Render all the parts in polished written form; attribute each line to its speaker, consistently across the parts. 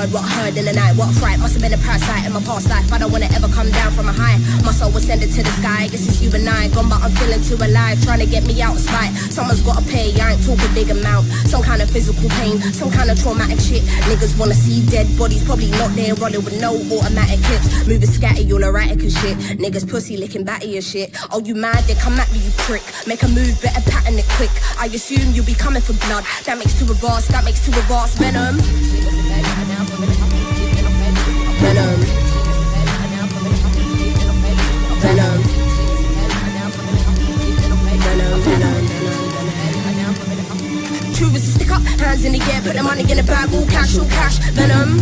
Speaker 1: heard what I heard in the night. What a fright, must have been a parasite in my past life. I don't wanna ever come down from a high. My soul was sending to the sky. Guess it's you and I. Gone, but I'm feeling too alive. Trying to get me out of spite. Someone's gotta pay. I ain't talking big amount. Some kind of physical pain, some kind of traumatic shit. Niggas wanna see dead bodies, probably not there, running with no automatic clips. Moving scatty, all erratic and shit. Niggas pussy licking batty and shit. Oh, you mad? Then come at me, you prick. Make a move, better pattern it quick. I assume you'll be coming for blood. That makes two of us, that makes two of us. Venom. Venom. Venom. True as a stick up, hands in the air, put the money in the bag, all cash, all cash. Venom.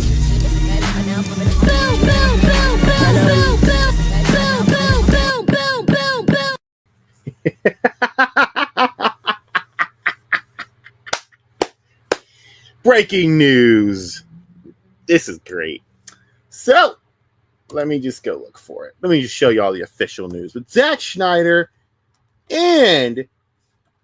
Speaker 1: Boom, boom, boom, boom, boom, boom, boom, boom, boom, boom, boom.
Speaker 2: Breaking news. This is great. So, let me just go look for it. Let me just show you all the official news. But Zack Snyder and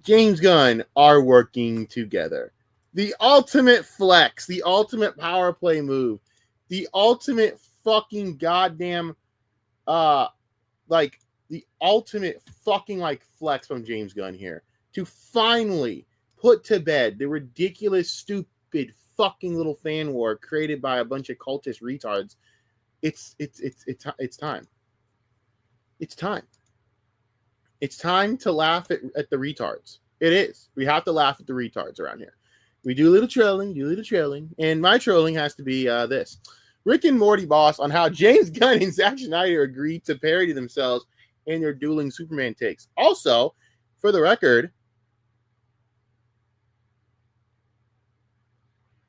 Speaker 2: James Gunn are working together. The ultimate flex, the ultimate power play move, the ultimate fucking goddamn, like the ultimate fucking like flex from James Gunn here to finally put to bed the ridiculous, stupid, fucking little fan war created by a bunch of cultist retards. It's time. It's time. It's time to laugh at the retards. It is. We have to laugh at the retards around here. We do a little trolling, and my trolling has to be this. Rick and Morty boss on how James Gunn and Zack Snyder agreed to parody themselves in their dueling Superman takes. Also, for the record,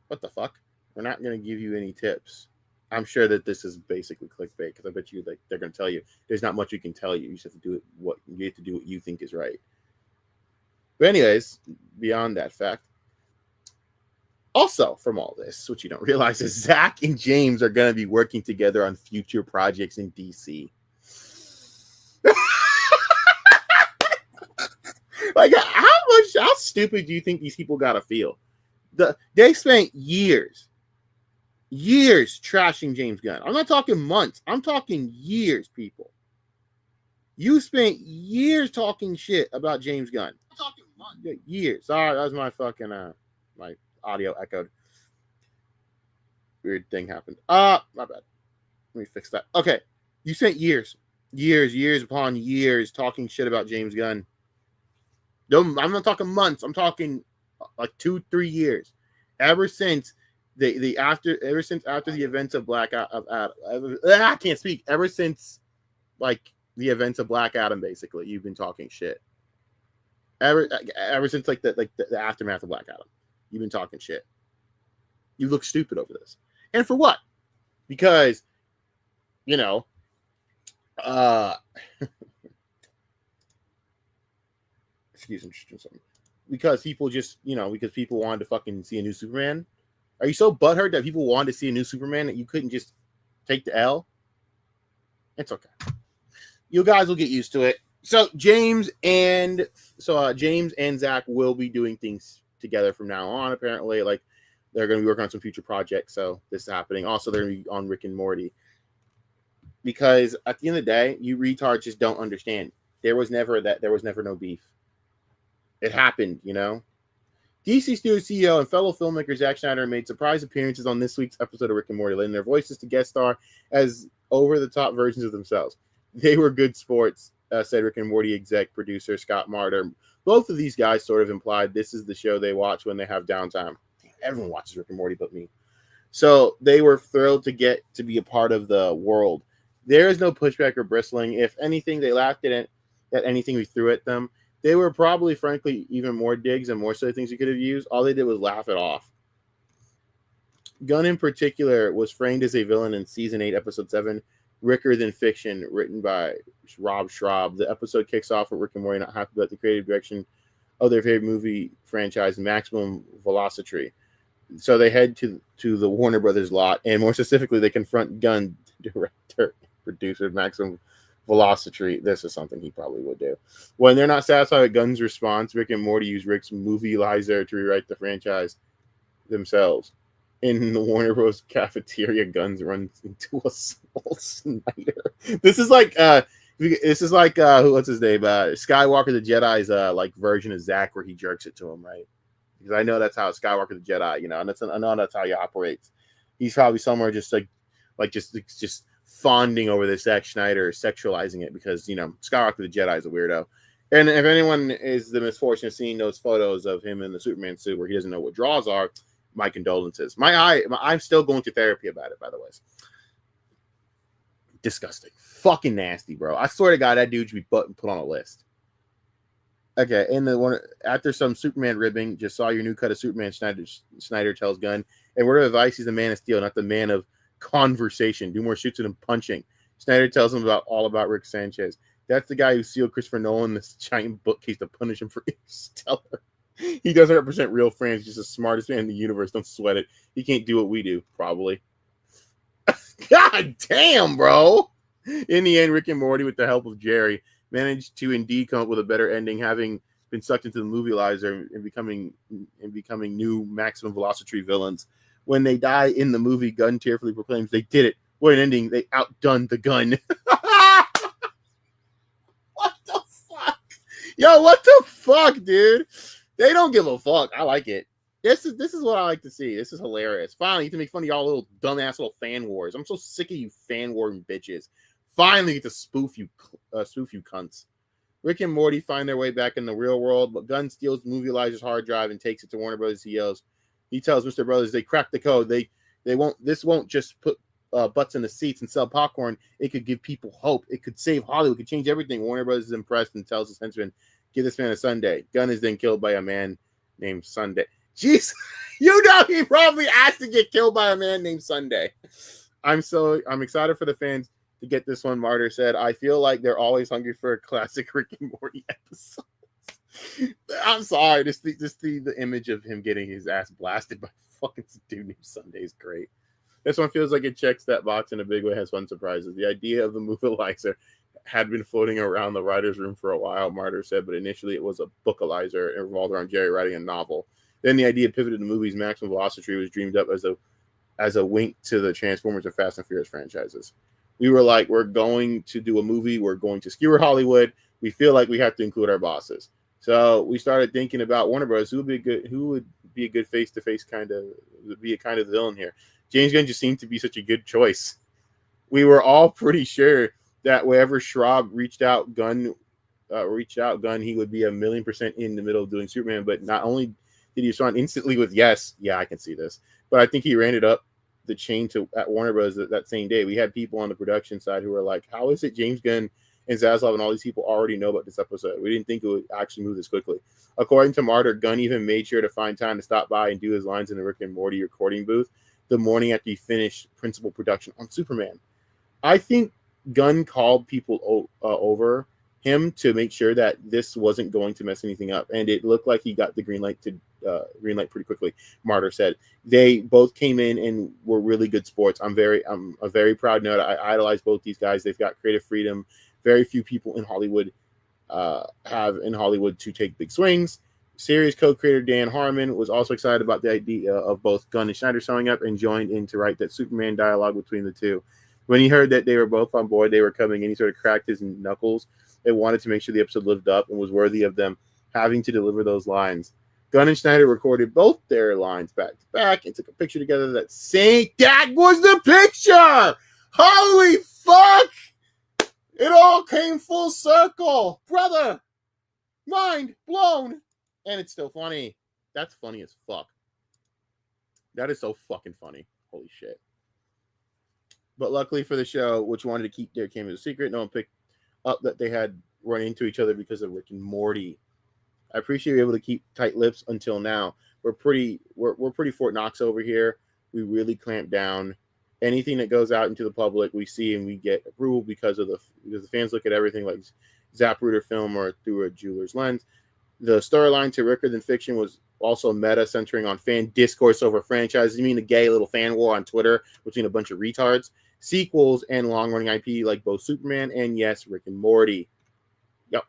Speaker 2: what the fuck? We're not going to give you any tips. I'm sure that this is basically clickbait because I bet you like they're going to tell you there's not much you can tell you. You just have to do it what you think is right. But anyways, beyond that fact, also from all this, what you don't realize is Zack and James are going to be working together on future projects in DC. Like, how stupid do you think these people got to feel? They spent years trashing James Gunn. I'm not talking months. I'm talking years, people. You spent years talking shit about James Gunn. I'm talking months. Years. Sorry, that was my fucking my audio echoed. Weird thing happened. My bad. Let me fix that. Okay. You spent years upon years talking shit about James Gunn. No, I'm not talking months. I'm talking like 2-3 years. Ever since after the events of Black Adam, I can't speak. Ever since like the events of Black Adam, basically, you've been talking shit. Ever since like the aftermath of Black Adam, you've been talking shit. You look stupid over this, and for what? Because, you know, excuse me, just something. Because people just, because people wanted to fucking see a new Superman. Are you so butthurt that people wanted to see a new Superman that you couldn't just take the L? It's okay. You guys will get used to it. So James and Zach will be doing things together from now on. Apparently, like they're going to be working on some future projects. So this is happening. Also, they're going to be on Rick and Morty. Because at the end of the day, you retards just don't understand. There was never no beef. It happened, DC Studio CEO and fellow filmmaker Zack Snyder made surprise appearances on this week's episode of Rick and Morty, lending their voices to guest star as over-the-top versions of themselves. They were good sports, said Rick and Morty exec producer Scott Marder. Both of these guys sort of implied this is the show they watch when they have downtime. Everyone watches Rick and Morty but me. So they were thrilled to get to be a part of the world. There is no pushback or bristling. If anything, they laughed at anything we threw at them. They were probably, frankly, even more digs and more silly things you could have used. All they did was laugh it off. Gunn, in particular, was framed as a villain in Season 8, Episode 7, Ricker Than Fiction, written by Rob Schraub. The episode kicks off with Rick and Morty not happy about the creative direction of their favorite movie franchise, Maximum Velocity. So they head to the Warner Brothers lot, and more specifically, they confront Gunn, director, producer, Maximum Velocity. This is something he probably would do. When they're not satisfied with Gunn's response, Rick and Morty use Rick's movie lizer to rewrite the franchise themselves. In the Warner Bros. Cafeteria, Guns runs into a small Snyder. This is like what's his name? Skywalker the Jedi's like version of Zack, where he jerks it to him, right? Because I know that's how Skywalker the Jedi, and I know that's how he operates. He's probably somewhere just just fawning over this Zack Snyder, sexualizing it, because Skywalker the Jedi is a weirdo. And if anyone is the misfortune of seeing those photos of him in the Superman suit where he doesn't know what draws are, my condolences. I'm still going to therapy about it, by the way. Disgusting. Fucking nasty, bro. I swear to God, that dude should be put on a list. Okay, and the one after some Superman ribbing, just saw your new cut of Superman. Snyder tells Gunn, and word of advice, he's the Man of Steel, not the man of conversation. Do more shooting and punching. Snyder tells him all about Rick Sanchez. That's the guy who sealed Christopher Nolan this giant bookcase to punish him for Interstellar. He doesn't represent real France. He's just the smartest man in the universe. Don't sweat it. He can't do what we do, probably. God damn, bro. In the end, Rick and Morty, with the help of Jerry, managed to indeed come up with a better ending, having been sucked into the moviealizer and becoming new maximum velocity villains. When they die in the movie, Gunn tearfully proclaims they did it. What an ending. They outdone the gun. What the fuck? Yo, what the fuck, dude? They don't give a fuck. I like it. This is what I like to see. This is hilarious. Finally, you can make fun of y'all little dumbass little fan wars. I'm so sick of you fan warring bitches. Finally, get to spoof you cunts. Rick and Morty find their way back in the real world, but Gunn steals Moviealizer's hard drive and takes it to Warner Brothers CEOs. He tells Mr. Brothers they cracked the code. They won't. This won't just put butts in the seats and sell popcorn. It could give people hope. It could save Hollywood. It could change everything. Warner Brothers is impressed and tells his henchmen, "Give this man a Sunday." Gunn is then killed by a man named Sunday. Jeez, he probably asked to get killed by a man named Sunday. I'm excited for the fans to get this one. Martyr said, "I feel like they're always hungry for a classic Rick and Morty episode." I'm sorry, just the image of him getting his ass blasted by fucking dude named Sunday is great. This one feels like it checks that box in a big way, has fun surprises. The idea of the Moviealizer had been floating around the writer's room for a while, Martyr said, but initially it was a bookalizer. It revolved around Jerry writing a novel. Then the idea pivoted to the movie's maximum velocity was dreamed up as a wink to the Transformers or Fast and Furious franchises. We were like, we're going to do a movie. We're going to skewer Hollywood. We feel like we have to include our bosses. So we started thinking about Warner Bros. Who would be a good face-to-face kind of villain here. James Gunn just seemed to be such a good choice. We were all pretty sure that wherever Schraub reached out, Gunn, he would be 1,000,000% in the middle of doing Superman. But not only did he respond instantly with yes, yeah, I can see this, but I think he ran it up the chain at Warner Bros. that same day. We had people on the production side who were like, "How is it James Gunn and Zaslav and all these people already know about this episode? We didn't think it would actually move this quickly." According to Martyr, Gunn even made sure to find time to stop by and do his lines in the Rick and Morty recording booth the morning after he finished principal production on Superman. I think Gunn called people over him to make sure that this wasn't going to mess anything up, and it looked like he got the green light pretty quickly. Martyr said they both came in and were really good sports. I'm a very proud note. I idolize both these guys. They've got creative freedom. Very few people in Hollywood to take big swings. Series co-creator Dan Harmon was also excited about the idea of both Gunn and Snyder showing up and joined in to write that Superman dialogue between the two. When he heard that they were both on board, they were coming in, he sort of cracked his knuckles and wanted to make sure the episode lived up and was worthy of them having to deliver those lines. Gunn and Snyder recorded both their lines back to back and took a picture together that was the picture! Holy fuck! It all came full circle! Brother! Mind blown! And it's still funny. That's funny as fuck. That is so fucking funny. Holy shit. But luckily for the show, which wanted to keep their camera a secret, no one picked up that they had run into each other because of Rick and Morty. I appreciate you able to keep tight lips until now. We're pretty Fort Knox over here. We really clamp down. Anything that goes out into the public, we see and we get approval because the fans look at everything like Zapruder film or through a jeweler's lens. The storyline to Ricker Than Fiction was also meta, centering on fan discourse over franchises. You mean the gay little fan war on Twitter between a bunch of retards? Sequels and long-running IP like both Superman and, yes, Rick and Morty. Yep.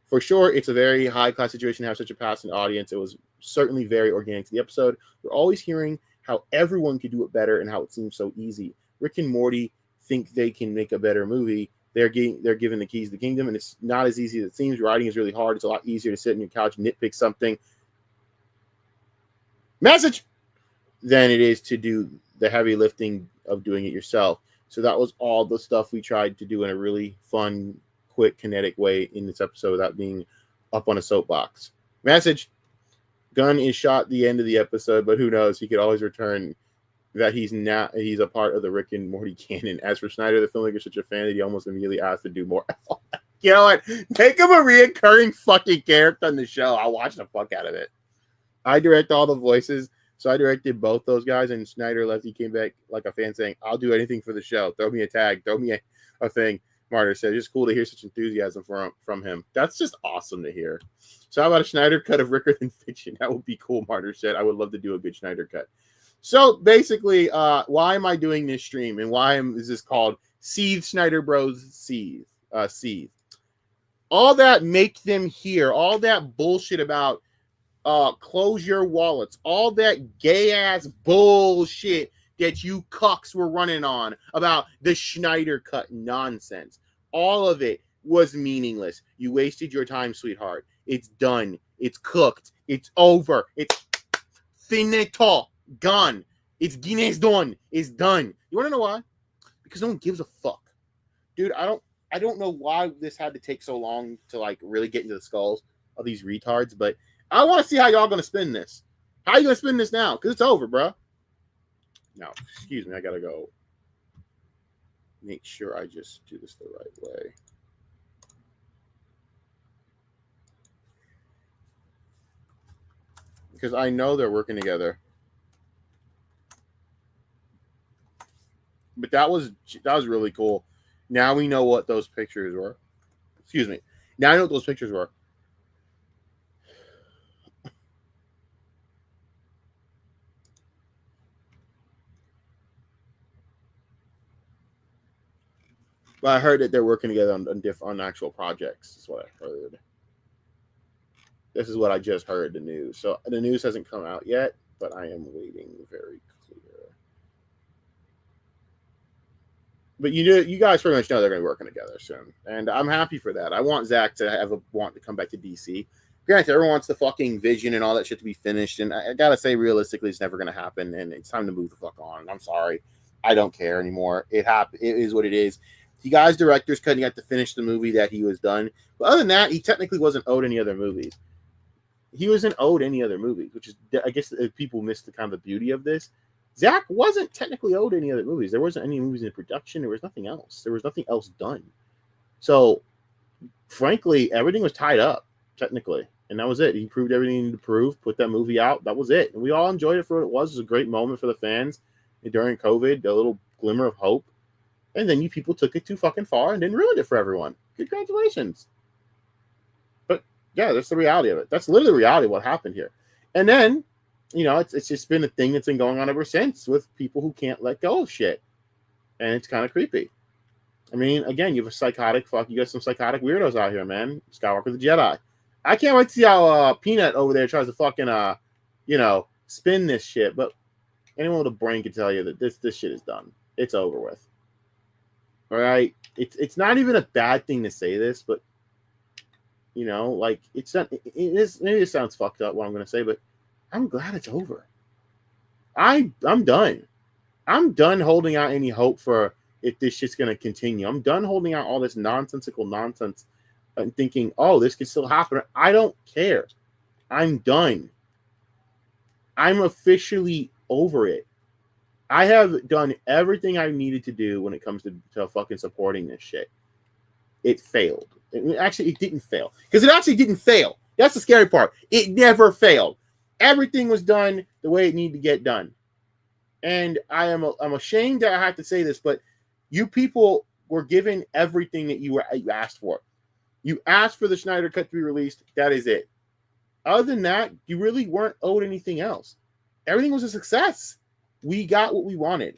Speaker 2: For sure, it's a very high-class situation to have such a passionate audience. It was certainly very organic to the episode. We're always hearing how everyone could do it better and how it seems so easy. Rick and Morty think they can make a better movie. They're given the keys to the kingdom, and it's not as easy as it seems. Writing is really hard. It's a lot easier to sit on your couch and nitpick something than it is to do the heavy lifting of doing it yourself. So that was all the stuff we tried to do in a really fun, quick, kinetic way in this episode without being up on a soapbox. Message: Gunn is shot at the end of the episode, but who knows? He could always return. That he's a part of the Rick and Morty canon. As for Snyder, the filmmaker is such a fan that he almost immediately asked to do more. You know what? Make him a reoccurring fucking character on the show. I'll watch the fuck out of it. I direct all the voices, so I directed both those guys, and Snyder left. He came back like a fan saying, I'll do anything for the show. Throw me a tag. Throw me a thing. Martyr said, it's just cool to hear such enthusiasm from him. That's just awesome to hear. So how about a Snyder cut of Ricker than fiction? That would be cool, Martyr said. I would love to do a good Snyder cut. So basically, why am I doing this stream, and why is this called Seethe Snyder Bros Seethe? Seethe. All that make them hear, all that bullshit about close your wallets, all that gay ass bullshit that you cucks were running on about the Snyder cut nonsense. All of it was meaningless. You wasted your time, sweetheart. It's done. It's cooked. It's over. It's finito. Gone. It's Guinness done. It's done. You want to know why? Because no one gives a fuck. Dude, I don't know why this had to take so long to like really get into the skulls of these retards, but I want to see how y'all gonna spin this. How you gonna spin this now? Because it's over, bro. Now, excuse me, I gotta go make sure I just do this the right way. Because I know they're working together. But that was really cool. Now we know what those pictures were. Excuse me. Now I know what those pictures were. But I heard that they're working together on actual projects. Is what I heard. This is what I just heard, the news. So the news hasn't come out yet, but I am waiting very clear. But you guys pretty much know they're going to be working together soon, and I'm happy for that. I want Zach to want to come back to DC. Granted, everyone wants the fucking Vision and all that shit to be finished, and I gotta say, realistically, it's never going to happen, and it's time to move the fuck on. I'm sorry, I don't care anymore. It happened. It is what it is. The guy's director's cut. He got to finish the movie that he was done, but other than that, he technically wasn't owed any other movies. He wasn't owed any other movies, which is, I guess, people miss the kind of the beauty of this. Zach wasn't technically owed any other movies. There wasn't any movies in production. There was nothing else. There was nothing else done. So, frankly, everything was tied up, technically. And that was it. He proved everything he needed to prove, put that movie out. That was it. And we all enjoyed it for what it was. It was a great moment for the fans. And during COVID, a little glimmer of hope. And then you people took it too fucking far and then ruined it for everyone. Congratulations. But, yeah, that's the reality of it. That's literally the reality of what happened here. And then, you know, it's just been a thing that's been going on ever since with people who can't let go of shit. And it's kind of creepy. I mean, again, you have you got some psychotic weirdos out here, man. Skywalker the Jedi. I can't wait to see how Peanut over there tries to fucking, spin this shit. But anyone with a brain can tell you that this shit is done. It's over with. All right? It's not even a bad thing to say this, but, you know, like, it's not, it is, maybe it sounds fucked up what I'm going to say, but I'm glad it's over. I'm done. I'm done holding out any hope for if this shit's going to continue. I'm done holding out all this nonsensical nonsense and thinking, oh, this could still happen. I don't care. I'm done. I'm officially over it. I have done everything I needed to do when it comes to fucking supporting this shit. It failed. It didn't fail. Because it actually didn't fail. That's the scary part. It never failed. Everything was done the way it needed to get done. And I'm ashamed that I have to say this, but you people were given everything that you asked for. You asked for the Snyder Cut to be released. That is it. Other than that, you really weren't owed anything else. Everything was a success. We got what we wanted.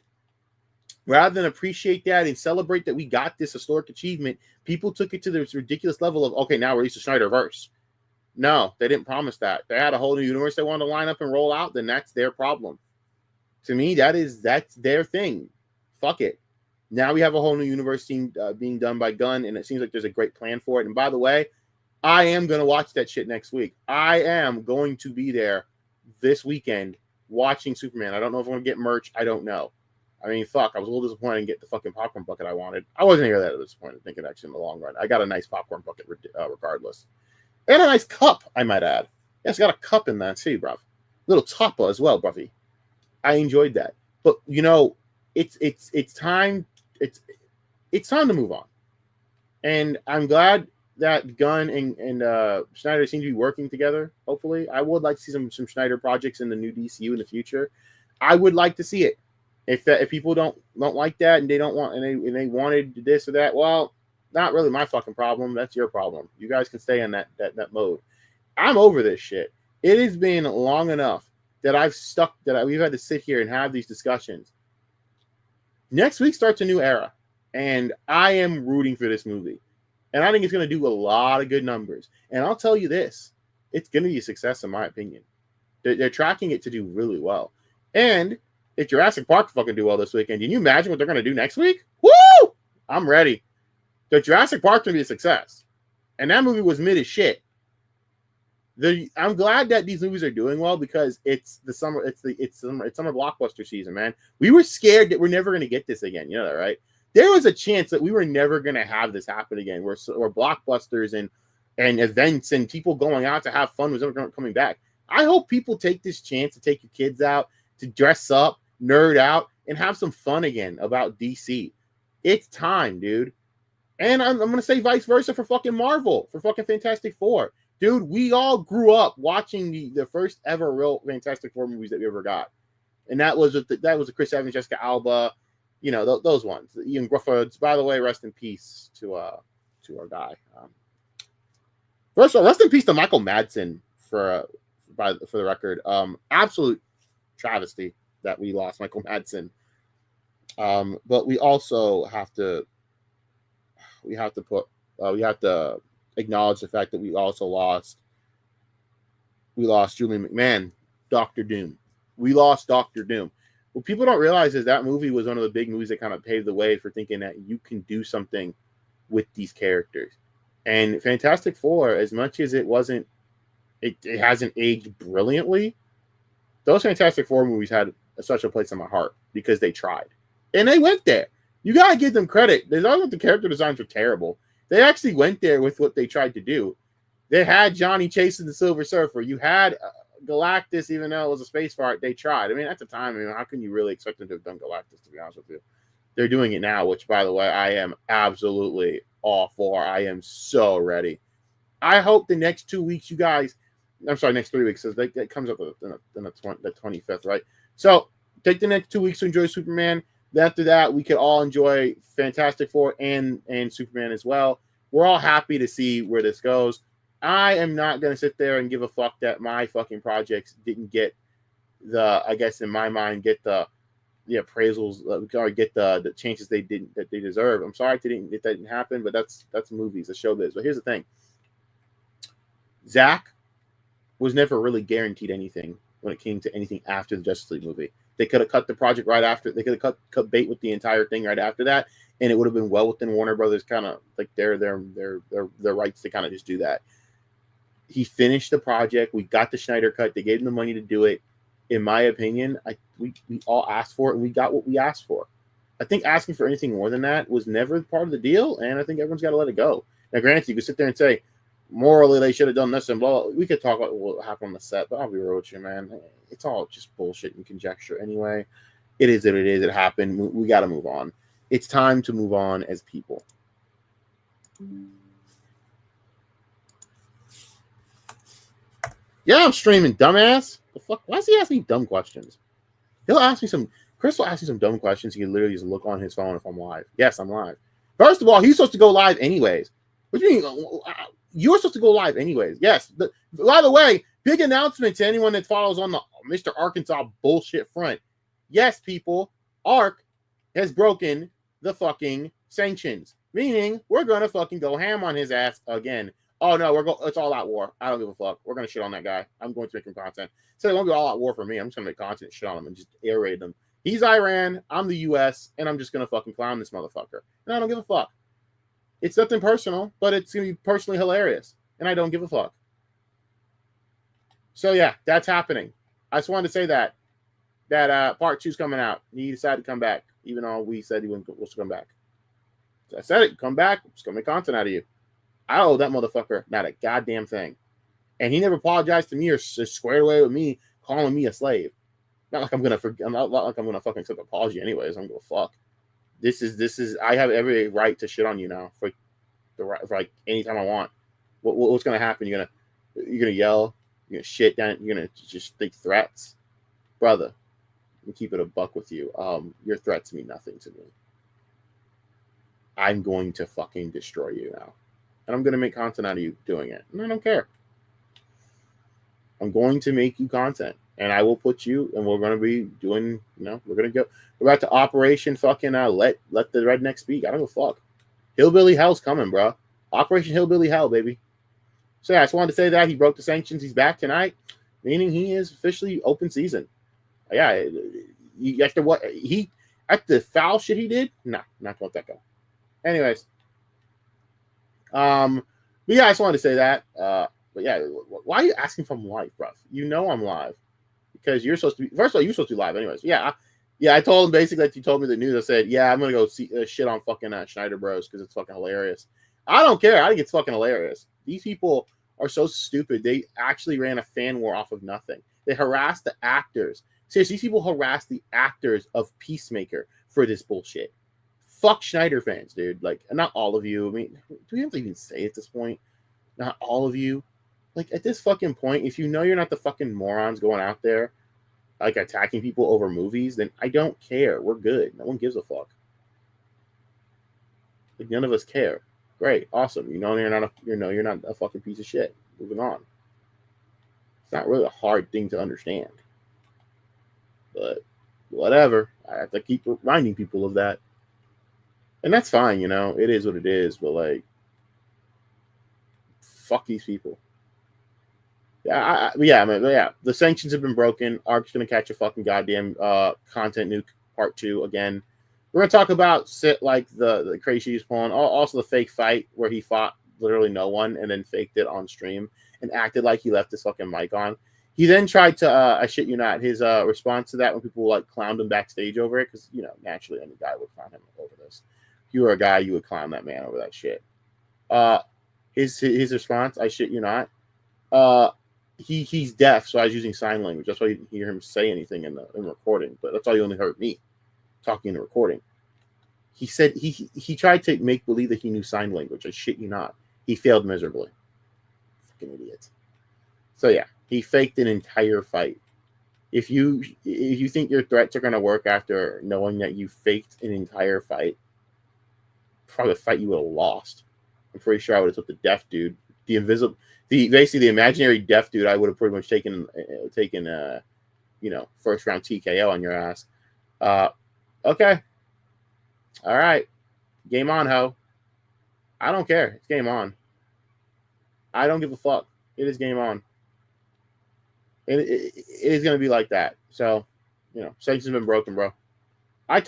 Speaker 2: Rather than appreciate that and celebrate that we got this historic achievement, people took it to this ridiculous level of, okay, now release the Snyderverse. No, they didn't promise that. They had a whole new universe they wanted to line up and roll out, then that's their problem. To me, that's their thing. Fuck it. Now we have a whole new universe being done by Gunn, and it seems like there's a great plan for it. And by the way, I am going to watch that shit next week. I am going to be there this weekend watching Superman. I don't know if I'm going to get merch. I don't know. I mean, fuck, I was a little disappointed I didn't get the fucking popcorn bucket I wanted. I wasn't even that disappointed, thinking actually in the long run. I got a nice popcorn bucket regardless. And a nice cup, I might add. Yes, got a cup in that too, bruv. Little topper as well, bruv. I enjoyed that. But, you know, it's time time to move on. And I'm glad that Gunn and Snyder seem to be working together, hopefully. I would like to see some Snyder projects in the new DCU in the future. I would like to see it. If people don't like that and they don't want and they wanted this or that, well, not really my fucking problem. That's your problem. You guys can stay in that mode. I'm over this shit. It has been long enough that we've had to sit here and have these discussions. Next week starts a new era, and I am rooting for this movie. And I think it's going to do a lot of good numbers. And I'll tell you this, it's going to be a success in my opinion. They're tracking it to do really well. And if Jurassic Park fucking do well this weekend, can you imagine what they're going to do next week? Woo! I'm ready. The Jurassic Park going to be a success. And that movie was mid as shit. I'm glad that these movies are doing well because it's summer blockbuster season, man. We were scared that we're never going to get this again. You know that, right? There was a chance that we were never going to have this happen again. Where blockbusters and events and people going out to have fun was never coming back. I hope people take this chance to take your kids out, to dress up, nerd out, and have some fun again about DC. It's time, dude. And I'm going to say vice versa for fucking Marvel, for fucking Fantastic Four. Dude, we all grew up watching the first ever real Fantastic Four movies that we ever got. And that was the Chris Evans, Jessica Alba, you know, those ones. Ian Gruffudd. By the way, rest in peace to our guy. First of all, rest in peace to Michael Madsen for the record. Absolute travesty that we lost Michael Madsen. But we also have to acknowledge the fact that we also lost Julian McMahon, Dr. Doom. We lost Dr. Doom. What people don't realize is that movie was one of the big movies that kind of paved the way for thinking that you can do something with these characters. And Fantastic Four, as much as it hasn't aged brilliantly, those Fantastic Four movies had such a place in my heart because they tried. And they went there. You got to give them credit. There's not that the character designs were terrible. They actually went there with what they tried to do. They had Johnny chasing the Silver Surfer. You had Galactus, even though it was a space fart. They tried. I mean, at the time, how can you really expect them to have done Galactus, to be honest with you? They're doing it now, which, by the way, I am absolutely all for. I am so ready. I hope the next 2 weeks, you guys, I'm sorry, next 3 weeks, that comes up on the 25th, right? So take the next 2 weeks to enjoy Superman. After that, we could all enjoy Fantastic Four and Superman as well. We're all happy to see where this goes. I am not going to sit there and give a fuck that my fucking projects didn't get I guess in my mind, get the appraisals, or get the chances that they deserve. I'm sorry that didn't happen, but that's movies, that's showbiz. But here's the thing. Zach was never really guaranteed anything when it came to anything after the Justice League movie. They could have cut the project right after. They could have cut bait with the entire thing right after that, and it would have been well within Warner Brothers kind of like their rights to kind of just do that. He finished the project. We got the Snyder cut. They gave him the money to do it. In my opinion, we all asked for it, and we got what we asked for. I think asking for anything more than that was never part of the deal, and I think everyone's got to let it go. Now, granted, you could sit there and say, morally, they should have done this and blah, blah. We could talk about what happened on the set, but I'll be real with you, man. It's all just bullshit and conjecture anyway. It is what it is. It happened. We got to move on. It's time to move on as people. Yeah, I'm streaming, dumbass. The fuck? Why does he ask me dumb questions? Chris will ask me some dumb questions. He can literally just look on his phone if I'm live. Yes, I'm live. First of all, he's supposed to go live anyways. What do you mean? You're supposed to go live anyways. Yes. By the way, big announcement to anyone that follows on the Mr. Arkansas bullshit front. Yes, people, Ark has broken the fucking sanctions. Meaning, we're going to fucking go ham on his ass again. Oh no, it's all out war. I don't give a fuck. We're gonna shit on that guy. I'm going to make him content. So it won't be all out war for me. I'm just gonna make content, shit on him, and just air raid them. He's Iran. I'm the U.S. and I'm just gonna fucking clown this motherfucker. And I don't give a fuck. It's nothing personal, but it's gonna be personally hilarious, and I don't give a fuck. So yeah, that's happening. I just wanted to say that part 2's coming out. He decided to come back, even though we said he was to come back. So I said it. Come back. I'm just gonna make content out of you. I owe that motherfucker not a goddamn thing. And he never apologized to me or squared away with me, calling me a slave. Not like I'm gonna fucking accept an apology anyways. I'm gonna fuck. This is I have every right to shit on you now for like anytime I want. What's gonna happen? You're gonna yell, you're gonna shit down, you're gonna just think threats. Brother, let me keep it a buck with you. Your threats mean nothing to me. I'm going to fucking destroy you now. And I'm going to make content out of you doing it. And I don't care. I'm going to make you content. And I will put you, and we're going to be doing, we're going to go. We're about to Operation fucking let the redneck speak. I don't give a fuck. Hillbilly Hell's coming, bro. Operation Hillbilly Hell, baby. So yeah, I just wanted to say that. He broke the sanctions. He's back tonight, meaning he is officially open season. Yeah, after the foul shit he did, nah, not going to let that go. Anyways. But yeah, I just wanted to say that. But yeah, why are you asking if I'm live, bro? You know I'm live because you're supposed to be. First of all, you're supposed to be live, anyways. Yeah, I told him basically that you told me the news. I said, yeah, I'm gonna go see shit on fucking Snyder Bros because it's fucking hilarious. I don't care. I think it's fucking hilarious. These people are so stupid. They actually ran a fan war off of nothing. They harassed the actors. Seriously, these people harassed the actors of Peacemaker for this bullshit. Fuck Snyder fans, dude. Like, not all of you. I mean, do we have to even say at this point? Not all of you. Like, at this fucking point, if you know you're not the fucking morons going out there, like, attacking people over movies, then I don't care. We're good. No one gives a fuck. Like, none of us care. Great. Awesome. You're not a fucking piece of shit. Moving on. It's not really a hard thing to understand. But, whatever. I have to keep reminding people of that. And that's fine, it is what it is, but like, fuck these people. Yeah, the sanctions have been broken. Ark's gonna catch a fucking goddamn content nuke part 2 again. We're gonna talk about the crazy he's pulling, also the fake fight where he fought literally no one and then faked it on stream and acted like he left his fucking mic on. He then tried to, I shit you not, his response to that when people like clowned him backstage over it, because naturally any guy would clown him over this. If you were a guy, you would clown that man over that shit. His response, I shit you not. He's deaf, so I was using sign language. That's why you didn't hear him say anything in the recording. But that's why you only heard me talking in the recording. He said he tried to make believe that he knew sign language. I shit you not. He failed miserably. Fucking idiot. So yeah, he faked an entire fight. If you think your threats are gonna work after knowing that you faked an entire fight, probably a fight you would have lost. I'm pretty sure I would have took the deaf dude, basically the imaginary deaf dude. I would have pretty much taken first round TKO on your ass. Okay, all right, game on, ho. I don't care. It's game on. I don't give a fuck. It is game on. And it is gonna be like that. So, sanctions have been broken, bro. I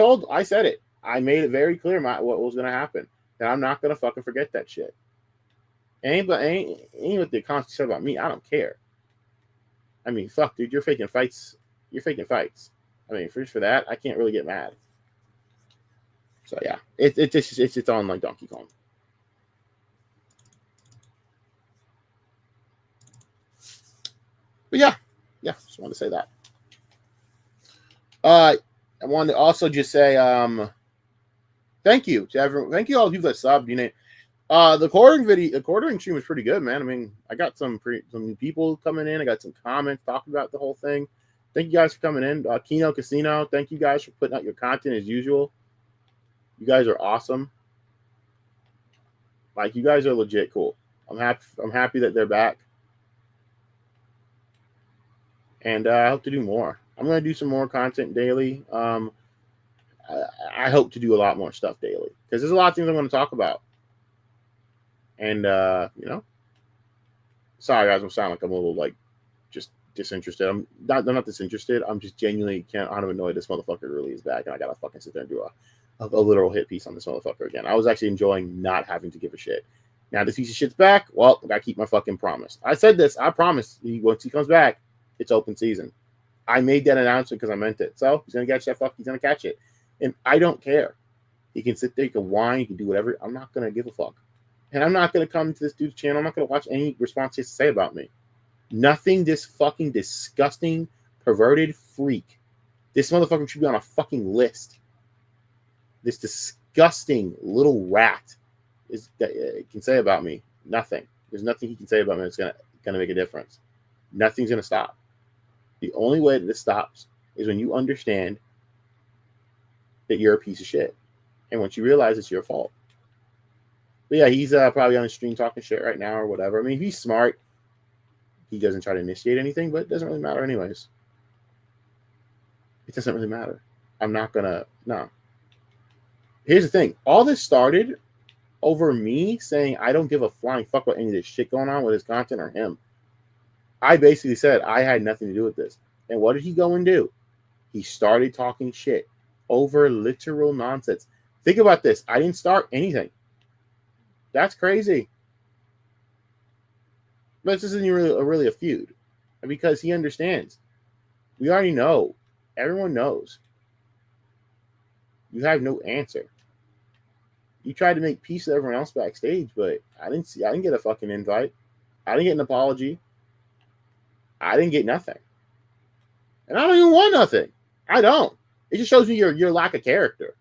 Speaker 2: said it. I made it very clear what was going to happen. And I'm not going to fucking forget that shit. Ain't what the Constitution said about me. I don't care. I mean, fuck, dude. You're faking fights. I mean, for that, I can't really get mad. So, yeah. It's on like Donkey Kong. But, yeah. Yeah, just wanted to say that. I wanted to also just say, thank you to everyone. Thank you all the people that subbed. The quartering stream was pretty good, man. I mean, I got some people coming in. I got some comments talking about the whole thing. Thank you guys for coming in. Kino Casino, thank you guys for putting out your content as usual. You guys are awesome. Like, you guys are legit cool. I'm happy that they're back. And I hope to do more. I'm going to do some more content daily. I hope to do a lot more stuff daily because there's a lot of things I'm going to talk about. And, Sorry, guys, I'm sounding like I'm a little like just disinterested. I'm not disinterested. I'm just genuinely kind of annoyed this motherfucker really is back, and I gotta fucking sit there and do a literal hit piece on this motherfucker again. I was actually enjoying not having to give a shit. Now this piece of shit's back. Well, I gotta keep my fucking promise. I said this. I promise. Once he comes back, it's open season. I made that announcement because I meant it. So he's gonna catch that fuck. He's gonna catch it, and I don't care. He can sit there. He can whine. He can do whatever. I'm not gonna give a fuck, and I'm not gonna come to this dude's channel. I'm not gonna watch any response he has to say about me. Nothing. This fucking disgusting, perverted freak. This motherfucker should be on a fucking list. This disgusting little rat is can say about me nothing. There's nothing he can say about me that's gonna make a difference. Nothing's gonna stop. The only way that this stops is when you understand that you're a piece of shit, and once you realize it's your fault. But yeah, he's probably on the stream talking shit right now or whatever. I mean, he's smart. He doesn't try to initiate anything, but it doesn't really matter anyways. It doesn't really matter. I'm not gonna no. Here's the thing. All this started over me saying I don't give a flying fuck about any of this shit going on with his content or him. I basically said I had nothing to do with this. And what did he go and do? He started talking shit over literal nonsense. Think about this. I didn't start anything. That's crazy. But this isn't really a feud. Because he understands. We already know. Everyone knows. You have no answer. You tried to make peace with everyone else backstage, but I didn't get a fucking invite. I didn't get an apology. I didn't get nothing. And I don't even want nothing. I don't. It just shows me your lack of character.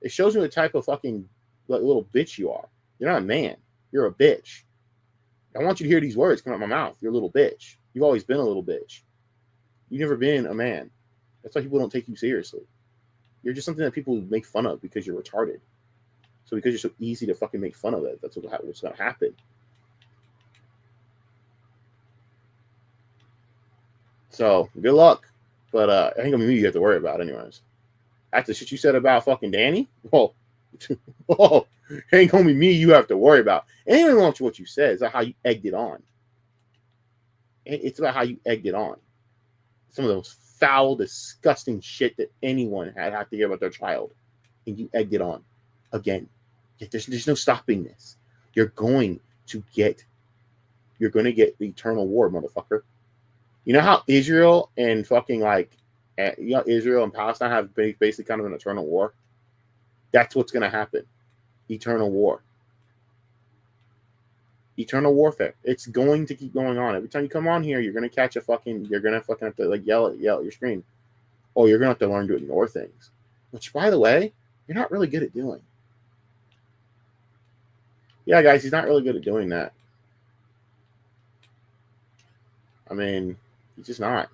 Speaker 2: It shows me the type of fucking little bitch you are. You're not a man. You're a bitch. I want you to hear these words come out of my mouth. You're a little bitch. You've always been a little bitch. You've never been a man. That's why people don't take you seriously. You're just something that people make fun of because you're retarded. So because you're so easy to fucking make fun of it, that's what's going to happen. So good luck. But it ain't going to be me you have to worry about anyways. After the shit you said about fucking Danny, whoa, it ain't going to be me you have to worry about. It ain't even what you said. It's about how you egged it on. It's about how you egged it on. Some of the most foul, disgusting shit that anyone had to hear about their child. And you egged it on. Again. There's no stopping this. You're going to get the eternal war, motherfucker. You know how Israel and fucking Israel and Palestine have basically kind of an eternal war? That's what's going to happen. Eternal war. Eternal warfare. It's going to keep going on. Every time you come on here, you're going to have to yell at your screen. Or you're going to have to learn to ignore things. Which, by the way, you're not really good at doing. Yeah, guys, he's not really good at doing that. I mean, he's just not.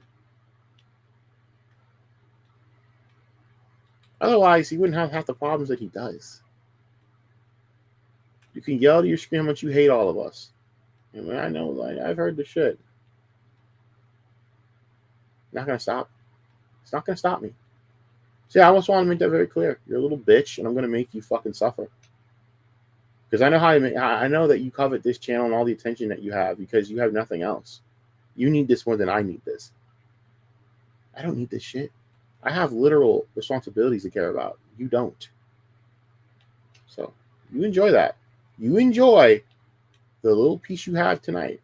Speaker 2: Otherwise, he wouldn't have half the problems that he does. You can yell to your screen how much you hate all of us. I mean, I know, I've heard the shit. Not going to stop. It's not going to stop me. See, I just want to make that very clear. You're a little bitch, and I'm going to make you fucking suffer. Because I know I know that you covet this channel and all the attention that you have because you have nothing else. You need this more than I need this. I don't need this shit. I have literal responsibilities to care about. You don't. So you enjoy that. You enjoy the little piece you have tonight.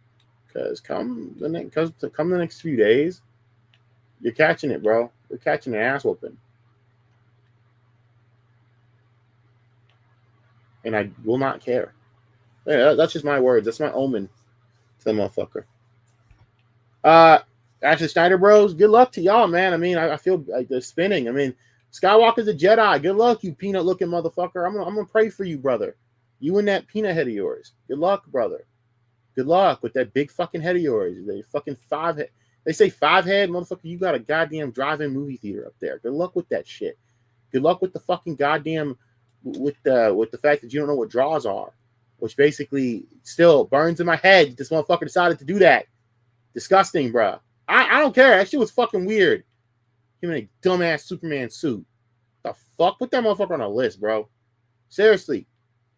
Speaker 2: Because come the next few days, you're catching it, bro. You're catching an ass whooping. And I will not care. Yeah, that's just my words. That's my omen to the motherfucker. Actually, Snyder Bros, good luck to y'all, man. I mean, I feel like they're spinning. I mean, Skywalker's a Jedi. Good luck, you peanut-looking motherfucker. I'm gonna pray for you, brother. You and that peanut head of yours. Good luck, brother. Good luck with that big fucking head of yours. The fucking 5 head. They say 5 head, motherfucker. You got a goddamn drive-in movie theater up there. Good luck with that shit. Good luck with the fucking goddamn with the fact that you don't know what draws are, which basically still burns in my head. This motherfucker decided to do that. Disgusting, bruh. I don't care. That shit was fucking weird. Him in a dumbass Superman suit. The fuck? Put that motherfucker on a list, bro. Seriously.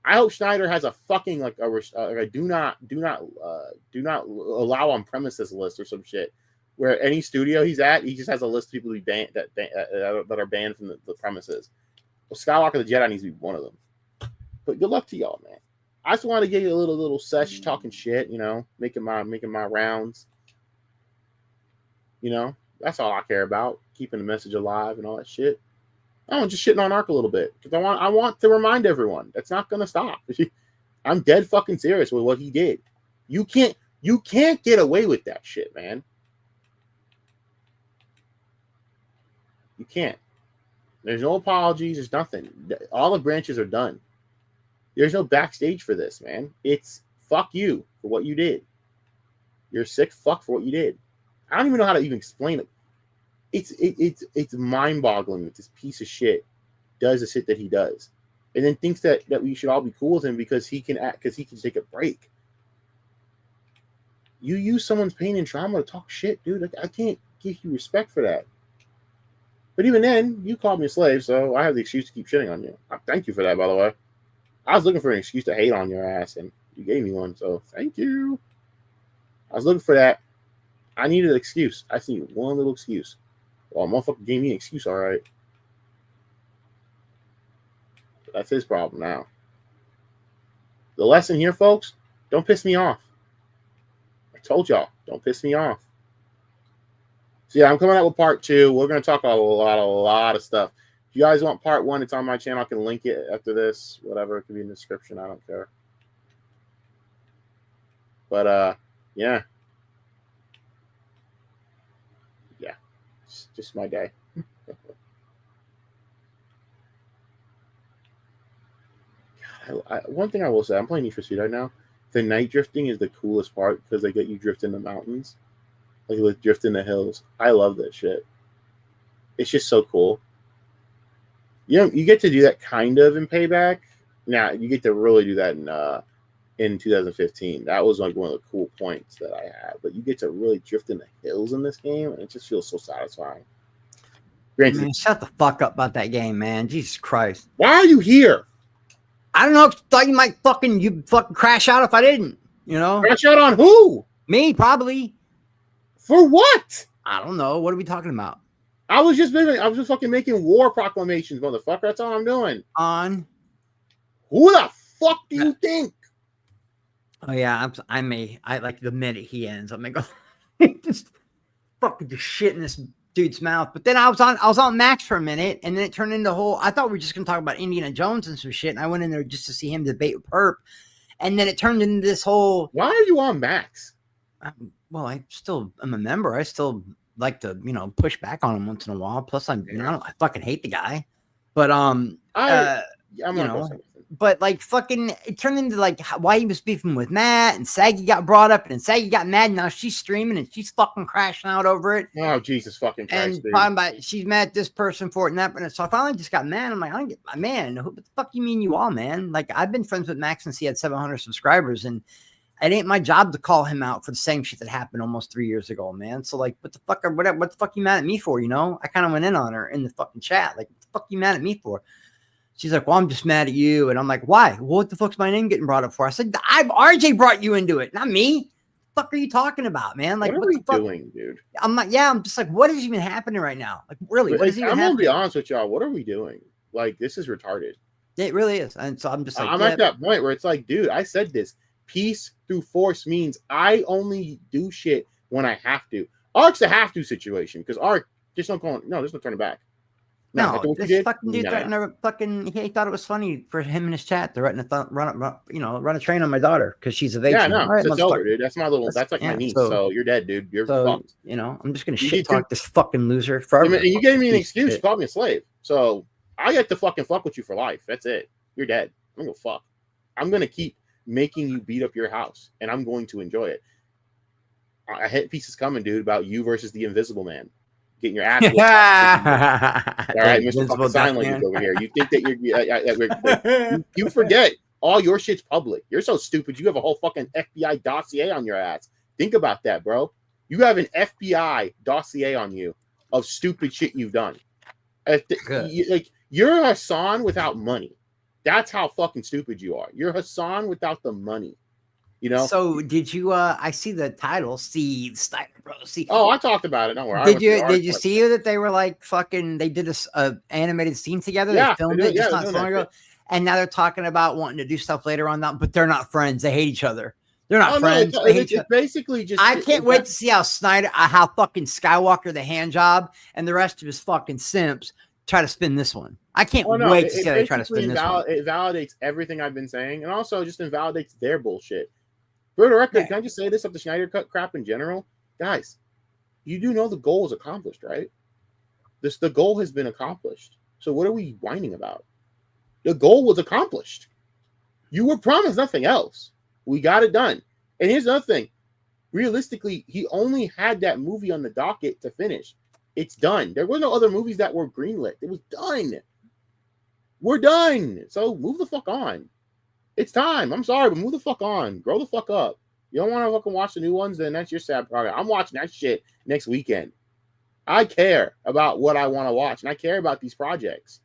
Speaker 2: I hope Snyder has a fucking like a do not allow on premises list or some shit, where any studio he's at, he just has a list of people to be banned that are banned from the premises. Well, Skywalker the Jedi needs to be one of them. But good luck to y'all, man. I just want to give you a little sesh talking shit, making my rounds. That's all I care about, keeping the message alive and all that shit. I'm just shitting on Ark a little bit because I want to remind everyone that's not gonna stop. I'm dead fucking serious with what he did. You can't get away with that shit, man. You can't. There's no apologies. There's nothing. All the branches are done. There's no backstage for this, man. It's fuck you for what you did. You're a sick fuck for what you did. I don't even know how to even explain it. It's mind-boggling that this piece of shit does the shit that he does, and then thinks that we should all be cool with him because he can take a break. You use someone's pain and trauma to talk shit, dude. Like, I can't give you respect for that. But even then, you called me a slave, so I have the excuse to keep shitting on you. Thank you for that, by the way. I was looking for an excuse to hate on your ass, and you gave me one, so thank you. I was looking for that. I needed an excuse. I just needed one little excuse. Well, motherfucker gave me an excuse, all right. That's his problem now. The lesson here, folks, don't piss me off. I told y'all, don't piss me off. So yeah, I'm coming out with part 2. We're going to talk a lot of stuff. If you guys want part 1, it's on my channel. I can link it after this. Whatever, it could be in the description. I don't care. But, yeah. Yeah. It's just my day. One thing I will say, I'm playing Need for Speed right now. The night drifting is the coolest part because they get you drift in the mountains. Like, with drift in the hills. I love that shit. It's just so cool. You get to do that kind of in Payback. Now, you get to really do that in 2015. That was like one of the cool points that I had. But you get to really drift in the hills in this game, and it just feels so satisfying. Granted,
Speaker 3: Man, shut the fuck up about that game, man. Jesus Christ.
Speaker 2: Why are you here?
Speaker 3: I don't know. Thought you might fucking crash out if I didn't.
Speaker 2: Crash out on who?
Speaker 3: Me, probably.
Speaker 2: For what?
Speaker 3: I don't know. What are we talking about?
Speaker 2: I was just fucking making war proclamations, motherfucker. That's all I'm doing.
Speaker 3: On
Speaker 2: who the fuck do you think?
Speaker 3: Oh yeah, I like the minute he ends, I'm gonna just fucking just shit in this dude's mouth. But then I was on Max for a minute, and then it turned into I thought we were just gonna talk about Indiana Jones and some shit, and I went in there just to see him debate with Perp, and then it turned into this whole.
Speaker 2: Why are you on Max?
Speaker 3: Well, I still am a member. I still like to, push back on him once in a while. Plus, I fucking hate the guy. But but like fucking, it turned into like why he was beefing with Matt, and Saggy got brought up, and Saggy got mad. Now she's streaming and she's fucking crashing out over it.
Speaker 2: Oh Jesus fucking Christ!
Speaker 3: And talking about she's mad at this person for it and that. And so I finally just got mad. I'm like, I don't get my man. What the fuck you mean you all, man? Like, I've been friends with Max since he had 700 subscribers, and it ain't my job to call him out for the same shit that happened almost 3 years ago, man. So like, what the fuck you mad at me for? I kind of went in on her in the fucking chat. Like, what the fuck you mad at me for? She's like, well, I'm just mad at you. And I'm like, why? What the fuck's my name getting brought up for? I said, RJ brought you into it, not me. The fuck are you talking about, man? Like,
Speaker 2: what are we doing, dude?
Speaker 3: I'm like, yeah, I'm just like, what is even happening right now? Like, really, what is even happening?
Speaker 2: I'm gonna be honest with y'all. What are we doing? Like, this is retarded.
Speaker 3: It really is. And so I'm just like,
Speaker 2: I'm at that point where it's like, dude, I said this. Peace through force means I only do shit when I have to. Ark's a have to situation because Ark just don't go. No, there's no turning back.
Speaker 3: No, this fucking dude threatened to fucking. He thought it was funny for him in his chat to run a train on my daughter because she's of age.
Speaker 2: Yeah, no, right, it's over, dude. That's my little. That's like my niece. So you're dead, dude. You're fucked.
Speaker 3: I'm just gonna shit talk this fucking loser forever.
Speaker 2: And you gave me an excuse. You called me a slave. So I get to fucking fuck with you for life. That's it. You're dead. I'm gonna fuck. I'm gonna keep making you beat up your house, and I'm going to enjoy it. A hit piece is coming, dude, about you versus the Invisible Man. Getting your ass whipped. All right, Mr. Fucking Sign Language over here. You think that you forget all your shit's public. You're so stupid. You have a whole fucking FBI dossier on your ass. Think about that, bro. You have an FBI dossier on you of stupid shit you've done. Like, you're Hassan without money. That's how fucking stupid you are. You're Hassan without the money. You know.
Speaker 3: So did you? I see the title, Seethe, Snyder Bros. See,
Speaker 2: Oh, I talked about it. Don't worry.
Speaker 3: did you see that they were like fucking? They did this animated scene together.
Speaker 2: Yeah,
Speaker 3: they filmed
Speaker 2: they
Speaker 3: it
Speaker 2: do,
Speaker 3: just
Speaker 2: yeah,
Speaker 3: not so long ago,
Speaker 2: shit.
Speaker 3: and now they're talking about wanting to do stuff later on. But they're not friends. They hate each other. They're not friends.
Speaker 2: No,
Speaker 3: They hate each
Speaker 2: it's
Speaker 3: other.
Speaker 2: basically just.
Speaker 3: I can't wait to see how Snyder, how fucking Skywalker, the hand job, and the rest of his fucking simps try to spin this one. I can't wait to see how they try to spin this one.
Speaker 2: It validates everything I've been saying, and also just invalidates their bullshit. For the record, can I just say this of the Snyder Cut crap in general? Guys, you do know the goal is accomplished, right? The goal has been accomplished. So what are we whining about? The goal was accomplished. You were promised nothing else. We got it done. And here's another thing. Realistically, he only had that movie on the docket to finish. It's done. There were no other movies that were greenlit. It was done. We're done. So move the fuck on. It's time. I'm sorry, but move the fuck on. Grow the fuck up. You don't want to fucking watch the new ones, then that's your sad product. I'm watching that shit next weekend. I care about what I want to watch, and I care about these projects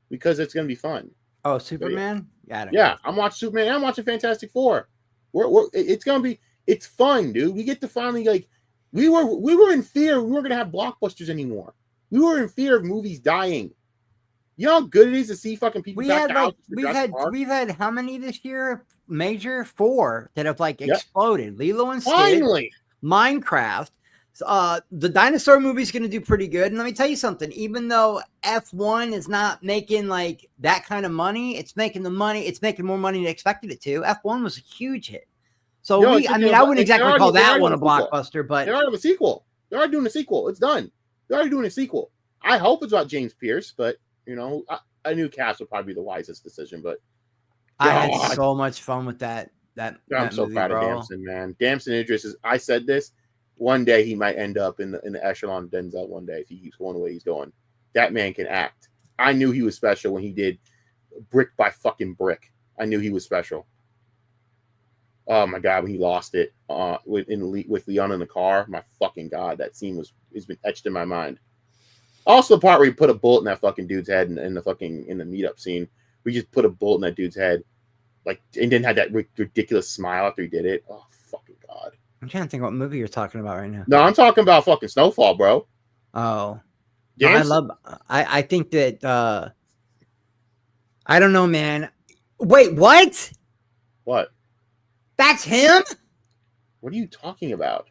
Speaker 2: because it's going to be fun.
Speaker 3: Oh, Superman?
Speaker 2: Yeah, I'm watching Superman, and I'm watching Fantastic Four. It's going to be, it's fun, dude. We get to finally, like, we were in fear we weren't going to have blockbusters anymore. We were in fear of movies dying. You know how good it is to see fucking people.
Speaker 3: We've had how many this year? Major 4 that have like exploded. Lilo and Stitch,
Speaker 2: finally,
Speaker 3: Minecraft. The dinosaur movie is going to do pretty good. And let me tell you something. Even though F1 is not making like that kind of money, it's making the money. It's making more money than expected it to. F1 was a huge hit. So I wouldn't exactly call that one a blockbuster, but
Speaker 2: they already have a sequel. They're already doing a sequel. It's done. They're already doing a sequel. I hope it's about James Pierce, but. You know, I knew cast would probably be the wisest decision, but
Speaker 3: I had so much fun with that.
Speaker 2: I'm so proud of Damson, man. Damson Idris is. I said this. One day he might end up in the echelon of Denzel. One day if he keeps going the way he's going, that man can act. I knew he was special when he did Brick by fucking Brick. I knew he was special. Oh my god, when he lost it with Leon in the car, my fucking god, that scene has been etched in my mind. Also, the part where he put a bullet in that fucking dude's head in the meetup scene, we just put a bullet in that dude's head, like, and then had that ridiculous smile after he did it. Oh, fucking god!
Speaker 3: I'm trying to think what movie you're talking about right now.
Speaker 2: No, I'm talking about fucking Snowfall, bro.
Speaker 3: Oh, no, I think that. I don't know, man. Wait, what?
Speaker 2: What?
Speaker 3: That's him?
Speaker 2: What are you talking about?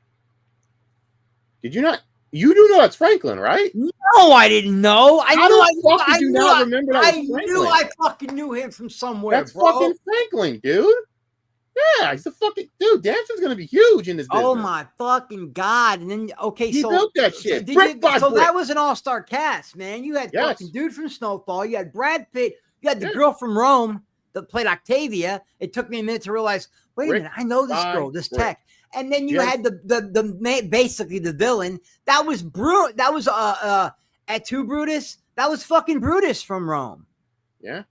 Speaker 2: Did you not? You do know that's Franklin, right?
Speaker 3: No, I didn't know. I
Speaker 2: remember that? I knew
Speaker 3: I fucking knew him from somewhere.
Speaker 2: That's fucking Franklin, dude. Yeah, he's the fucking dude. Damson's gonna be huge in this business.
Speaker 3: Oh my fucking god! And then
Speaker 2: he built that shit.
Speaker 3: That was an all-star cast, man. You had fucking dude from Snowfall. You had Brad Pitt. You had the girl from Rome that played Octavia. It took me a minute to realize. Wait a minute, I know this girl, this tech. And then you had the basically the villain. That was That was Atu Brutus. That was fucking Brutus from Rome.
Speaker 2: Yeah.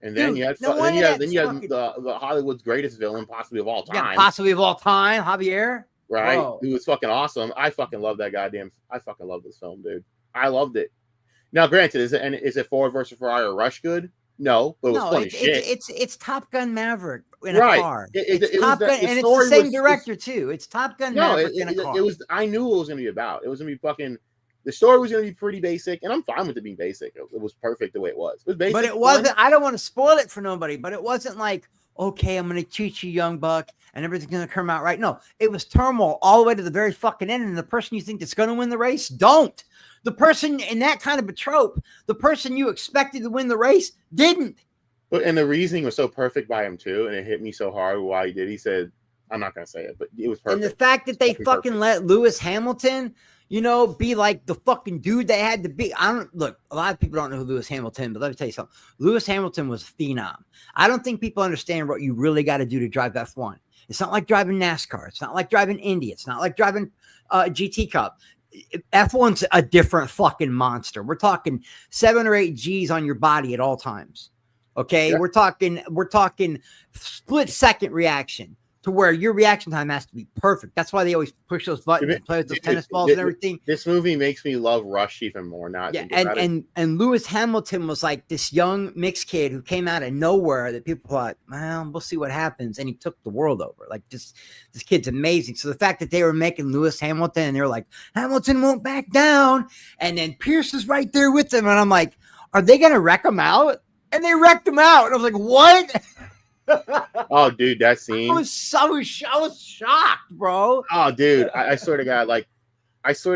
Speaker 2: And then you had the Hollywood's greatest villain, possibly of all time.
Speaker 3: Yeah, possibly of all time, Javier.
Speaker 2: Right. Whoa. He was fucking awesome. I fucking love that goddamn. I fucking love this film, dude. I loved it. Now, granted, is it Ford versus Ferrari or Rush good? No, but it was funny shit.
Speaker 3: It's Top Gun Maverick in a car. It's Top Gun, and it's the same director too. It's Top Gun Maverick in a car.
Speaker 2: I knew what it was going to be about. It was going to be fucking. The story was going to be pretty basic, and I'm fine with it being basic. It was perfect the way it was. It was basic,
Speaker 3: but it wasn't. I don't want to spoil it for nobody, but it wasn't like, okay, I'm going to teach you, young buck, and everything's going to come out right. No, it was turmoil all the way to the very fucking end, and the person you think that's going to win the race, don't. The person in that kind of a trope, the person you expected to win the race, didn't.
Speaker 2: And the reasoning was so perfect by him too, and it hit me so hard why he did. He said, "I'm not going to say it, but it was perfect."
Speaker 3: And the fact that they fucking let Lewis Hamilton, be like the fucking dude they had to be. Look, a lot of people don't know who Lewis Hamilton, but let me tell you something. Lewis Hamilton was a phenom. I don't think people understand what you really got to do to drive F1. It's not like driving NASCAR. It's not like driving Indy. It's not like driving GT Cup. F1's a different fucking monster. We're talking 7 or 8 G's on your body at all times. Okay, yeah. We're talking split second reaction. to where your reaction time has to be perfect. That's why they always push those buttons and play with those tennis balls and everything.
Speaker 2: This movie makes me love Rush even more.
Speaker 3: And Lewis Hamilton was like this young mixed kid who came out of nowhere that people thought, well, we'll see what happens, and he took the world over. Like this kid's amazing. So the fact that they were making Lewis Hamilton and they're like, Hamilton won't back down, and then Pierce is right there with them, and I'm like, are they gonna wreck him out? And they wrecked him out, and I was like, what?
Speaker 2: Oh, dude, that scene.
Speaker 3: I was shocked, bro.
Speaker 2: Oh, dude, I swear to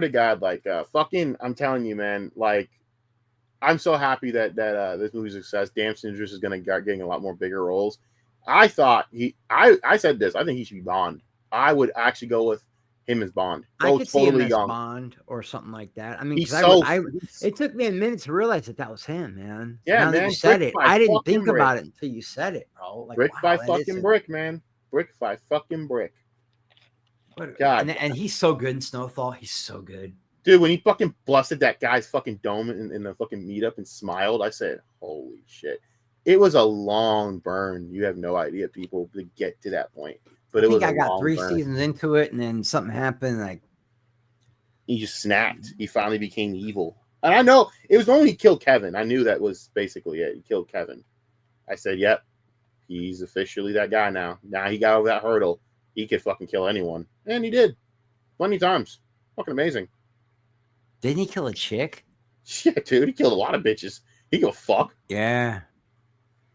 Speaker 2: God, fucking, I'm telling you, man, like, I'm so happy that this movie's a success. Damson Idris is going to start getting a lot more bigger roles. I thought I said this. I think he should be Bond. I would actually go with him as Bond.
Speaker 3: I could see him as Bond or something like that. I mean, it took me a minute to realize that was him, man.
Speaker 2: Yeah,
Speaker 3: now
Speaker 2: man.
Speaker 3: That you said it. I didn't think about it until you said it, bro. Like,
Speaker 2: brick by fucking brick, man. Brick by fucking brick.
Speaker 3: God, and he's so good in Snowfall. He's so good,
Speaker 2: dude. When he fucking busted that guy's fucking dome in the fucking meetup and smiled, I said, "Holy shit!" It was a long burn. You have no idea, people, to get to that point. But I
Speaker 3: got 3 seasons into it, and then something happened. Like
Speaker 2: he just snapped. He finally became evil. And I know it was when he killed Kevin. I knew that was basically it. He killed Kevin. I said, "Yep, he's officially that guy now. Now he got over that hurdle. He could fucking kill anyone." And he did. Plenty of times. Fucking amazing.
Speaker 3: Didn't he kill a chick?
Speaker 2: Yeah, dude. He killed a lot of bitches. He go fuck.
Speaker 3: Yeah.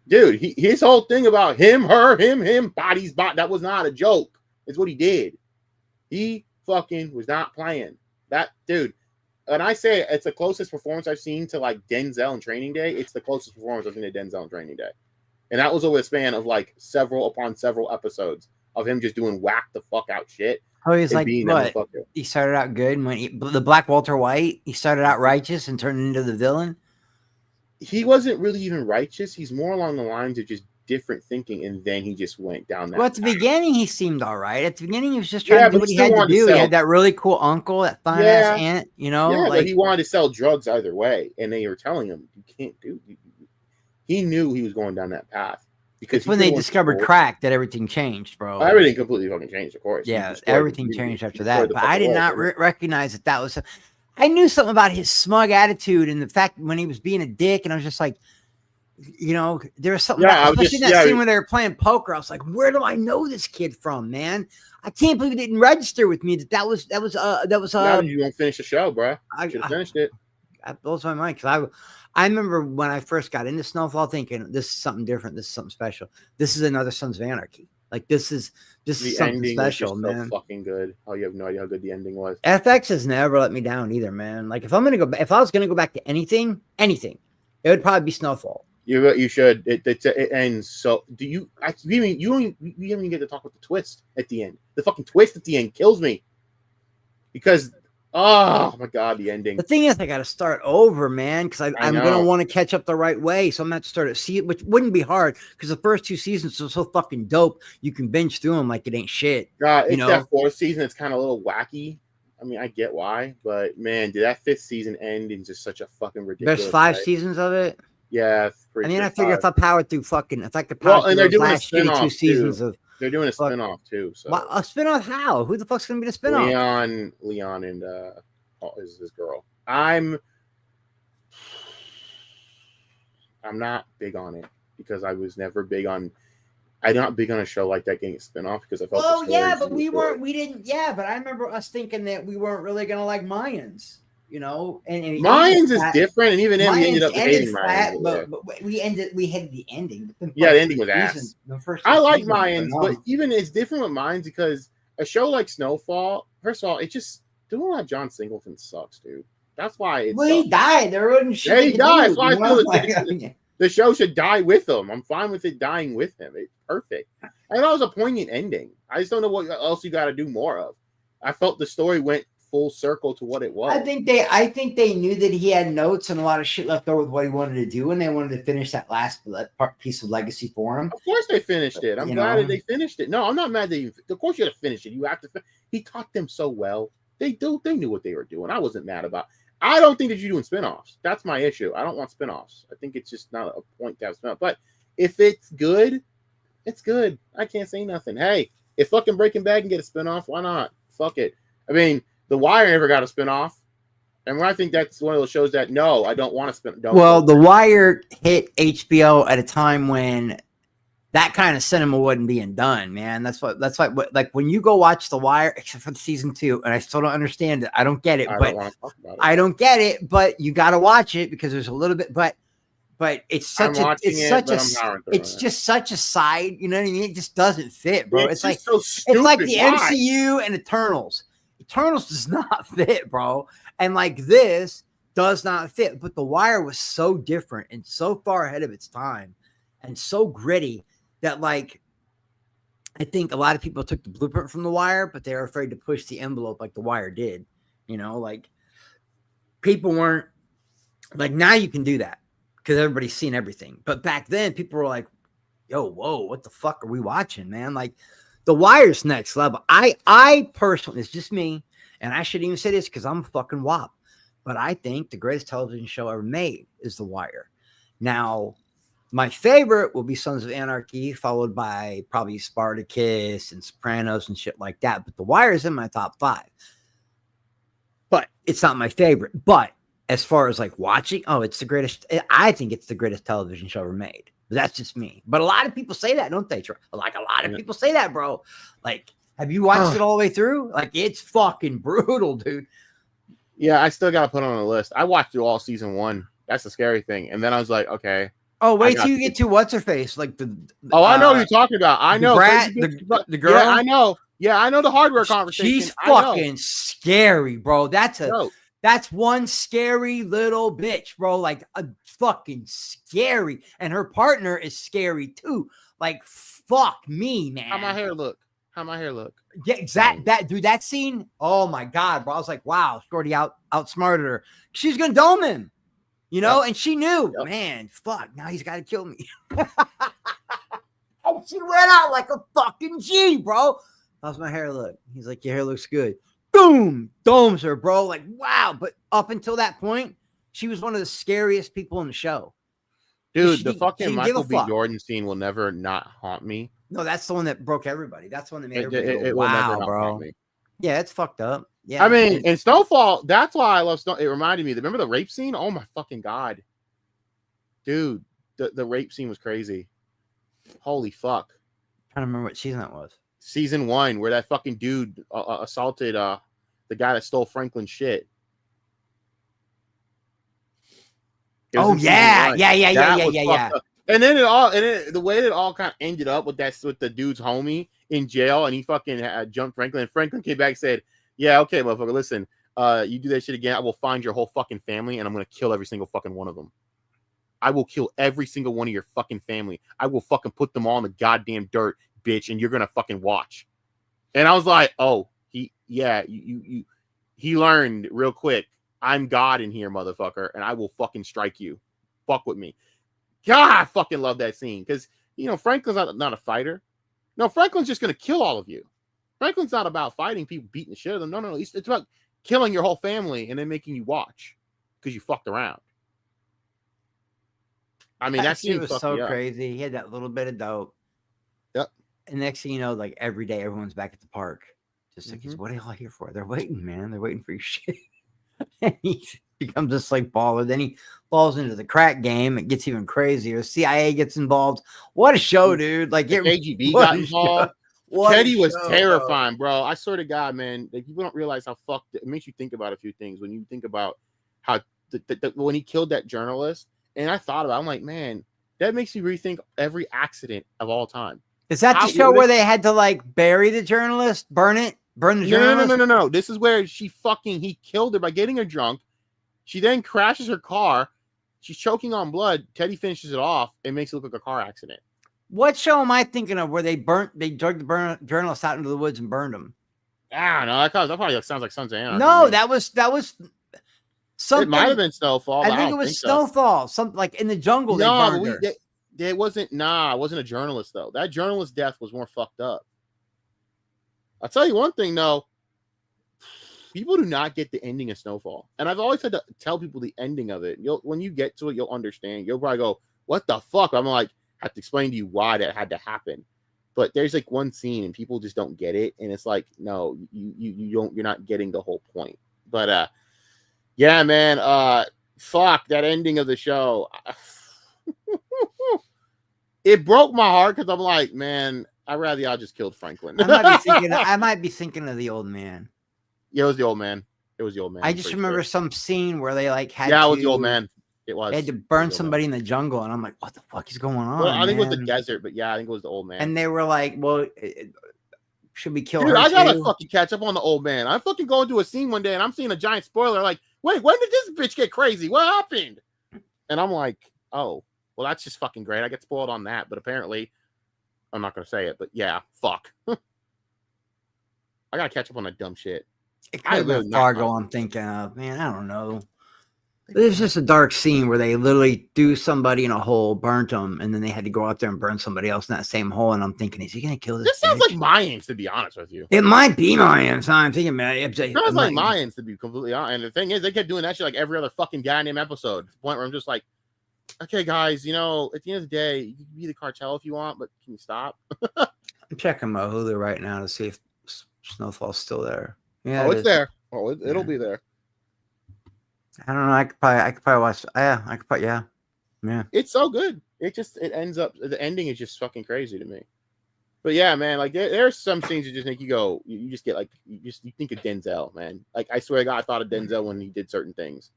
Speaker 2: Dude, his whole thing about him, her, him, bodies, that was not a joke. It's what he did. He fucking was not playing. That, dude. And I say it's the closest performance I've seen to like Denzel in Training Day. It's the closest performance I've seen to Denzel in Training Day. And that was over a span of like several episodes of him just doing whack the fuck out shit.
Speaker 3: Oh, he's like, what? He started out good when the Black Walter White, he started out righteous and turned into the villain.
Speaker 2: He wasn't really even righteous. He's more along the lines of just different thinking, and then he just went down that.
Speaker 3: Well, at the beginning, he seemed all right. At the beginning, he was just trying to do what he had to do. He had that really cool uncle, that fine ass aunt, you know.
Speaker 2: Yeah, but he wanted to sell drugs either way, and they were telling him, "You can't do." He knew he was going down that path because
Speaker 3: when they discovered crack, that everything changed, bro.
Speaker 2: Everything completely fucking changed, of course.
Speaker 3: Yeah, everything changed after that. But I did not recognize that was. I knew something about his smug attitude and the fact when he was being a dick, and I was just like, you know, there was something, especially in that scene when they were playing poker. I was like, where do I know this kid from, man? I can't believe it didn't register with me that was.
Speaker 2: Now you won't finish the show, bro. I should have finished it.
Speaker 3: That blows my mind because I remember when I first got into Snowfall thinking this is something different. This is something special. This is another Sons of Anarchy. Like this is something special, man.
Speaker 2: So fucking good. Oh, you have no idea how good the ending was.
Speaker 3: FX has never let me down either, man. Like if I was gonna go back to anything, it would probably be Snowfall.
Speaker 2: You should. It ends so. Do you? You haven't even get to talk about the twist at the end. The fucking twist at the end kills me because. Oh my god, the ending.
Speaker 3: The thing is, I got to start over, man, because I'm going to want to catch up the right way. So I'm going to have to start at it, which wouldn't be hard because the first 2 seasons are so fucking dope. You can binge through them like it ain't shit.
Speaker 2: It's that 4th season. It's kind of a little wacky. I mean, I get why, but man, did that 5th season end in just such a fucking ridiculous?
Speaker 3: There's 5 seasons of it.
Speaker 2: Yeah,
Speaker 3: I figure if I powered through if I could power through those last 2 seasons of.
Speaker 2: They're doing a spinoff too. So
Speaker 3: a spinoff? How? Who the fuck's gonna be the spinoff?
Speaker 2: Leon, and is this girl? I'm not big on it because I was never big on. I'm not big on a show like that getting a spinoff because I felt.
Speaker 3: Oh yeah, but we didn't. Yeah, but I remember us thinking that we weren't really gonna like Mayans. You know, and
Speaker 2: Mayans is different, and even then we ended up hating Mayans.
Speaker 3: But we hated the ending.
Speaker 2: Yeah, the ending was ass. I like Mayans, but even it's different with Mayans because a show like Snowfall, first of all, it just doing a lot of John Singleton sucks, dude. That's why it's.
Speaker 3: Well, he died. There wasn't shit.
Speaker 2: Yeah, he died. That's why I feel the show should die with him. I'm fine with it dying with him. It's perfect. And that was a poignant ending. I just don't know what else you got to do more of. I felt the story went full circle to what it was.
Speaker 3: I think they knew that he had notes and a lot of shit left over with what he wanted to do, and they wanted to finish that last piece of legacy for him.
Speaker 2: Of course, they finished it. I'm glad that they finished it. No, I'm not mad that of course you have to finish it. You have to. He taught them so well. They knew what they were doing. I wasn't mad about. I don't think that you're doing spinoffs. That's my issue. I don't want spinoffs. I think it's just not a point to have spinoffs. But if it's good, it's good. I can't say nothing. Hey. If fucking Breaking Bad can get a spinoff, why not? Fuck it. I mean, The Wire never got a spinoff. And I think that's one of those shows that no, I don't want to spin.
Speaker 3: Well, The Wire hit HBO at a time when that kind of cinema wasn't being done, man. That's like when you go watch The Wire, except for the season 2, and I still don't understand it. I don't get it, I don't get it, but you got to watch it because there's a little bit, but it's just such a side, you know what I mean? It just doesn't fit, bro. It's like,
Speaker 2: so stupid.
Speaker 3: It's like the
Speaker 2: Why?
Speaker 3: MCU and Eternals. Eternals does not fit, bro. And like this does not fit, but The Wire was so different and so far ahead of its time and so gritty that, like, I think a lot of people took the blueprint from The Wire, but they were afraid to push the envelope like The Wire did. You know, like, people weren't like, now you can do that because everybody's seen everything. But back then, people were like, yo, whoa, what the fuck are we watching, man? Like, The Wire's next level. I personally, it's just me, and I shouldn't even say this because I'm a fucking wop, but I think the greatest television show ever made is The Wire. Now, my favorite will be Sons of Anarchy, followed by probably Spartacus and Sopranos and shit like that. But The Wire is in my top 5. But it's not my favorite. But as far as like watching, it's the greatest. I think it's the greatest television show ever made. That's just me. But a lot of people say that, don't they? Like, a lot of people say that, bro. Like, have you watched it all the way through? Like, it's fucking brutal, dude.
Speaker 2: Yeah, I still got to put it on the list. I watched it all season 1. That's the scary thing. And then I was like, okay.
Speaker 3: Oh, wait till you get to what's her face, like the.
Speaker 2: I know what you're talking about. I know
Speaker 3: the girl.
Speaker 2: Yeah, I know. Yeah, I know the hardware conversation.
Speaker 3: She's fucking scary, bro. That's one scary little bitch, bro. Like, a fucking scary, and her partner is scary too. Like, fuck me, man.
Speaker 2: How my hair look?
Speaker 3: Yeah, that scene. Oh my god, bro. I was like, wow, Shorty outsmarted her. She's gonna dome him. You know, and she knew, man, fuck, now he's got to kill me. And she ran out like a fucking G, bro. How's my hair look? He's like, your hair looks good. Boom, domes her, bro. Like, wow. But up until that point, she was one of the scariest people in the show.
Speaker 2: Dude, the fucking Michael B. Jordan scene will never not haunt me.
Speaker 3: No, that's the one that broke everybody. That's the one that made everybody go,
Speaker 2: it
Speaker 3: wow,
Speaker 2: will never not
Speaker 3: bro.
Speaker 2: haunt me.
Speaker 3: Yeah, it's fucked up. Yeah,
Speaker 2: I mean, in Snowfall, that's why I love Snow. It reminded me. Remember the rape scene? Oh my fucking god, dude, the rape scene was crazy. Holy fuck!
Speaker 3: I'm trying to remember what season that was.
Speaker 2: Season 1, where that fucking dude assaulted the guy that stole Franklin's shit.
Speaker 3: Oh yeah.
Speaker 2: And then the way it all kind of ended up with the dude's homie in jail, and he fucking jumped Franklin. And Franklin came back and said, "Yeah, okay, motherfucker, listen, you do that shit again, I will find your whole fucking family, and I'm gonna kill every single fucking one of them. I will kill every single one of your fucking family. I will fucking put them all in the goddamn dirt, bitch, and you're gonna fucking watch." And I was like, "Oh, he learned real quick. I'm God in here, motherfucker, and I will fucking strike you. Fuck with me." God, I fucking love that scene because, you know, Franklin's not a fighter. No, Franklin's just going to kill all of you. Franklin's not about fighting people, beating the shit out of them. No. It's about killing your whole family and then making you watch because you fucked around. I mean, that scene
Speaker 3: was so crazy. He had that little bit of dope.
Speaker 2: Yep.
Speaker 3: And next thing you know, like every day, everyone's back at the park. Just like, what are y'all here for? They're waiting, man. They're waiting for your shit. And he becomes this like baller. Then he falls into the crack game. It gets even crazier. CIA gets involved. What a show, dude! Like,
Speaker 2: KGB got involved. Teddy was terrifying, bro. I swear to God, man. Like, people don't realize how fucked it makes you think about a few things when you think about how when he killed that journalist. And I thought about it, I'm like, man, that makes me rethink every accident of all time.
Speaker 3: Is that the show where they had to like bury the journalist, burn the journalist?
Speaker 2: No. This is where he killed her by getting her drunk. She then crashes her car. She's choking on blood. Teddy finishes it off and makes it look like a car accident.
Speaker 3: What show am I thinking of where they drug the journalist out into the woods and burned him?
Speaker 2: I don't know. That probably sounds like Sons of Anarchy.
Speaker 3: No, that was something.
Speaker 2: It might have been Snowfall.
Speaker 3: I think it was Snowfall. Something like in the jungle.
Speaker 2: No, it wasn't. Nah, it wasn't a journalist though. That journalist death was more fucked up. I'll tell you one thing though. People do not get the ending of Snowfall, and I've always had to tell people the ending of it. When you get to it, you'll understand. You'll probably go, "What the fuck?" I'm like, I have to explain to you why that had to happen. But there's like one scene and people just don't get it, and it's like, no, you're not getting the whole point. But yeah, man, fuck that ending of the show. It broke my heart because I'm like, man, I'd rather y'all just killed Franklin.
Speaker 3: I might be thinking of the old man.
Speaker 2: Yeah, it was the old man.
Speaker 3: I just remember some scene where they like had
Speaker 2: it was the old man. It was.
Speaker 3: They had to burn somebody in the jungle, and I'm like, what the fuck is going on?
Speaker 2: Well, I think it was the desert, but yeah, I think it was the old man.
Speaker 3: And they were like, well, should we kill
Speaker 2: Dude,
Speaker 3: her?
Speaker 2: I gotta fucking catch up on the old man. I'm fucking going to a scene one day, and I'm seeing a giant spoiler. Like, wait, when did this bitch get crazy? What happened? And I'm like, oh, well, that's just fucking great. I get spoiled on that, but apparently, I'm not gonna say it. But yeah, fuck. I gotta catch up on that dumb shit.
Speaker 3: It could have been Fargo. I'm thinking of, man. I don't know. There's just a dark scene where they literally do somebody in a hole, burnt them, and then they had to go out there and burn somebody else in that same hole. And I'm thinking, is he going to kill this?
Speaker 2: This sounds like Mayans, to be honest with you.
Speaker 3: It might be Mayans. I'm thinking, man.
Speaker 2: It sounds like Mayans, to be completely honest. And the thing is, they kept doing that shit like every other fucking goddamn episode. To the point where I'm just like, okay, guys, you know, at the end of the day, you can be the cartel if you want, but can you stop?
Speaker 3: I'm checking my Hulu right now to see if Snowfall's still there. Yeah,
Speaker 2: it's there. Oh, it'll be there.
Speaker 3: I don't know. I could probably watch. Yeah, I could probably. Yeah.
Speaker 2: It's so good. It ends up. The ending is just fucking crazy to me. But yeah, man, like there's some scenes that just make you go. You just get like you think of Denzel, man. Like I swear to God, I thought of Denzel when he did certain things.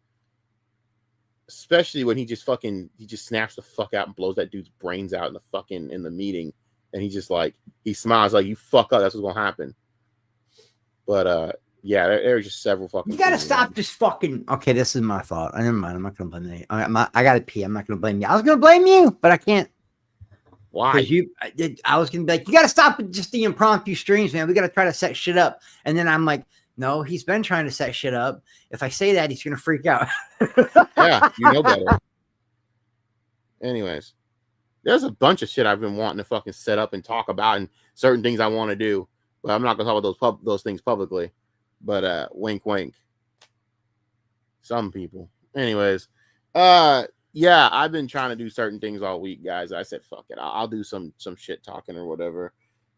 Speaker 2: Especially when he just snaps the fuck out and blows that dude's brains out in the meeting, and he just like he smiles like you fuck up. That's what's gonna happen. But yeah, there's just several fucking.
Speaker 3: You gotta stop this fucking. Okay, this is my fault. I never mind. I'm not gonna blame you. I gotta pee. I'm not gonna blame you. I was gonna blame you, but I can't.
Speaker 2: Why?
Speaker 3: I was gonna be like, you gotta stop with just the impromptu streams, man. We gotta try to set shit up. And then I'm like, no, he's been trying to set shit up. If I say that, he's gonna freak out.
Speaker 2: Yeah, you know better. Anyways, there's a bunch of shit I've been wanting to fucking set up and talk about, and certain things I want to do. But I'm not gonna talk about those things publicly. But wink, wink. Some people. Anyways, yeah, I've been trying to do certain things all week, guys. I said, fuck it, I'll do some shit talking or whatever.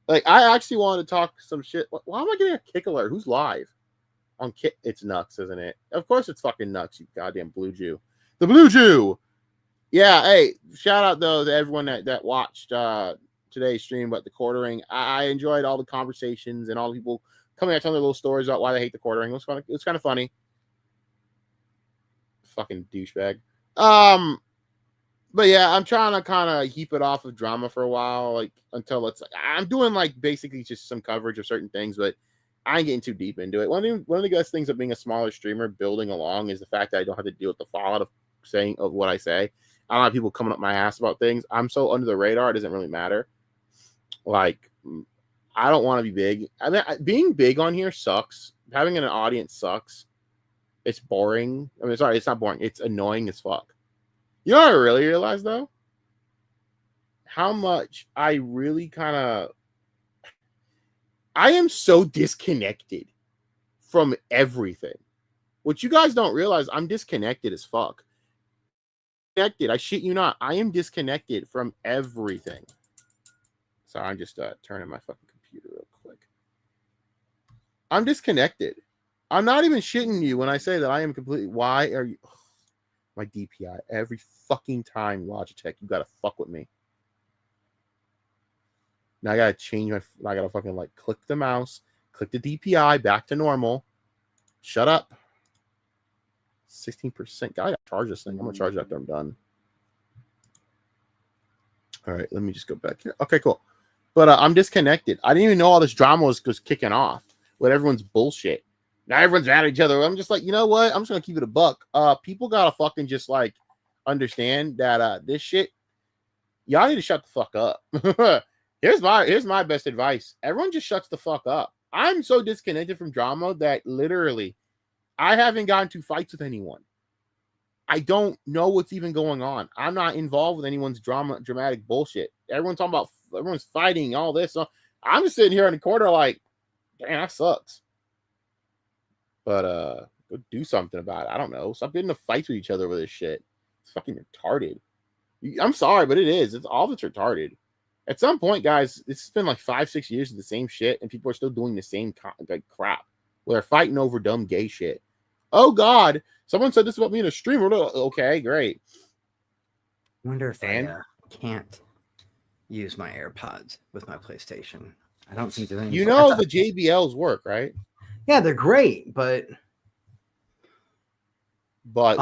Speaker 2: Like, I actually wanted to talk some shit. Why am I getting a kick alert? Who's live? On Kick? It's Nux, isn't it? Of course, it's fucking Nux, you goddamn blue Jew. The blue Jew. Yeah. Hey, shout out though to everyone that watched today's stream about the quartering. I enjoyed all the conversations and all the people coming out telling their little stories about why they hate the quartering. It was fun. It was kind of funny. Fucking douchebag. But yeah, I'm trying to kind of keep it off of drama for a while, like until it's like I'm doing like basically just some coverage of certain things, but I ain't getting too deep into it. One of the best things of being a smaller streamer, building along, is the fact that I don't have to deal with the fallout of what I say. I don't have people coming up my ass about things. I'm so under the radar, it doesn't really matter. Like, I don't want to be big. I mean, being big on here sucks. Having an audience sucks. It's boring. I mean, sorry, it's not boring. It's annoying as fuck. You know what I really realized, though? How much I really kind of... I am so disconnected from everything. What you guys don't realize, I'm disconnected as fuck. I shit you not. I am disconnected from everything. So I'm just turning my fucking computer real quick. I'm disconnected. I'm not even shitting you when I say that I am completely... Why are you... My DPI. Every fucking time, Logitech, you gotta fuck with me. Now I gotta change my... I gotta fucking like click the mouse, click the DPI back to normal. Shut up. 16%. I gotta charge this thing. I'm gonna charge it after I'm done. All right, let me just go back here. Okay, cool. But I'm disconnected. I didn't even know all this drama was kicking off with everyone's bullshit. Now everyone's mad at each other. I'm just like, you know what? I'm just gonna keep it a buck. People gotta fucking just like understand that this shit, y'all need to shut the fuck up. Here's my best advice. Everyone just shuts the fuck up. I'm so disconnected from drama that literally I haven't gotten to fights with anyone. I don't know what's even going on. I'm not involved with anyone's dramatic bullshit. Everyone's talking about everyone's fighting, all this. So I'm just sitting here in the corner like, damn, that sucks. But go do something about it. I don't know. Stop getting into fights with each other over this shit. It's fucking retarded. I'm sorry, but it is. It's all that's retarded. At some point, guys, it's been like 5-6 years of the same shit, and people are still doing the same like crap. Where they're fighting over dumb gay shit. Oh God, someone said this about me in a stream. Okay, great.
Speaker 3: I wonder if I can't use my AirPods with my PlayStation. I don't think there's any.
Speaker 2: You know the JBLs work, right?
Speaker 3: Yeah, they're great, but
Speaker 2: what?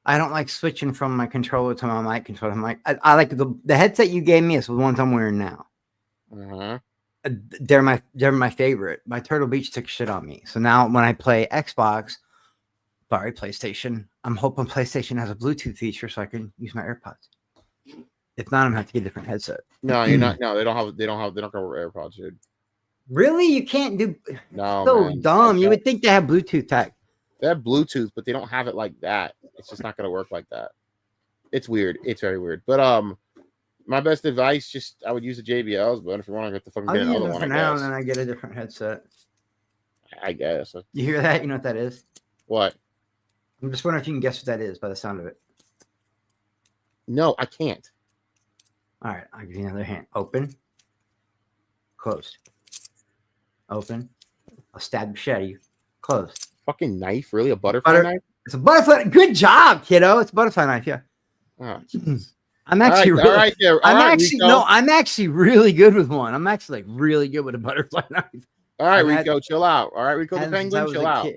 Speaker 3: I don't like switching from my controller to my mic controller. I like the headset you gave me is the ones I'm wearing now.
Speaker 2: Uh-huh.
Speaker 3: They're my favorite. My Turtle Beach took shit on me. So now when I play Xbox, sorry, PlayStation, I'm hoping PlayStation has a Bluetooth feature so I can use my AirPods. If not, I'm gonna have to get a different headset.
Speaker 2: No, you're not. No, they don't cover AirPods, dude.
Speaker 3: Really? You can't do
Speaker 2: no.
Speaker 3: So
Speaker 2: Man.
Speaker 3: dumb. You would think they have Bluetooth tech.
Speaker 2: They have Bluetooth, but they don't have it like that. It's just not gonna work like that. It's weird. It's very weird. But my best advice, I would use the JBLs, but if you want to get the fucking get another one,
Speaker 3: for now, and then I get a different headset.
Speaker 2: I guess.
Speaker 3: You hear that? You know what that is?
Speaker 2: What?
Speaker 3: I'm just wondering if you can guess what that is by the sound of it.
Speaker 2: No, I can't.
Speaker 3: All right, I'll give you another hand. Open. Closed. Open. I'll stab the shit out of you. Closed.
Speaker 2: Fucking knife? Really? A butterfly knife?
Speaker 3: It's a butterfly. Good job, kiddo. It's a butterfly knife, yeah.
Speaker 2: Oh,
Speaker 3: I'm actually
Speaker 2: I'm
Speaker 3: actually really good with one. I'm actually like really good with a butterfly knife.
Speaker 2: All right, Rico, chill out. All right, Rico the Penguin, chill out.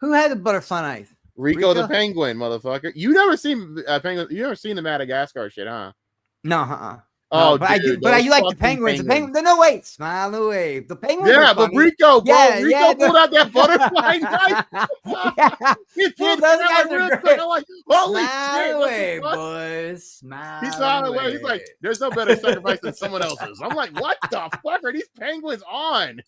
Speaker 3: Who had the butterfly knife?
Speaker 2: Rico the Penguin, motherfucker. You never seen Penguin? You never seen the Madagascar shit, huh?
Speaker 3: No,
Speaker 2: Oh,
Speaker 3: but
Speaker 2: dude,
Speaker 3: I like the penguins. The penguin. No, wait. Smile and wave. The penguins.
Speaker 2: Yeah, but Rico, bro, Rico pulled out that butterfly knife.
Speaker 3: Yeah.
Speaker 2: He pulled
Speaker 3: those
Speaker 2: out
Speaker 3: guys are
Speaker 2: real quick.
Speaker 3: great.
Speaker 2: I'm like, holy
Speaker 3: Smile
Speaker 2: shit.
Speaker 3: away, boys. Smile.
Speaker 2: He's smiling away. He's like, there's no better sacrifice than someone else's. I'm like, what the fuck are these penguins on?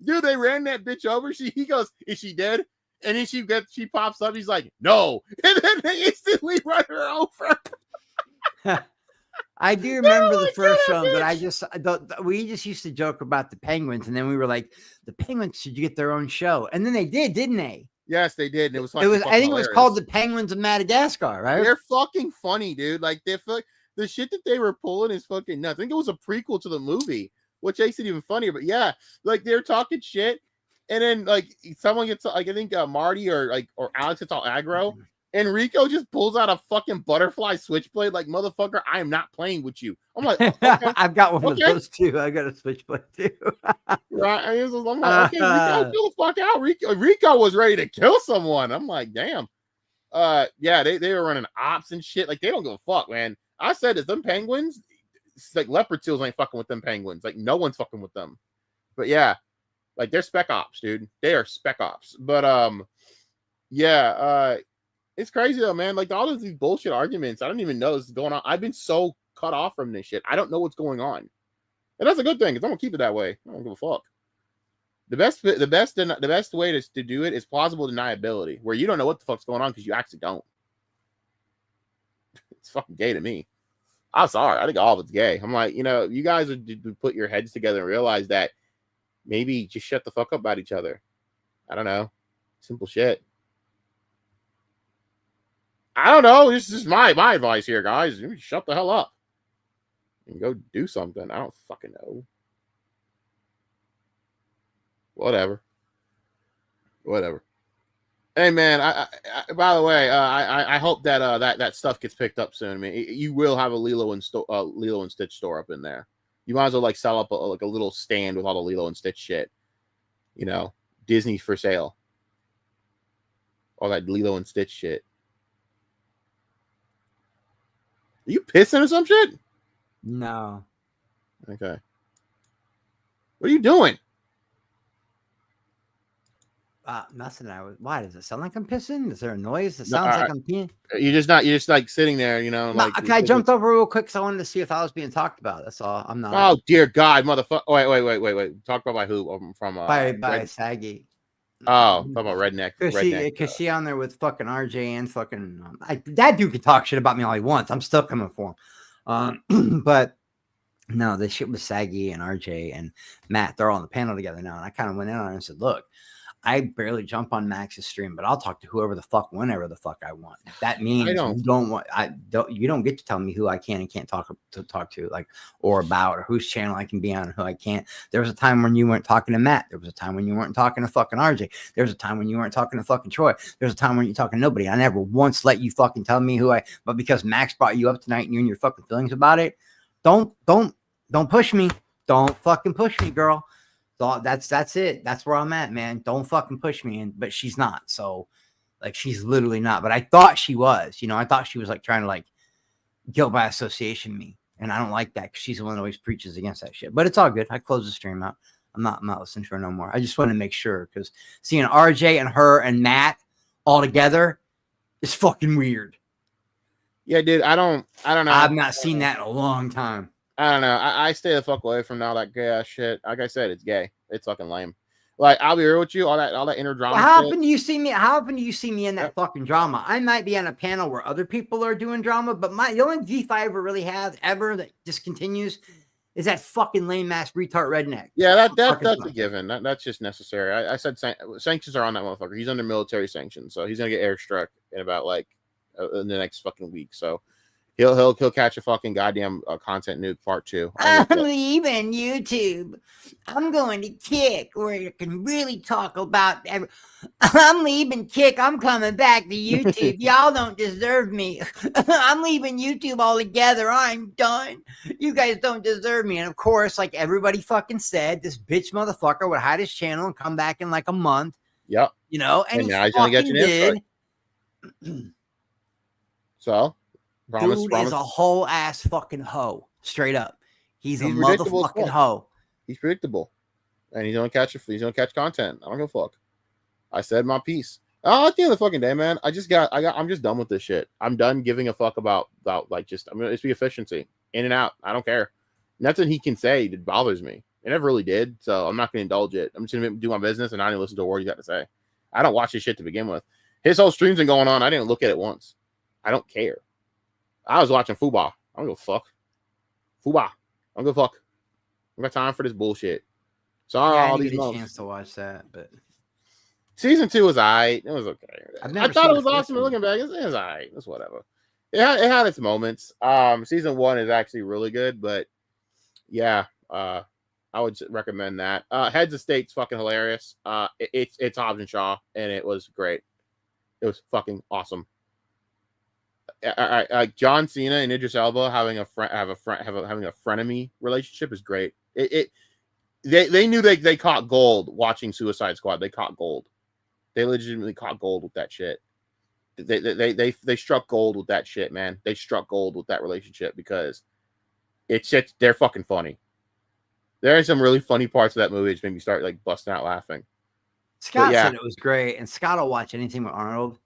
Speaker 2: Dude, they ran that bitch over. He goes, is she dead? And then she pops up. He's like, no. And then they instantly run her over.
Speaker 3: I do remember the first film, but we just used to joke about the penguins, and then we were like, the penguins should get their own show, and then they did, didn't they?
Speaker 2: Yes, they did. And it was.
Speaker 3: I think hilarious. It was called The Penguins of Madagascar, right?
Speaker 2: They're fucking funny, dude. Like the shit that they were pulling is fucking nuts. I think it was a prequel to the movie, which makes it even funnier. But yeah, like they're talking shit, and then like someone gets like I think Marty or Alex gets all aggro. And Rico just pulls out a fucking butterfly switchblade, like motherfucker. I am not playing with you. I'm like, okay.
Speaker 3: I've got one of those too. I got a switchblade too.
Speaker 2: Right? I'm like, okay, Rico, chill the fuck out. Rico was ready to kill someone. I'm like, damn. Yeah, they were running ops and shit. Like they don't give a fuck, man. I said that them penguins, it's like leopard seals ain't fucking with them penguins. Like no one's fucking with them. But yeah, like they're spec ops, dude. They are spec ops. But yeah. It's crazy though, man. Like all of these bullshit arguments, I don't even know what's going on. I've been so cut off from this shit. I don't know what's going on, and that's a good thing because I'm gonna keep it that way. I don't give a fuck. The best way to do it is plausible deniability, where you don't know what the fuck's going on because you actually don't. It's fucking gay to me. I'm sorry. I think all of it's gay. I'm like, you guys would put your heads together and realize that maybe just shut the fuck up about each other. I don't know. Simple shit. I don't know. This is my advice here, guys. Shut the hell up and go do something. I don't fucking know. Whatever. Hey, man. I by the way, I hope that that stuff gets picked up soon. I mean, you will have a Lilo and Stitch store up in there. You might as well sell up a little stand with all the Lilo and Stitch shit. Disney for sale. All that Lilo and Stitch shit. Are you pissing or some shit?
Speaker 3: No.
Speaker 2: Okay. What are you doing?
Speaker 3: Nothing. Why does it sound like I'm pissing? Is there a noise? It sounds like I'm peeing.
Speaker 2: You're just like sitting there,
Speaker 3: like. I jumped over real quick because I wanted to see if I was being talked about. That's all. I'm not.
Speaker 2: Oh dear God, motherfucker! Oh, wait. Talk about by who? From
Speaker 3: by Saggy.
Speaker 2: Oh, talk about redneck.
Speaker 3: Because she on there with fucking RJ and fucking that dude can talk shit about me all he wants. I'm still coming for him. But no, this shit was Saggy and RJ and Matt. They're all on the panel together now, and I kind of went in on it and said, "Look, I barely jump on Max's stream, but I'll talk to whoever the fuck, whenever the fuck I want. If that means you don't get to tell me who I can and can't talk to, like, or about, or whose channel I can be on and who I can't. There was a time when you weren't talking to Matt. There was a time when you weren't talking to fucking RJ. There was a time when you weren't talking to fucking Troy. There's a time when you're talking to nobody. I never once let you fucking tell me but because Max brought you up tonight and you're in your fucking feelings about it, don't push me. Don't fucking push me, girl. That's it. That's where I'm at, man. Don't fucking push me. But she's not. So, like, she's literally not. But I thought she was. I thought she was like trying to like guilt by association me, and I don't like that because she's the one that always preaches against that shit. But it's all good. I closed the stream out. I'm not listening to her no more. I just want to make sure because seeing RJ and her and Matt all together is fucking weird.
Speaker 2: Yeah, dude. I don't know.
Speaker 3: I've not seen that in a long time.
Speaker 2: I don't know. I stay the fuck away from all that gay ass shit. Like I said, it's gay. It's fucking lame. Like, I'll be real with you. All that inner drama.
Speaker 3: Well, how often do you see me? How often do you see me in that fucking drama? I might be on a panel where other people are doing drama, but the only beef I ever really have that just continues is that fucking lame ass retard redneck.
Speaker 2: Yeah, that's a given. That's just necessary. I said sanctions are on that motherfucker. He's under military sanctions, so he's gonna get airstruck in about in the next fucking week. So. He'll catch a fucking goddamn content nuke part 2.
Speaker 3: I'm leaving YouTube. I'm going to Kick where you can really talk about I'm leaving Kick. I'm coming back to YouTube. Y'all don't deserve me. I'm leaving YouTube altogether. I'm done. You guys don't deserve me. And of course, like everybody fucking said, this bitch motherfucker would hide his channel and come back in like a month.
Speaker 2: Yep.
Speaker 3: And
Speaker 2: now he's gonna get you
Speaker 3: did.
Speaker 2: So
Speaker 3: Dude is a whole ass fucking hoe. Straight up. He's a motherfucking hoe.
Speaker 2: He's predictable. And he's gonna catch content. I don't give a fuck. I said my piece. At the end of the fucking day, man, I'm just done with this shit. I'm done giving a fuck about it's the efficiency. In and out. I don't care. Nothing he can say that bothers me. It never really did, so I'm not gonna indulge it. I'm just gonna do my business and not even listen to a word he's got to say. I don't watch his shit to begin with. His whole streams been going on. I didn't look at it once. I don't care. I was watching Fuba. I don't give a fuck. Fuba. I don't give a fuck. I got time for this bullshit. So
Speaker 3: I didn't get a chance to watch that, but
Speaker 2: season 2 was alright. It was okay. I thought it was awesome. Looking back, it was alright. It's whatever. It had its moments. Season 1 is actually really good, but yeah, I would recommend that. Heads of State's fucking hilarious. It's Hobbs and Shaw, and it was great. It was fucking awesome. John Cena and Idris Elba having a frenemy relationship is great. They knew they caught gold watching Suicide Squad. They caught gold. They legitimately caught gold with that shit. They struck gold with that shit, man. They struck gold with that relationship because they're fucking funny. There are some really funny parts of that movie which made me start like busting out laughing.
Speaker 3: Scott said it was great, and Scott will watch anything with Arnold.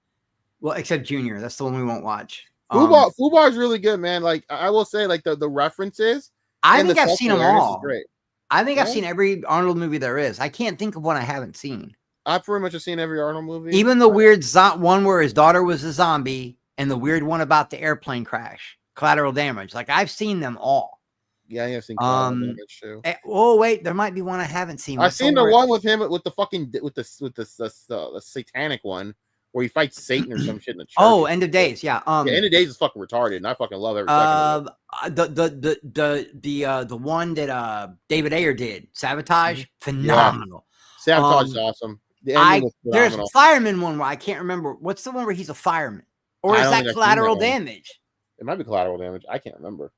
Speaker 3: Well, except Junior. That's the one we won't watch.
Speaker 2: Fubar is really good, man. Like I will say, like the references.
Speaker 3: I think I've seen them all.
Speaker 2: Great.
Speaker 3: I think I've seen every Arnold movie there is. I can't think of one I haven't seen.
Speaker 2: I pretty much have seen every Arnold movie.
Speaker 3: Even the weird one where his daughter was a zombie, and the weird one about the airplane crash, Collateral Damage. Like I've seen them all.
Speaker 2: Yeah, I've seen Collateral Damage too.
Speaker 3: Oh wait, there might be one I haven't seen.
Speaker 2: I've seen the one with him with the satanic one. Where he fights Satan or some shit in the church.
Speaker 3: Oh, End of Days, yeah.
Speaker 2: End of Days is fucking retarded, and I fucking love every second of it.
Speaker 3: The one that David Ayer did, Sabotage, phenomenal.
Speaker 2: Yeah. Sabotage is awesome. The ending was phenomenal.
Speaker 3: There's a fireman one where I can't remember. What's the one where he's a fireman? Or is that Collateral Damage?
Speaker 2: It might be Collateral Damage. I can't remember.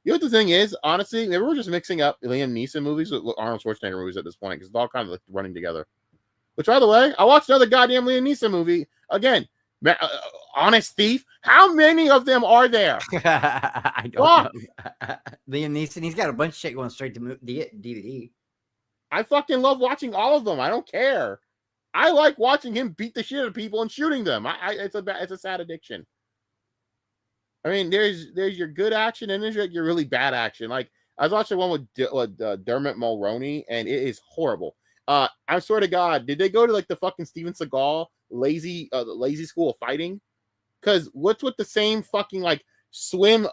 Speaker 2: You know what the thing is? Honestly, maybe we're just mixing up Liam Neeson movies with Arnold Schwarzenegger movies at this point because it's all kind of like running together. Which, by the way, I watched another goddamn Liam Neeson movie. Again, Honest Thief. How many of them are there?
Speaker 3: I don't know. Liam Neeson, he's got a bunch of shit going straight to DVD.
Speaker 2: I fucking love watching all of them. I don't care. I like watching him beat the shit out of people and shooting them. It's a sad addiction. I mean, there's your good action and there's your really bad action. Like I was watching one with Dermot Mulroney, and it is horrible. I swear to God, did they go to like the fucking Steven Seagal lazy school of fighting? Because what's with the same fucking like swim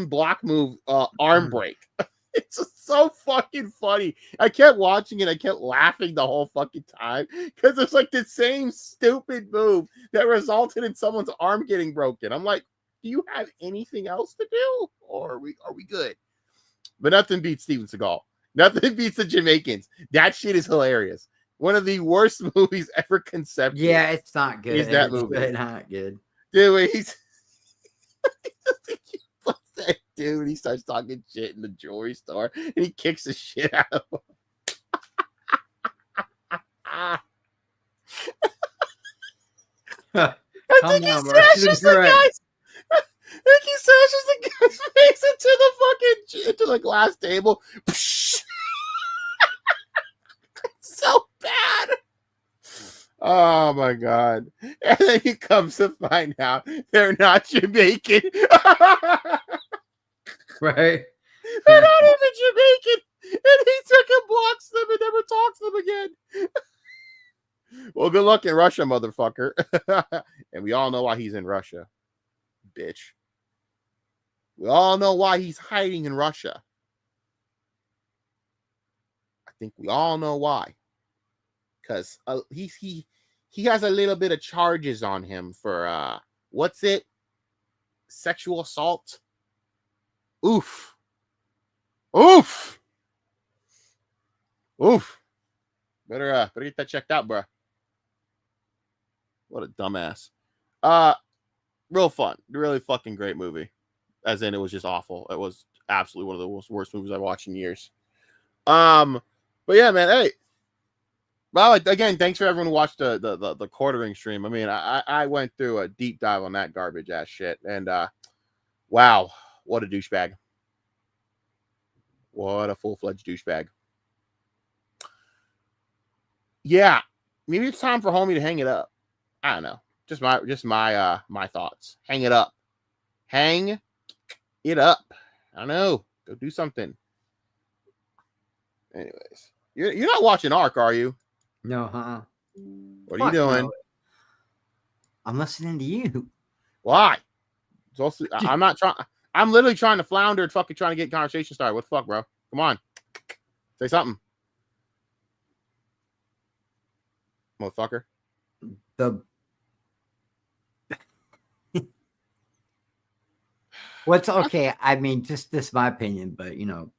Speaker 2: block move arm break? It's so fucking funny. I kept watching it. I kept laughing the whole fucking time because it's like the same stupid move that resulted in someone's arm getting broken. I'm like, do you have anything else to do, or are we good? But nothing beats Steven Seagal. Nothing beats the Jamaicans. That shit is hilarious. One of the worst movies ever conceived.
Speaker 3: Yeah, it's not good.
Speaker 2: Is that
Speaker 3: It's
Speaker 2: movie
Speaker 3: good, not good?
Speaker 2: Dude, he's that dude, he starts talking shit in the jewelry store and he kicks the shit out of him. I think he smashes the guy's face into the glass table. So bad. Oh my god. And then he comes to find out they're not Jamaican.
Speaker 3: Right.
Speaker 2: They're not even Jamaican. And he freaking blocks them and never talks to them again. Well, good luck in Russia, motherfucker. And we all know why he's in Russia. Bitch. We all know why he's hiding in Russia. I think we all know why. Because he has a little bit of charges on him for what's it? Sexual assault. Oof. Better get that checked out, bro. What a dumbass. Real fun. Really fucking great movie. As in, it was just awful. It was absolutely one of the worst movies I've watched in years. But yeah, man. Hey. Well, again, thanks for everyone who watched the quartering stream. I mean, I went through a deep dive on that garbage ass shit, and wow, what a douchebag! What a full-fledged douchebag! Yeah, maybe it's time for homie to hang it up. I don't know, just my thoughts. Hang it up, hang it up. I don't know, go do something. Anyways, you're not watching Ark, are you?
Speaker 3: No,
Speaker 2: What are you doing?
Speaker 3: No. I'm listening to you.
Speaker 2: Why? It's also, I'm not trying. I'm literally trying to flounder and fucking trying to get conversation started. What the fuck, bro? Come on, say something, motherfucker.
Speaker 3: What's okay? I mean, just this is my opinion, but you know,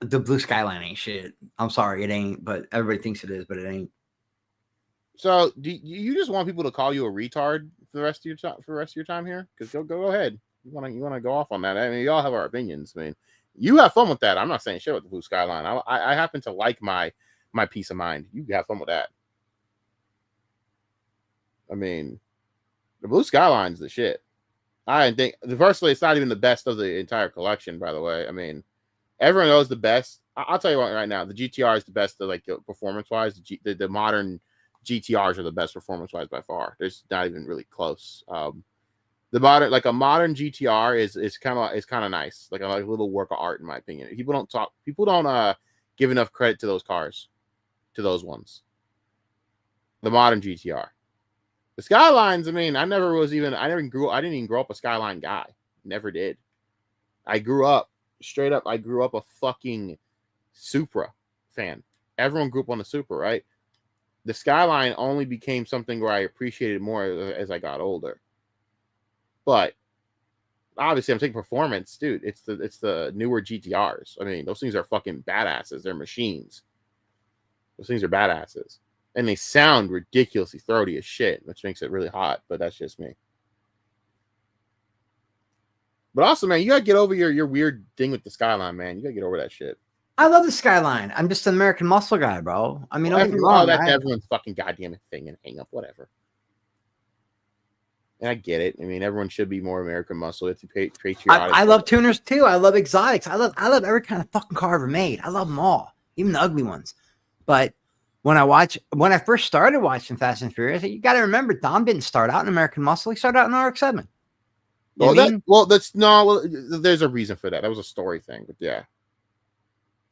Speaker 3: the blue skyline ain't shit. I'm sorry, it ain't. But everybody thinks it is, but it ain't.
Speaker 2: So, do you just want people to call you a retard for the rest of your time here? Because go ahead. You want to go off on that? I mean, we all have our opinions. I mean, you have fun with that. I'm not saying shit with the blue skyline. I happen to like my peace of mind. You have fun with that. I mean, the blue skyline's the shit. I think personally, it's not even the best of the entire collection. By the way, I mean, everyone knows the best. I'll tell you what right now. The GTR is the best, like performance-wise. The modern GTRs are the best performance-wise by far. There's not even really close. The modern, like a modern GTR is kind of nice, like a little work of art in my opinion. People don't give enough credit to those cars, to those ones. The modern GTR, the Skylines. I mean, I didn't even grow up a Skyline guy. Never did. I grew up a fucking Supra fan. Everyone grew up on the Supra, right? The Skyline only became something where I appreciated more as I got older. But obviously, I'm taking performance, dude. It's the newer GTRs. I mean, those things are fucking badasses. They're machines. Those things are badasses, and they sound ridiculously throaty as shit, which makes it really hot. But that's just me. But also, man, you gotta get over your weird thing with the Skyline, man. You gotta get over that shit.
Speaker 3: I love the Skyline. I'm just an American muscle guy, bro. I mean,
Speaker 2: that's everyone's fucking goddamn thing and hang up, whatever. And I get it. I mean, everyone should be more American muscle. It's patriotic.
Speaker 3: I love tuners too. I love exotics. I love every kind of fucking car ever made. I love them all, even the ugly ones. But when I first started watching Fast and Furious, you got to remember, Dom didn't start out in American muscle. He started out in RX-7.
Speaker 2: There's a reason for that. That was a story thing, but yeah,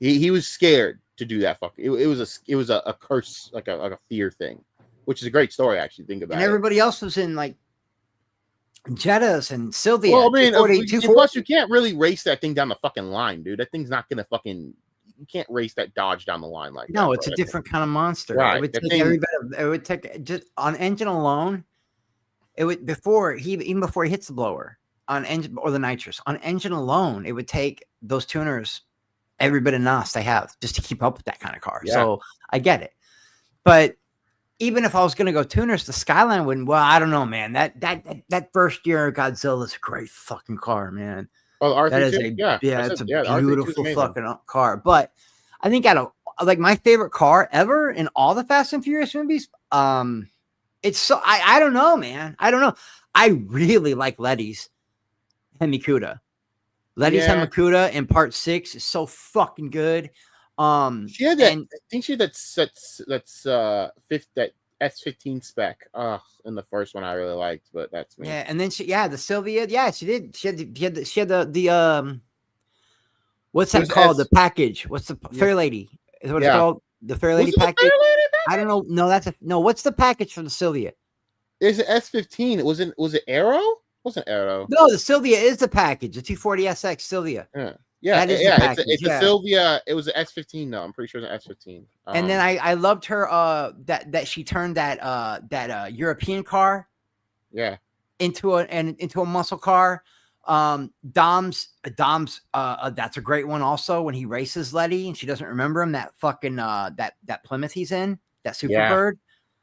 Speaker 2: he was scared to do that. It was a curse, like a fear thing, which is a great story actually. Think about it.
Speaker 3: And everybody else was in like Jettas and Sylvia.
Speaker 2: Well, I mean,
Speaker 3: 240,
Speaker 2: and plus you can't really race that thing down the fucking line, dude. That thing's not gonna fucking. You can't race that Dodge down the line like that.
Speaker 3: No, it's
Speaker 2: bro.
Speaker 3: a different kind of monster.
Speaker 2: Right.
Speaker 3: It would
Speaker 2: That
Speaker 3: take
Speaker 2: thing-
Speaker 3: every bit of, it would take just on engine alone. It would before he hits the blower on engine or the nitrous on engine alone, it would take those tuners every bit of NOS they have just to keep up with that kind of car.
Speaker 2: Yeah.
Speaker 3: So I get it. But even if I was going to go tuners, the Skyline wouldn't. Well, I don't know, man. That first year Godzilla is a great fucking car, man.
Speaker 2: Oh, the
Speaker 3: That is
Speaker 2: R32?
Speaker 3: it's a
Speaker 2: the R32 is
Speaker 3: beautiful
Speaker 2: amazing.
Speaker 3: fucking car. But I think out of like my favorite car ever in all the Fast and Furious movies, it's so I don't know, man. I don't know. I really like Letty's Hemikuda. Letty's Hemikuda in Part 6 is so fucking good.
Speaker 2: She had that. I think she had that S15 spec. In the first one I really liked, but that's me.
Speaker 3: Yeah, and then the Sylvia. Yeah, she did. She had the what's that called? The package. What's the Fair Lady? Is what it's called? The Fair Lady package.
Speaker 2: Fair Lady package?
Speaker 3: I don't know. No. What's the package for the Sylvia?
Speaker 2: There's an S15. Was it Arrow? It wasn't Arrow.
Speaker 3: No, the Sylvia is the package. The 240 SX Sylvia.
Speaker 2: Yeah,
Speaker 3: that is the package,
Speaker 2: it's a Sylvia. It was an S15 though. I'm pretty sure it's an S15.
Speaker 3: And then I loved her that she turned that European car into a muscle car. Dom's that's a great one also when he races Letty and she doesn't remember him, that fucking that Plymouth he's in, that Superbird.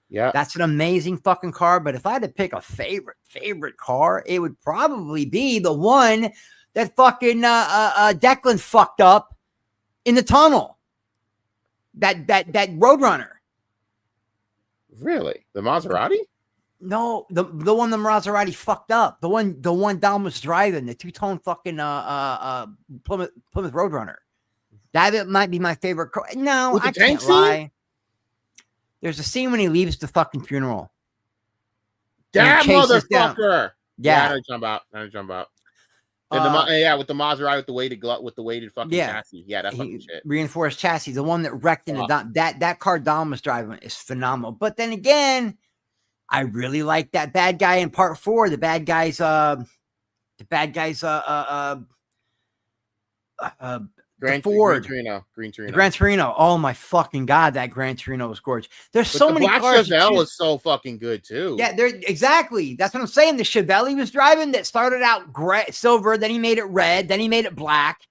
Speaker 2: Yeah, that's
Speaker 3: an amazing fucking car. But if I had to pick a favorite car, it would probably be the one that fucking Declan fucked up in the tunnel. That Roadrunner.
Speaker 2: Really? The Maserati?
Speaker 3: No, the one the Maserati fucked up. The one Dom was driving, the two-tone fucking Plymouth Roadrunner. That might be my favorite car. No, I can't lie. There's a scene when he leaves the fucking funeral.
Speaker 2: That motherfucker.
Speaker 3: Yeah.
Speaker 2: I know you're talking about. And with the Maserati with the weighted fucking chassis. Yeah, that fucking shit.
Speaker 3: Reinforced chassis. The one that wrecked in the Dom. That car Dom was driving is phenomenal. But then again, I really like that bad guy in Part 4. The bad guy's Gran Torino. Oh my fucking god, that Gran Torino was gorgeous. There's so many cars.
Speaker 2: Chevelle was so fucking good too.
Speaker 3: Yeah, exactly. That's what I'm saying. The Chevelle he was driving that started out silver, then he made it red, then he made it black.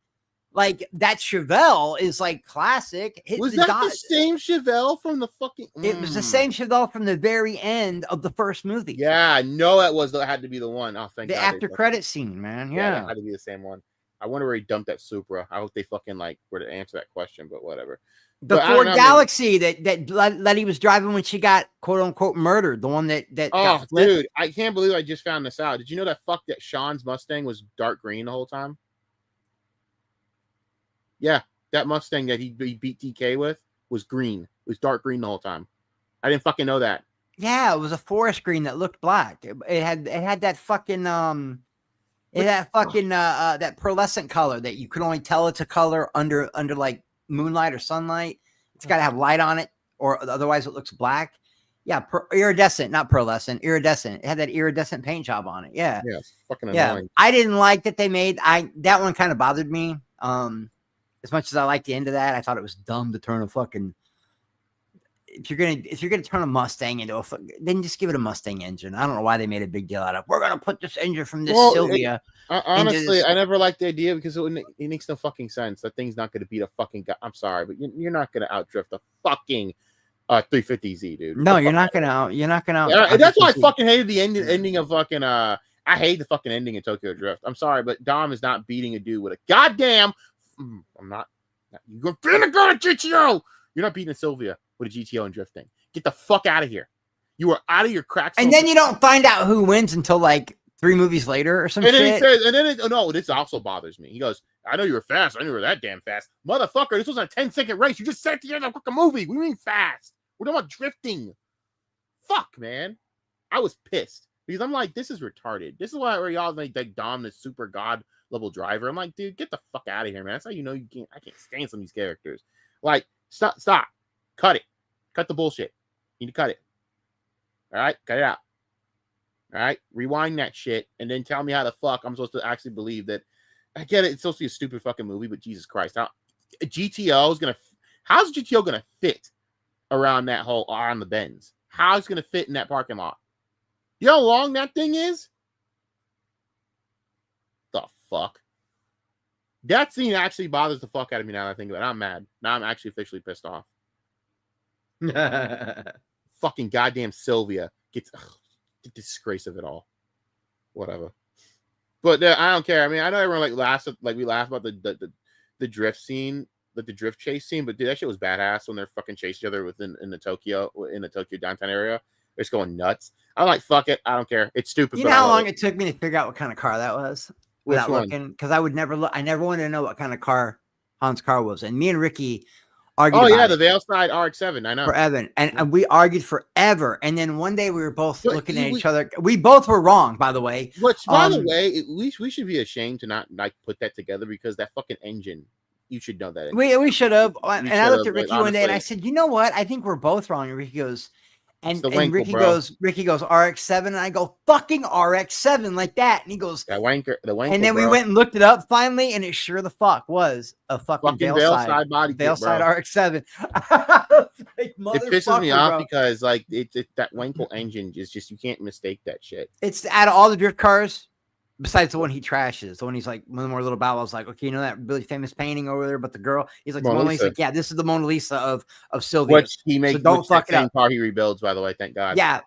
Speaker 3: Like that Chevelle is like classic.
Speaker 2: Was that the same Chevelle from the fucking?
Speaker 3: It was the same Chevelle from the very end of the first movie.
Speaker 2: Yeah, no, that had to be the one. Oh, thank God.
Speaker 3: The after credit scene, man. Yeah,
Speaker 2: that had to be the same one. I wonder where he dumped that Supra. I hope they fucking were to answer that question, but whatever.
Speaker 3: The Ford Galaxy that Letty was driving when she got quote unquote murdered. The one that
Speaker 2: oh, dude, I can't believe I just found this out. Did you know that Sean's Mustang was dark green the whole time? Yeah, that Mustang that he beat DK with was green. It was dark green the whole time. I didn't fucking know that.
Speaker 3: Yeah, it was a forest green that looked black. It had that fucking that pearlescent color that you could only tell it's a color under like moonlight or sunlight. It's got to have light on it, or otherwise it looks black. Yeah, iridescent, not pearlescent, iridescent. It had that iridescent paint job on it. Yeah,
Speaker 2: yeah, it's fucking annoying.
Speaker 3: I didn't like that they made. That one kind of bothered me. As much as I liked the end of that, I thought it was dumb to turn a fucking. If you're gonna turn a Mustang into then just give it a Mustang engine. I don't know why they made a big deal out of. We're gonna put this engine from this Sylvia.
Speaker 2: Honestly, I never liked the idea because it makes no fucking sense. That thing's not gonna beat a fucking guy. I'm sorry, but you're not gonna outdrift a fucking 350Z, dude.
Speaker 3: No, you're not gonna.
Speaker 2: Yeah, that's why I fucking hated the ending of fucking. I hate the fucking ending of Tokyo Drift. I'm sorry, but Dom is not beating a dude with a goddamn. I'm not. You're gonna go to GTO. You're not beating a Sylvia with a GTO and drifting. Get the fuck out of here. You are out of your cracks.
Speaker 3: And then you don't find out who wins until like 3 movies later or some shit.
Speaker 2: He says, no, this also bothers me. He goes, I know you were fast. I knew you were that damn fast. Motherfucker, this was a 10-second race. You just said at the end of the fucking movie. We mean fast. We're talking about drifting. Fuck, man. I was pissed. Because I'm like, this is retarded. This is why y'all like Dom, this super god level driver. I'm like, dude, get the fuck out of here, man. That's how you know I can't stand some of these characters. Like, stop. Cut it. Cut the bullshit. You need to cut it. All right? Cut it out. All right, rewind that shit, and then tell me how the fuck I'm supposed to actually believe that. I get it; it's supposed to be a stupid fucking movie, but Jesus Christ, how's GTO gonna fit around that whole on the bends? How's it gonna fit in that parking lot? You know how long that thing is? The fuck? That scene actually bothers the fuck out of me now that I think about it. I'm mad. Now I'm actually officially pissed off. Fucking goddamn Sylvia gets the disgrace of it all. Whatever. But I don't care. I mean, I know everyone we laugh about the drift scene, the drift chase scene, but dude, that shit was badass when they're fucking chasing each other in the Tokyo downtown area. They're just going nuts. I'm like, fuck it, I don't care. It's stupid.
Speaker 3: You know how long it took me to figure out what kind of car that was without looking? Because I would never look. I never wanted to know what kind of car Han's car was. And me and Ricky argued.
Speaker 2: Oh yeah, the Veilside RX-7. I know.
Speaker 3: For Evan, and we argued forever. And then one day we were both looking at each other. We both were wrong, by the way.
Speaker 2: Which, by the way, we should be ashamed to not like put that together because that fucking engine. You should know that.
Speaker 3: We should have. And I looked at Ricky one day and I said, you know what? I think we're both wrong. And Ricky goes, Ricky goes RX-7, and I go fucking RX-7 like that, and he goes
Speaker 2: the wanker,
Speaker 3: and then we went and looked it up finally, and it sure the fuck was a fucking Veilside
Speaker 2: body
Speaker 3: Veilside RX-7.
Speaker 2: Like, it pisses me off because like that Wankel engine is just, you can't mistake that shit.
Speaker 3: It's out of all the drift cars. Besides the one he trashes, the one he's like, one more little bow. I was like, okay, you know that really famous painting over there, but the girl, he's like, Mona Lisa. Like, yeah, this is the Mona Lisa of Sylvia.
Speaker 2: Which he makes, so don't fuck it up. Car he rebuilds, by the way, thank God.
Speaker 3: Yeah,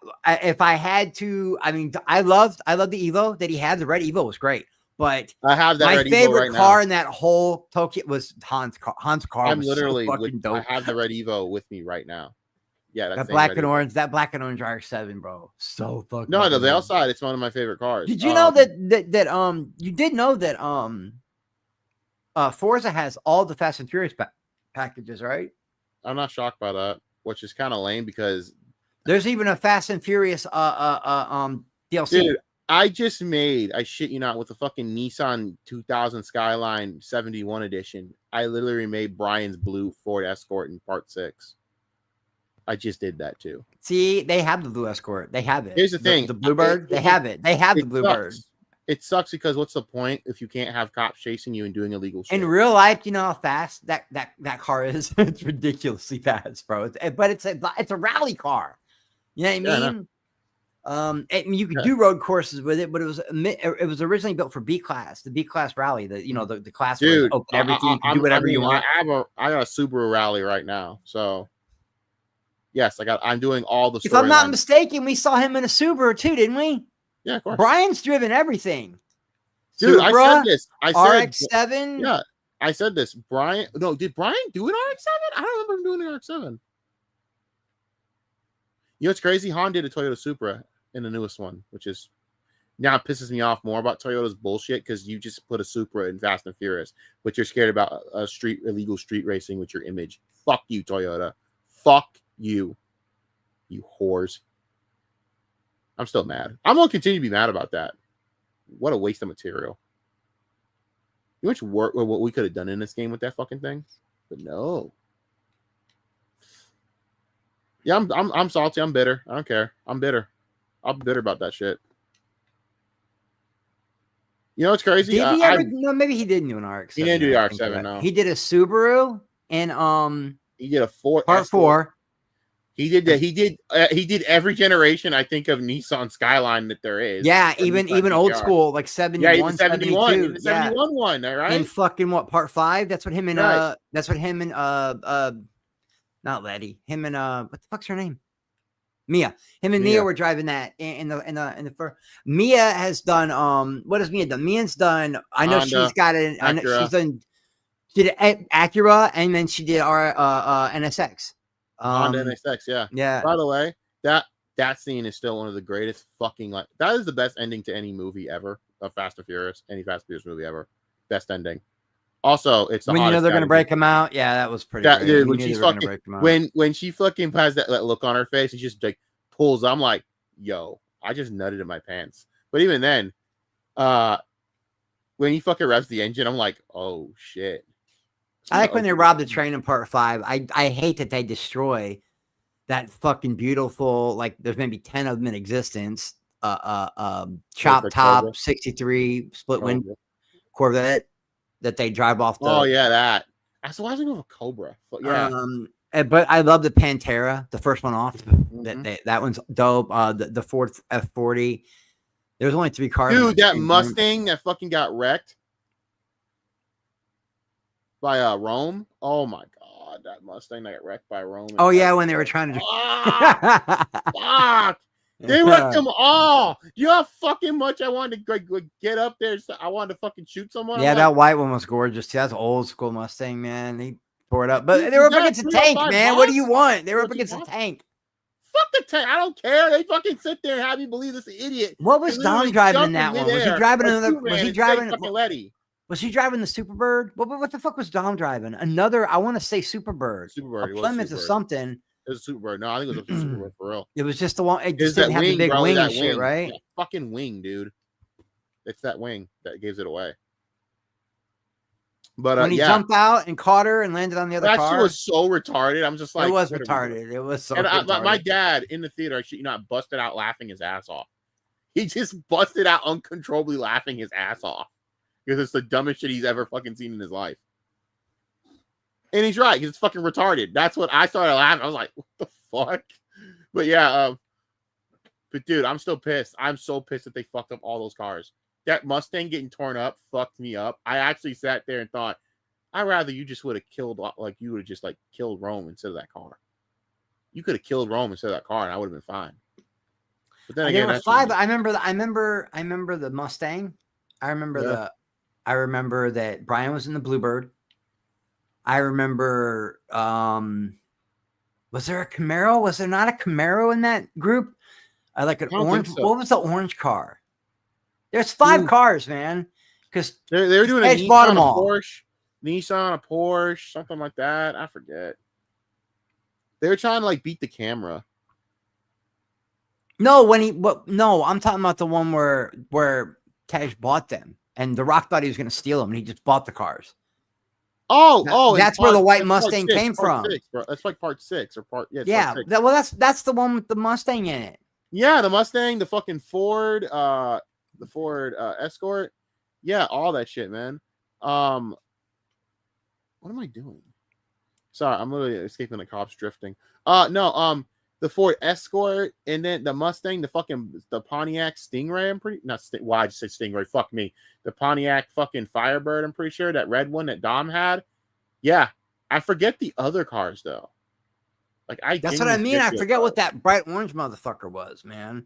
Speaker 3: if I had to, I mean, I loved the Evo that he had. The red Evo was great, but
Speaker 2: I have that.
Speaker 3: My favorite car in that whole Tokyo was Han's car. Han's car.
Speaker 2: I'm
Speaker 3: was
Speaker 2: literally
Speaker 3: so fucking dope.
Speaker 2: I have the red Evo with me right now. Yeah,
Speaker 3: that black and orange RX-7, bro. So fucking.
Speaker 2: No, the Veilside, it's one of my favorite cars.
Speaker 3: Did you know that you did know that Forza has all the Fast and Furious packages, right?
Speaker 2: I'm not shocked by that, which is kind of lame because
Speaker 3: there's even a Fast and Furious DLC.
Speaker 2: Dude, I shit you not, with the fucking Nissan 2000 Skyline 71 edition. I literally made Brian's blue Ford Escort in Part 6. I just did that too.
Speaker 3: See, they have the blue Escort. They have it.
Speaker 2: Here's the thing.
Speaker 3: The Bluebird, they have it. They have the Bluebird.
Speaker 2: It sucks because what's the point if you can't have cops chasing you and doing illegal shit?
Speaker 3: In real life, you know how fast that car is? It's ridiculously fast, bro. But it's a rally car. You know what I mean? And you could do road courses with it, but it was originally built for B class, the B class rally, the class where it's open everything, you can do whatever you want.
Speaker 2: I got a Subaru rally right now, so yes, I'm doing all the.
Speaker 3: If I'm not mistaken, we saw him in a Subaru too, didn't we?
Speaker 2: Yeah, of course.
Speaker 3: Brian's driven everything.
Speaker 2: Dude,
Speaker 3: Supra,
Speaker 2: I said this. I said
Speaker 3: RX-7.
Speaker 2: Yeah, I said this. Brian, no, did Brian do an RX-7? I don't remember him doing an RX-7. You know what's crazy? Han did a Toyota Supra in the newest one, which is now it pisses me off more about Toyota's bullshit because you just put a Supra in Fast and Furious, but you're scared about illegal street racing with your image. Fuck you, Toyota. Fuck you whores. I'm still mad. I'm gonna continue to be mad about that. What a waste of material. You know much work what we could have done in this game with that fucking thing, but no. Yeah, I'm salty. I'm bitter. I don't care. I'm bitter. I'm bitter about that shit. You know what's crazy?
Speaker 3: Did he ever? No, maybe he didn't do an RX-7.
Speaker 2: He didn't do the RX-7. No,
Speaker 3: he did a Subaru and
Speaker 2: he did a
Speaker 3: Part 4.
Speaker 2: He did that. He did every generation, I think, of Nissan Skyline that there is.
Speaker 3: Yeah, even old school, like 71,
Speaker 2: yeah, 71,
Speaker 3: 72.
Speaker 2: The 71 one, all right?
Speaker 3: And fucking what, Part 5? That's what him and not Letty. Him and what the fuck's her name? Mia. Him and Mia were driving that in the first. Mia has done what has Mia done? Mia's done. I know Honda, she's got it. I know she's done. She did Acura, and then she did our NSX.
Speaker 2: Honda NSX, yeah.
Speaker 3: Yeah.
Speaker 2: By the way, that scene is still one of the greatest fucking that is the best ending to any movie ever of Fast and Furious, any Fast and Furious movie ever. Best ending. Also, it's the
Speaker 3: when you know they're gonna break him out. Yeah, that was pretty.
Speaker 2: Dude, when she's fucking when she fucking has that look on her face, and just like pulls. I'm like, yo, I just nutted in my pants. But even then, when he fucking revs the engine, I'm like, oh shit.
Speaker 3: I like when they rob the train in Part 5. I hate that they destroy that fucking beautiful, like there's maybe 10 of them in existence, chop
Speaker 2: Cobra.
Speaker 3: top 63 split window
Speaker 2: Cobra.
Speaker 3: Corvette that they drive off the.
Speaker 2: Oh yeah, that. I was watching with a Cobra. Yeah.
Speaker 3: But I love the Pantera, the first one off.
Speaker 2: Mhm.
Speaker 3: That one's dope. The Ford F40. There's only 3 cars.
Speaker 2: Dude, that Mustang that fucking got wrecked by Rome. Oh my god, that Mustang that got wrecked by Rome.
Speaker 3: Oh yeah, when they were trying to.
Speaker 2: Fuck! They wrecked them all. You know how fucking much I wanted to like, get up there. So I wanted to fucking shoot someone.
Speaker 3: Yeah,
Speaker 2: I'm
Speaker 3: that
Speaker 2: like,
Speaker 3: white one was gorgeous too. That's an old school Mustang, man. They tore it up, but
Speaker 2: dude,
Speaker 3: they were
Speaker 2: you
Speaker 3: up
Speaker 2: got
Speaker 3: against a
Speaker 2: 305
Speaker 3: tank, man. What do you
Speaker 2: bucks?
Speaker 3: want? They were up
Speaker 2: What you
Speaker 3: against a
Speaker 2: want?
Speaker 3: tank.
Speaker 2: Fuck the tank. I don't care. They fucking sit there and have you believe this idiot.
Speaker 3: What was
Speaker 2: He
Speaker 3: Dom
Speaker 2: literally
Speaker 3: driving in
Speaker 2: jumped
Speaker 3: that one? Was he
Speaker 2: midair
Speaker 3: driving
Speaker 2: like
Speaker 3: another?
Speaker 2: Superman
Speaker 3: Was he
Speaker 2: and
Speaker 3: driving?
Speaker 2: straight fucking Letty.
Speaker 3: Was he driving the Superbird? What the fuck was Dom driving? Another? I want to say Superbird.
Speaker 2: Superbird.
Speaker 3: A
Speaker 2: It was
Speaker 3: Plymouth or
Speaker 2: Superbird.
Speaker 3: something.
Speaker 2: It was a Superbird. No, I think it was a Superbird for real.
Speaker 3: It was just the one. It
Speaker 2: It's
Speaker 3: just didn't
Speaker 2: that
Speaker 3: have
Speaker 2: wing,
Speaker 3: the big
Speaker 2: bro.
Speaker 3: wing
Speaker 2: That
Speaker 3: and shit,
Speaker 2: wing.
Speaker 3: right?
Speaker 2: That fucking wing, dude. It's that wing that gives it away. But
Speaker 3: When he jumped out and caught her and landed on the other
Speaker 2: that
Speaker 3: car.
Speaker 2: shit was so retarded. I'm just like,
Speaker 3: it was
Speaker 2: what are we doing?
Speaker 3: retarded. It was so
Speaker 2: And
Speaker 3: retarded.
Speaker 2: my dad in the theater, busted out laughing his ass off. He just busted out uncontrollably laughing his ass off because it's the dumbest shit he's ever fucking seen in his life. And he's right, because it's fucking retarded. That's what I started laughing. I was like, what the fuck? But yeah, but dude, I'm still pissed. I'm so pissed that they fucked up all those cars. That Mustang getting torn up fucked me up. I actually sat there and thought, I'd rather you just would have killed, like, you would have just, like, killed Rome instead of that car. You could have killed Rome instead of that car, and I would have been fine. But then again,
Speaker 3: that's 5. I remember the Mustang. I remember that Brian was in the Bluebird. I remember, was there a Camaro? Was there not a Camaro in that group? I like an orange. So. What was the orange car? There's 5 cars, man. Because
Speaker 2: they were doing a Nissan, a Porsche, a Porsche, something like that. I forget. They were trying to like beat the camera.
Speaker 3: No, I'm talking about the one where Cash bought them, and The Rock thought he was going to steal them, and he just bought the cars. That's where the white Mustang came from.
Speaker 2: That's like part 6 or part.
Speaker 3: Yeah. That's the one with the Mustang in it.
Speaker 2: Yeah, the Mustang, the fucking Ford, the Ford Escort. Yeah, all that shit, man. What am I doing? Sorry, I'm literally escaping the cops drifting. The Ford Escort, and then the Mustang, the Pontiac Stingray. I just said Stingray. Fuck me. The Pontiac fucking Firebird. I'm pretty sure that red one that Dom had. Yeah, I forget the other cars though. Like that's
Speaker 3: what I mean. I forget what that bright orange motherfucker was, man.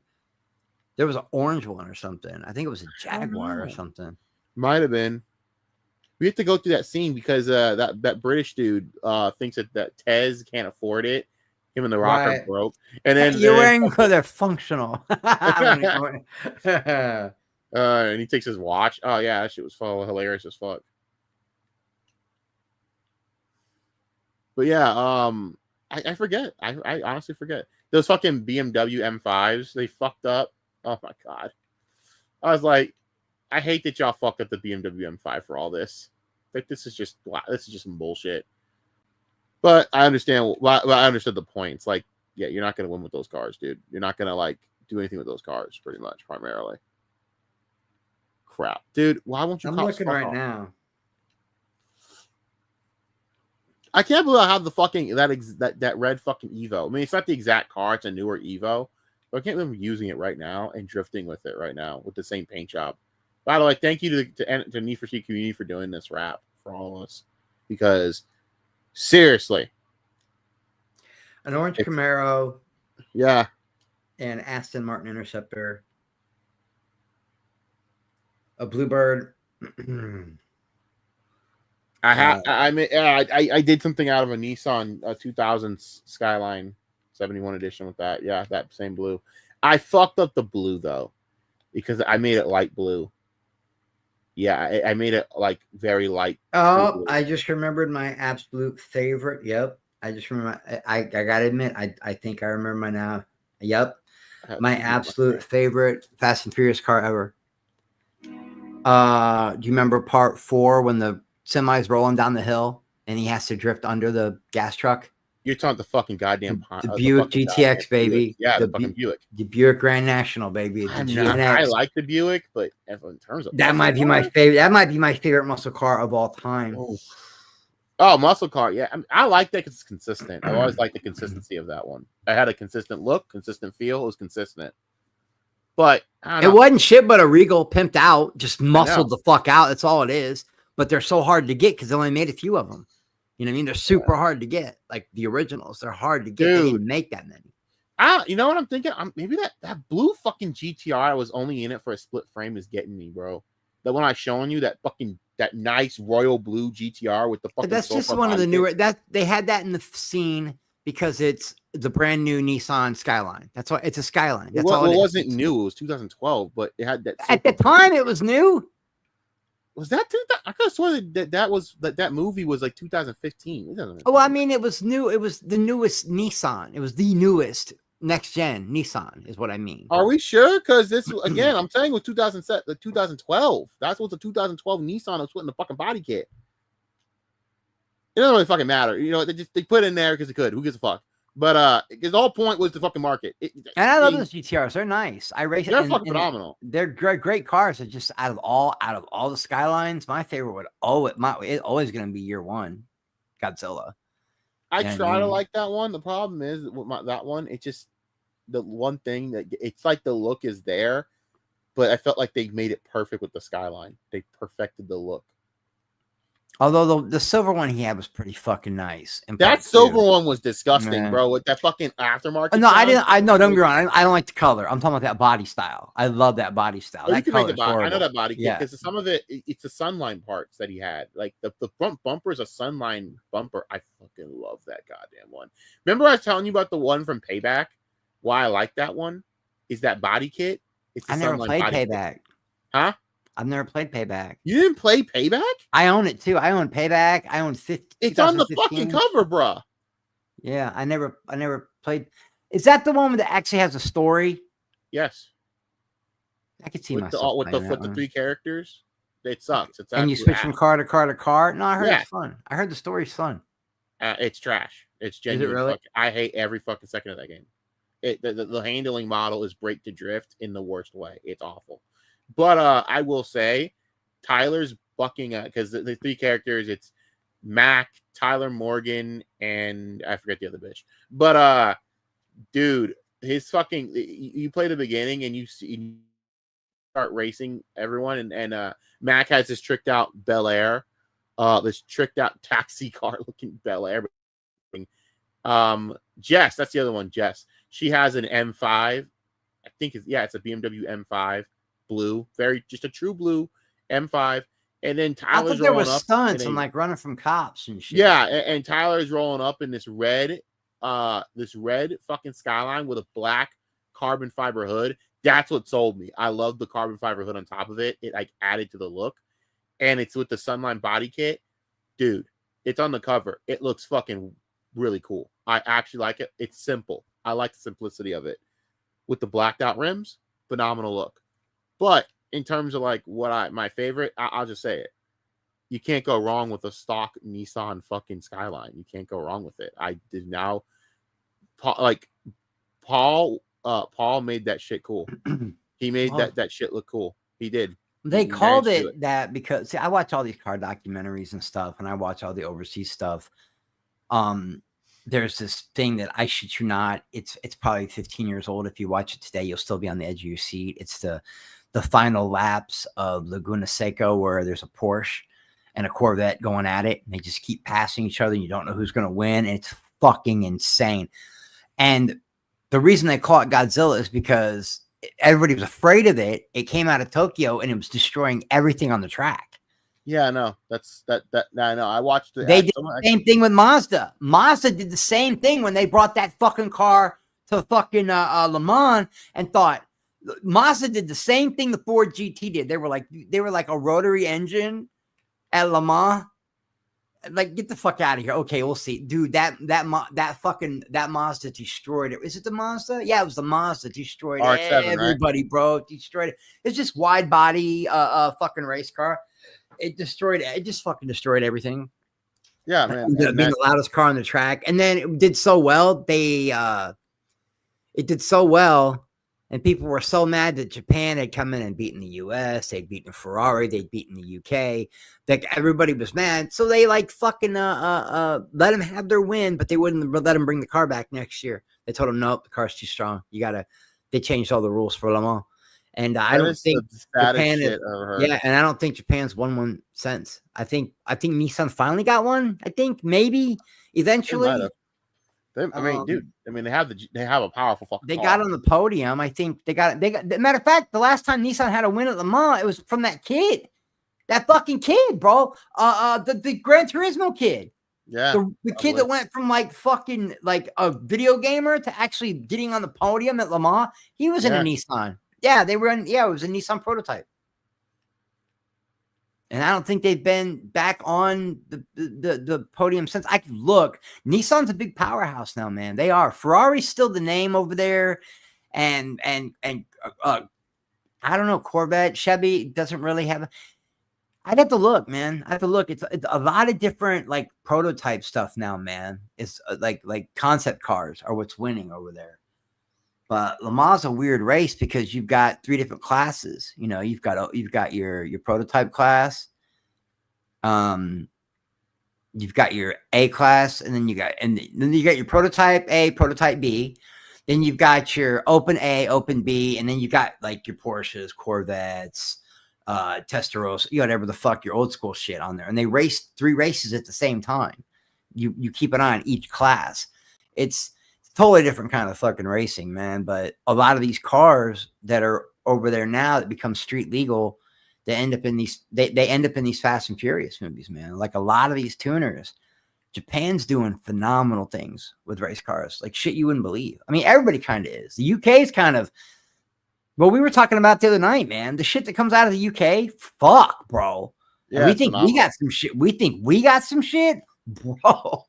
Speaker 3: There was an orange one or something. I think it was a Jaguar or something.
Speaker 2: Might have been. We have to go through that scene because that British dude thinks that Tez can't afford it. Him and the Rock are broke, and then
Speaker 3: you're wearing they're functional.
Speaker 2: And he takes his watch. Oh yeah, that shit was hilarious as fuck. But yeah, I forget. I honestly forget. Those fucking BMW M5s, they fucked up. Oh my god. I was like, I hate that y'all fucked up the BMW M5 for all this. Like this is just some bullshit. But I understand. Well, I understood the points. Like, yeah, you're not gonna win with those cars, dude. You're not gonna like do anything with those cars, pretty much, primarily. Crap, dude. Why won't you?
Speaker 3: I'm looking right now.
Speaker 2: I can't believe I have the fucking that red fucking Evo. I mean, it's not the exact car; it's a newer Evo. But I can't believe I'm using it right now and drifting with it right now with the same paint job. By the way, thank you to Need for Speed community for doing this wrap for all of us, because seriously,
Speaker 3: an orange Camaro,
Speaker 2: yeah,
Speaker 3: an Aston Martin Interceptor, a Bluebird.
Speaker 2: I did something out of a Nissan 2000 Skyline 71 edition with that. Yeah, that same blue. I fucked up the blue though, because I made it light blue. Yeah, I made it like very light.
Speaker 3: Oh, I just remembered my absolute favorite. Yep. I just remember. I gotta admit, I think I remember my now. Yep. My absolute favorite Fast and Furious car ever. Do you remember part 4 when the semi's rolling down the hill and he has to drift under the gas truck?
Speaker 2: You're talking the fucking goddamn
Speaker 3: the Buick
Speaker 2: fucking
Speaker 3: GTX,
Speaker 2: goddamn
Speaker 3: baby.
Speaker 2: Buick. Yeah, the fucking Buick.
Speaker 3: The Buick Grand National, baby. The
Speaker 2: I
Speaker 3: GNX.
Speaker 2: like the Buick, but in terms of
Speaker 3: That might be my favorite. That might be my favorite muscle car of all time.
Speaker 2: Oh, muscle car. Yeah, I like that because it's consistent. I always liked the consistency of that one. I had a consistent look, consistent feel. It was consistent. But
Speaker 3: it wasn't shit but a Regal pimped out, just muscled the fuck out. That's all it is. But they're so hard to get because they only made a few of them. You know what I mean? They're super hard to get. Like the originals, they're hard to get. Dude, they didn't make that many.
Speaker 2: You know what I'm thinking? Maybe that blue fucking GTR was only in it for a split frame is getting me, bro. That one I showing you, that nice royal blue GTR with the fucking.
Speaker 3: But that's just one of the newer. That they had that in the scene because it's the brand new Nissan Skyline. That's why it's a Skyline. That's all.
Speaker 2: It wasn't new. It was 2012, but it had that.
Speaker 3: At the time, it was new.
Speaker 2: Was that 2000? I could have sworn that movie was like 2015.
Speaker 3: Well, I mean, it was new. It was the newest Nissan. It was the newest next gen Nissan, is what I mean.
Speaker 2: Are we sure? Because this again, I'm saying was 2012. That's what's a 2012 Nissan that's put in the fucking body kit. It doesn't really fucking matter. You know, they put it in there because it could. Who gives a fuck? But because the whole point was the fucking market.
Speaker 3: And I love those GTRs. They're nice. I race.
Speaker 2: They're fucking phenomenal.
Speaker 3: They're great cars. They're just out of all the Skylines, my favorite it's always going to be year one, Godzilla.
Speaker 2: I try to like that one. The problem is with that one, it's just the one thing that it's like the look is there, but I felt like they made it perfect with the Skyline. They perfected the look.
Speaker 3: Although the silver one he had was pretty fucking nice.
Speaker 2: That silver one was disgusting, bro. With that fucking aftermarket.
Speaker 3: No, I didn't. Don't get me wrong. I don't like the color. I'm talking about that body style. I love that body style.
Speaker 2: Oh,
Speaker 3: that
Speaker 2: you can make the body. I know that body because some of it's the Sunline parts that he had. Like the front bumper is a Sunline bumper. I fucking love that goddamn one. Remember I was telling you about the one from Payback? Why I like that one is that body kit.
Speaker 3: I never played Payback.
Speaker 2: Huh?
Speaker 3: I've never played Payback.
Speaker 2: You didn't play Payback?
Speaker 3: I own it too. I own Payback. I own 50.
Speaker 2: It's on the fucking cover, bruh.
Speaker 3: Yeah, I never played. Is that the one that actually has a story?
Speaker 2: Yes.
Speaker 3: I could see myself
Speaker 2: with the three characters. It sucks. It's
Speaker 3: and you switch from car to car to car. No, I heard it's fun. I heard the story's fun.
Speaker 2: It's trash. It's genuine.
Speaker 3: Is it really?
Speaker 2: I hate every fucking second of that game. The handling model is break to drift in the worst way. It's awful. But I will say, Tyler's bucking because the three characters, it's Mac, Tyler Morgan, and I forget the other bitch. But dude, his fucking you play the beginning and you start racing everyone, and Mac has this tricked out Bel Air, this tricked out taxi car looking Bel Air. Jess, that's the other one. Jess, she has an M5. I think it's a BMW M5. Blue, just a true blue M5, and then Tyler's
Speaker 3: there
Speaker 2: rolling
Speaker 3: was
Speaker 2: up
Speaker 3: stunts and like running from cops and shit.
Speaker 2: Yeah, and Tyler's rolling up in this red fucking Skyline with a black carbon fiber hood. That's what sold me. I love the carbon fiber hood on top of it. It like added to the look, and it's with the Sunline body kit, dude. It's on the cover. It looks fucking really cool. I actually like it. It's simple. I like the simplicity of it with the blacked out rims. Phenomenal look. But in terms of like my favorite, I'll just say it. You can't go wrong with a stock Nissan fucking Skyline. You can't go wrong with it. I did now. Paul made that shit cool. He made that shit look cool. He did.
Speaker 3: They called it that because I watch all these car documentaries and stuff, and I watch all the overseas stuff. There's this thing that I shit you not. It's probably 15 years old. If you watch it today, you'll still be on the edge of your seat. It's the final laps of Laguna Seca where there's a Porsche and a Corvette going at it, and they just keep passing each other, and you don't know who's going to win. And it's fucking insane. And the reason they call it Godzilla is because everybody was afraid of it. It came out of Tokyo, and it was destroying everything on the track.
Speaker 2: Yeah, no, that's that. I know. I watched it.
Speaker 3: They did the same thing with Mazda. Mazda did the same thing when they brought that fucking car to fucking Le Mans and thought Mazda did the same thing the Ford GT did. They were like a rotary engine at Le Mans. Like, get the fuck out of here. Okay, we'll see, dude. That Mazda destroyed it. Is it the Mazda? Yeah, it was the Mazda. Destroyed
Speaker 2: RX-7,
Speaker 3: everybody, right? Bro. Destroyed it. It's just wide body, fucking race car. It just fucking destroyed everything.
Speaker 2: Yeah, man.
Speaker 3: Ended up being the loudest car on the track. And then it did so well. It did so well. And people were so mad that Japan had come in and beaten the US. They'd beaten Ferrari. They'd beaten the UK. Like everybody was mad. So they like fucking let them have their win, but they wouldn't let them bring the car back next year. They told them, nope, the car's too strong. They changed all the rules for Le Mans. And I don't think Japan and I don't think Japan's won one since. I think Nissan finally got one. I think maybe eventually.
Speaker 2: I mean, dude. I mean, they have a powerful fucking.
Speaker 3: They got on the podium. I think they got. Matter of fact, the last time Nissan had a win at Le Mans, it was from that kid, that fucking kid, bro. The Gran Turismo kid.
Speaker 2: Yeah,
Speaker 3: the kid that went from like fucking like a video gamer to actually getting on the podium at Le Mans. He was in a Nissan. Yeah, they were in. Yeah, it was a Nissan prototype. And I don't think they've been back on the podium since. I could look. Nissan's a big powerhouse now, man. They are. Ferrari's still the name over there, and I don't know. Corvette, Chevy doesn't really have. I'd have to look, man. I have to look. It's a lot of different like prototype stuff now, man. It's like concept cars are what's winning over there. But Le Mans is a weird race because you've got 3 different classes. You know, you've got your prototype class, you've got your A class, and then you got your prototype A, prototype B. Then you've got your open A, open B, and then you got like your Porsches, Corvettes, Testarossa, whatever the fuck your old school shit on there. And they race 3 races at the same time. You keep an eye on each class. It's totally different kind of fucking racing, man. But a lot of these cars that are over there now that become street legal, they end up in these Fast and Furious movies, man. Like a lot of these tuners, Japan's doing phenomenal things with race cars, like shit you wouldn't believe. I mean, everybody kind of is. The UK is kind of what we were talking about the other night, man. The shit that comes out of the UK, fuck, bro. Yeah, we think we got some shit. We think we got some shit, bro.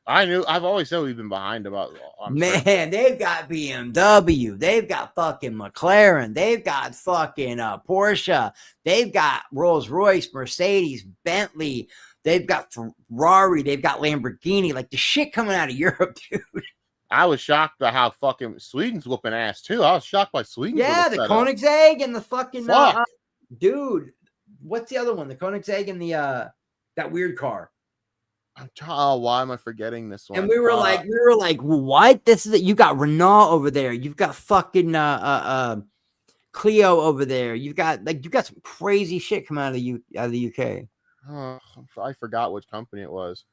Speaker 2: I've always said we've been behind about.
Speaker 3: Man, they've got BMW, they've got fucking McLaren, they've got fucking Porsche, they've got Rolls Royce, Mercedes, Bentley, they've got Ferrari, they've got Lamborghini. Like the shit coming out of Europe, dude.
Speaker 2: I was shocked by how fucking Sweden's whooping ass too. I was shocked by Sweden.
Speaker 3: Yeah, the Koenigsegg and the fucking dude. What's the other one? The Koenigsegg and the that weird car.
Speaker 2: Why am I forgetting this one?
Speaker 3: And we were like, what? This is it. You got Renault over there. You've got fucking Clio over there. You've got some crazy shit coming out of the UK.
Speaker 2: Oh, I forgot which company it was,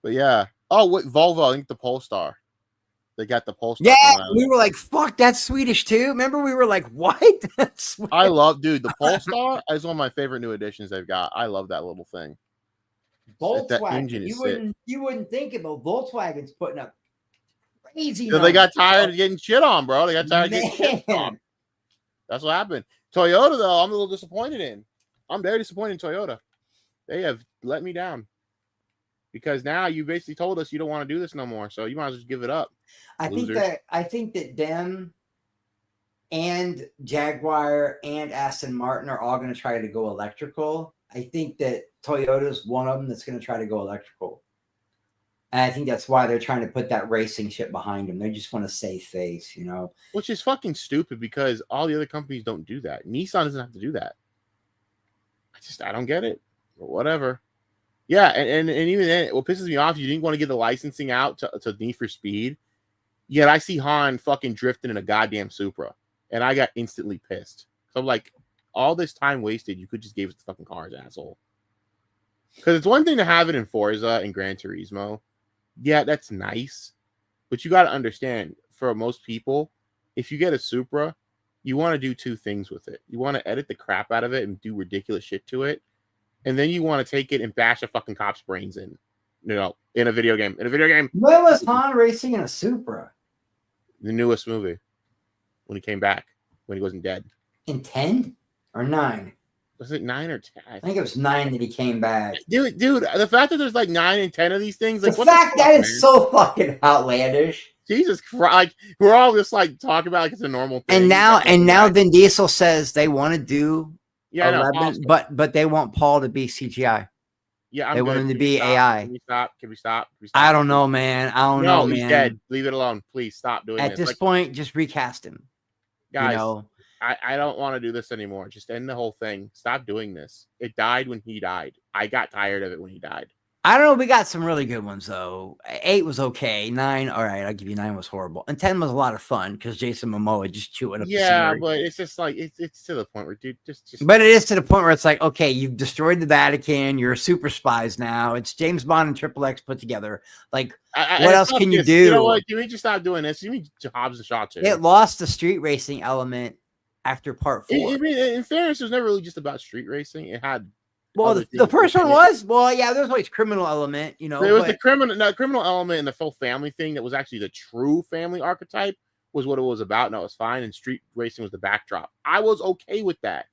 Speaker 2: but yeah. Oh, what Volvo? I think the Polestar. They got the Polestar.
Speaker 3: Yeah, we were like, fuck, that's Swedish too. Remember, we were like, what?
Speaker 2: I love, dude. The Polestar is one of my favorite new additions they've got. I love that little thing.
Speaker 3: Volkswagen, you wouldn't think about Volkswagen's putting up crazy.
Speaker 2: So they got tired of getting shit on, bro. They got tired of getting shit on. That's what happened. Toyota, though, I'm a little disappointed in. I'm very disappointed in Toyota. They have let me down because now you basically told us you don't want to do this no more, so you might as well just give it up.
Speaker 3: I think that them and Jaguar and Aston Martin are all going to try to go electrical. I think that Toyota's one of them that's going to try to go electrical. And I think that's why they're trying to put that racing shit behind them. They just want to save face, you know?
Speaker 2: Which is fucking stupid because all the other companies don't do that. Nissan doesn't have to do that. I don't get it. But whatever. Yeah, and even then, what pisses me off, you didn't want to get the licensing out to Need for Speed. Yet I see Han fucking drifting in a goddamn Supra. And I got instantly pissed. So I'm like, all this time wasted, you could just give us the fucking cars, asshole. Because it's one thing to have it in Forza and Gran Turismo. Yeah, that's nice. But you got to understand, for most people, if you get a Supra, you want to do 2 things with it. You want to edit the crap out of it and do ridiculous shit to it. And then you want to take it and bash a fucking cop's brains in. In a video game.
Speaker 3: When was Han racing in a Supra?
Speaker 2: The newest movie. When he came back. When he wasn't dead.
Speaker 3: In 10? Or 9?
Speaker 2: Was it 9 or 10?
Speaker 3: I think it was 9 that he came back.
Speaker 2: Dude, the fact that there's like 9 and 10 of these things, like
Speaker 3: the fact that is so fucking outlandish.
Speaker 2: Jesus Christ! Like, we're all just like talking about like it's a normal thing.
Speaker 3: And now Vin Diesel says they want to do 11,
Speaker 2: no,
Speaker 3: but they want Paul to be CGI.
Speaker 2: Yeah, I'm
Speaker 3: They
Speaker 2: good.
Speaker 3: want him to
Speaker 2: Can we
Speaker 3: be
Speaker 2: stop?
Speaker 3: AI.
Speaker 2: Can we stop? Can we stop? Can we stop?
Speaker 3: I don't know, man. I don't know,
Speaker 2: No, he's
Speaker 3: man.
Speaker 2: dead. Leave it alone. Please stop doing
Speaker 3: At
Speaker 2: this.
Speaker 3: this
Speaker 2: Like,
Speaker 3: point, just recast him.
Speaker 2: guys,
Speaker 3: You know,
Speaker 2: I don't want to do this anymore. Just end the whole thing. Stop doing this. It died when he died. I got tired of it when he died.
Speaker 3: I don't know. We got some really good ones though. 8 was okay. 9, all right. I'll give you 9 was horrible, and 10 was a lot of fun because Jason Momoa just chewing up the
Speaker 2: Yeah,
Speaker 3: scenery.
Speaker 2: but it's just like it's to the point where, dude, just.
Speaker 3: But it is to the point where it's like, okay, you've destroyed the Vatican. You're super spies now. It's James Bond and Triple X put together. Like, what else can you do?
Speaker 2: You know what? Can we just stop doing this? You mean Hobbs and Shaw too?
Speaker 3: It lost the street racing element after part 4.
Speaker 2: I mean, in fairness, it was never really just about street racing. It had
Speaker 3: The first one was, yeah, there's always criminal element, you know.
Speaker 2: There was the criminal element and the full family thing that was actually the true family archetype was what it was about, and that was fine. And street racing was the backdrop. I was okay with that.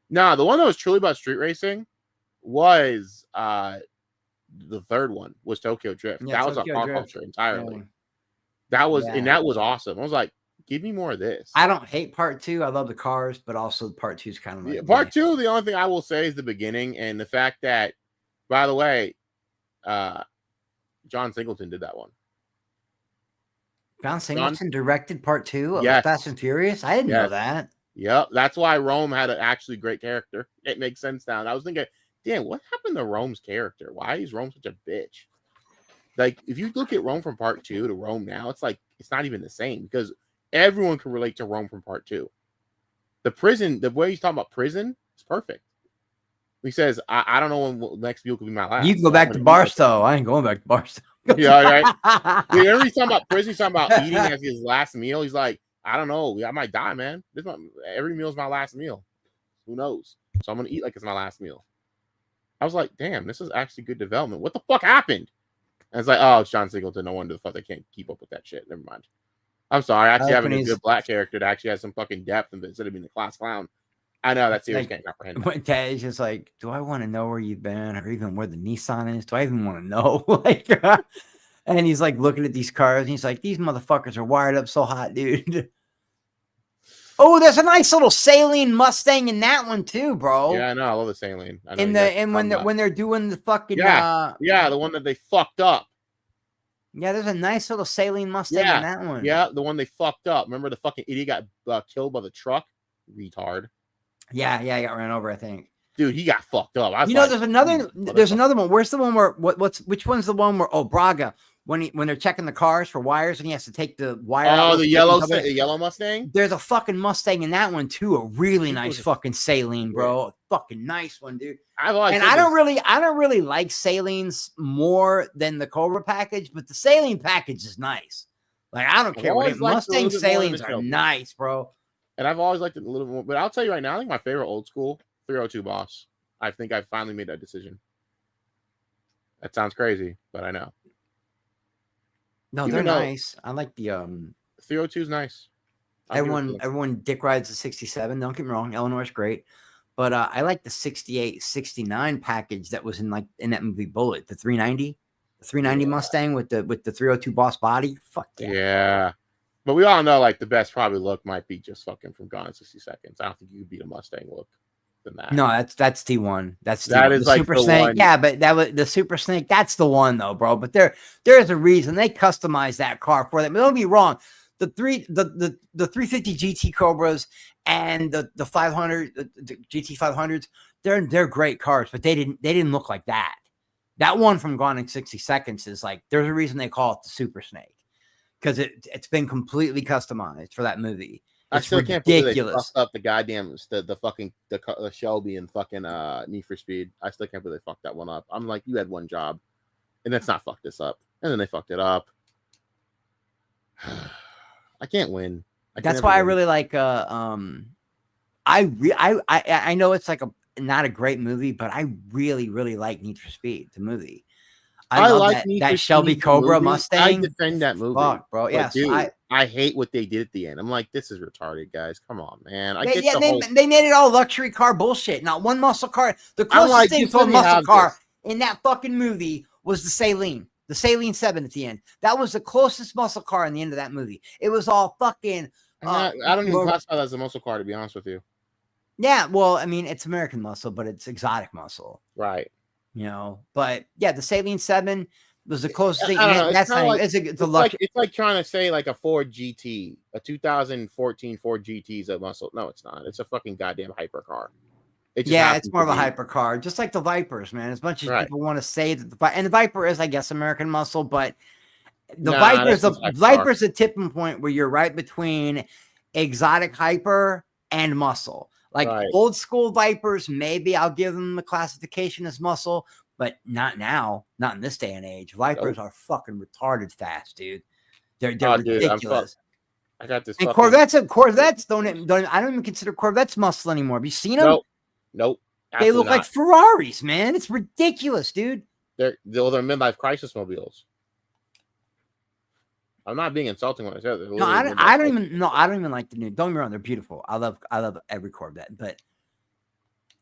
Speaker 2: Nah, the one that was truly about street racing was the third one was Tokyo Drift.
Speaker 3: Yeah,
Speaker 2: that was a
Speaker 3: Tokyo
Speaker 2: car
Speaker 3: Drift.
Speaker 2: culture entirely.
Speaker 3: Yeah.
Speaker 2: That was and that was awesome. I was like, give me more of this.
Speaker 3: I don't hate part 2. I love the cars, but also part 2 is kind of like
Speaker 2: part 2. The only thing I will say is the beginning and the fact that, by the way, John Singleton did that one.
Speaker 3: John Singleton directed part 2 of
Speaker 2: Yes.
Speaker 3: Fast and Furious. I didn't know that.
Speaker 2: Yep, that's why Rome had an actually great character. It makes sense now. And I was thinking, damn, what happened to Rome's character? Why is Rome such a bitch? Like, if you look at Rome from part 2 to Rome now, it's like it's not even the same because everyone can relate to Rome from part 2. The way he's talking about prison is perfect. He says, I don't know when next meal could be my last.
Speaker 3: You can go back to Barstow. I ain't going back to Barstow.
Speaker 2: Yeah, right. Whenever he's talking about prison, he's talking about eating as his last meal. He's like, I don't know. I might die, man. Every meal is my last meal. Who knows? So I'm going to eat like it's my last meal. I was like, damn, this is actually good development. What the fuck happened? And it's like, oh, it's John Singleton. No wonder the fuck they can't keep up with that shit. Never mind. I'm sorry. Actually having a good black character that actually has some fucking depth instead of being the class clown. I know that series can't comprehend that.
Speaker 3: He's just like, do I want to know where you've been or even where the Nissan is? Do I even want to know? And he's like looking at these cars and he's like, these motherfuckers are wired up so hot, dude. Oh, there's a nice little Saline Mustang in that one too, bro.
Speaker 2: Yeah, I know. I love the Saline.
Speaker 3: When they're doing the fucking
Speaker 2: the one that they fucked up.
Speaker 3: Yeah, there's a nice little Saline Mustang in that one.
Speaker 2: Yeah, the one they fucked up. Remember the fucking idiot got killed by the truck? Retard.
Speaker 3: Yeah, he got ran over, I think.
Speaker 2: Dude, he got fucked up.
Speaker 3: There's another one. Where's the one where which one's the one where Braga when they're checking the cars for wires and he has to take the wire out?
Speaker 2: Oh, the yellow Mustang?
Speaker 3: There's a fucking Mustang in that one too. A really nice fucking Saline, bro. A fucking nice one, dude. I don't really like Salines more than the Cobra package, but the Saline package is nice. Like, I don't care what Mustang Salines are nice, bro.
Speaker 2: And I've always liked it a little more, but I'll tell you right now, I think my favorite old school 302 Boss. I think I finally made that decision. That sounds crazy, but I know.
Speaker 3: No, they're nice. I like the
Speaker 2: 302 is nice.
Speaker 3: Everyone dick rides the 67. Don't get me wrong, Illinois is great, but I like the 68, 69 package that was in that movie Bullet, the 390, Mustang with the 302 Boss body. Fuck yeah.
Speaker 2: Yeah. But we all know, like, the best probably look might be just fucking from Gone in 60 Seconds. I don't think you could beat a Mustang look than that.
Speaker 3: No, that's T1. That
Speaker 2: is like
Speaker 3: Super Snake.
Speaker 2: one.
Speaker 3: Yeah, but that was the Super Snake. That's the one though, bro. But there's a reason they customized that car for them. Don't be wrong. The 350 GT Cobras and the 500 the GT 500s, they're great cars, but they didn't look like that. That one from Gone in 60 Seconds is like, there's a reason they call it the Super Snake. Because it's been completely customized for that movie.
Speaker 2: I still can't believe they fucked up the goddamn the Shelby and fucking Need for Speed. I still can't believe they fucked that one up. I'm like, you had one job, and let's not fuck this up. And then they fucked it up. I can't win.
Speaker 3: That's why I really like. I know it's like not a great movie, but I really like Need for Speed, the movie. I like that Shelby Cobra Mustang.
Speaker 2: I defend that movie.
Speaker 3: Fuck, bro. Yeah,
Speaker 2: dude, I hate what they did at the end. I'm like, this is retarded, guys. Come on, man.
Speaker 3: They made it all luxury car bullshit. Not one muscle car. The closest thing to a muscle car in that fucking movie was the Saline 7 at the end. That was the closest muscle car in the end of that movie. It was all fucking.
Speaker 2: I don't even classify that as a muscle car, to be honest with you.
Speaker 3: Yeah, well, I mean, it's American muscle, but it's exotic muscle.
Speaker 2: Right.
Speaker 3: you know. But yeah, the Saline 7 was the closest thing.
Speaker 2: I don't know.
Speaker 3: That's
Speaker 2: It's,
Speaker 3: not,
Speaker 2: like,
Speaker 3: it's a luxury.
Speaker 2: it's like trying to say like a Ford GT, a 2014 Ford GT is a muscle. No, it's not. It's a fucking goddamn hypercar. It just
Speaker 3: Yeah, it's
Speaker 2: happens
Speaker 3: more
Speaker 2: to
Speaker 3: of a
Speaker 2: be.
Speaker 3: hypercar, just like the Vipers, man. As much as
Speaker 2: Right.
Speaker 3: people want to say that and the Viper is, I guess, American muscle, but the
Speaker 2: Nah, that's
Speaker 3: Viper's
Speaker 2: just hypercar.
Speaker 3: a tipping point where you're right between exotic hyper and muscle. Like
Speaker 2: Right.
Speaker 3: old school Vipers, maybe I'll give them the classification as muscle, but not now, not in this day and age. Vipers are fucking retarded fast, dude. They're ridiculous.
Speaker 2: Dude, I got this.
Speaker 3: And
Speaker 2: fucking...
Speaker 3: Corvettes don't I don't even consider Corvettes muscle anymore. Have you seen them?
Speaker 2: Nope.
Speaker 3: They look like Ferraris, man. It's ridiculous, dude.
Speaker 2: They're midlife crisis mobiles. I'm not being insulting when I say that.
Speaker 3: No, I don't even like the new. Don't get me wrong, they're beautiful. I love every Corvette, but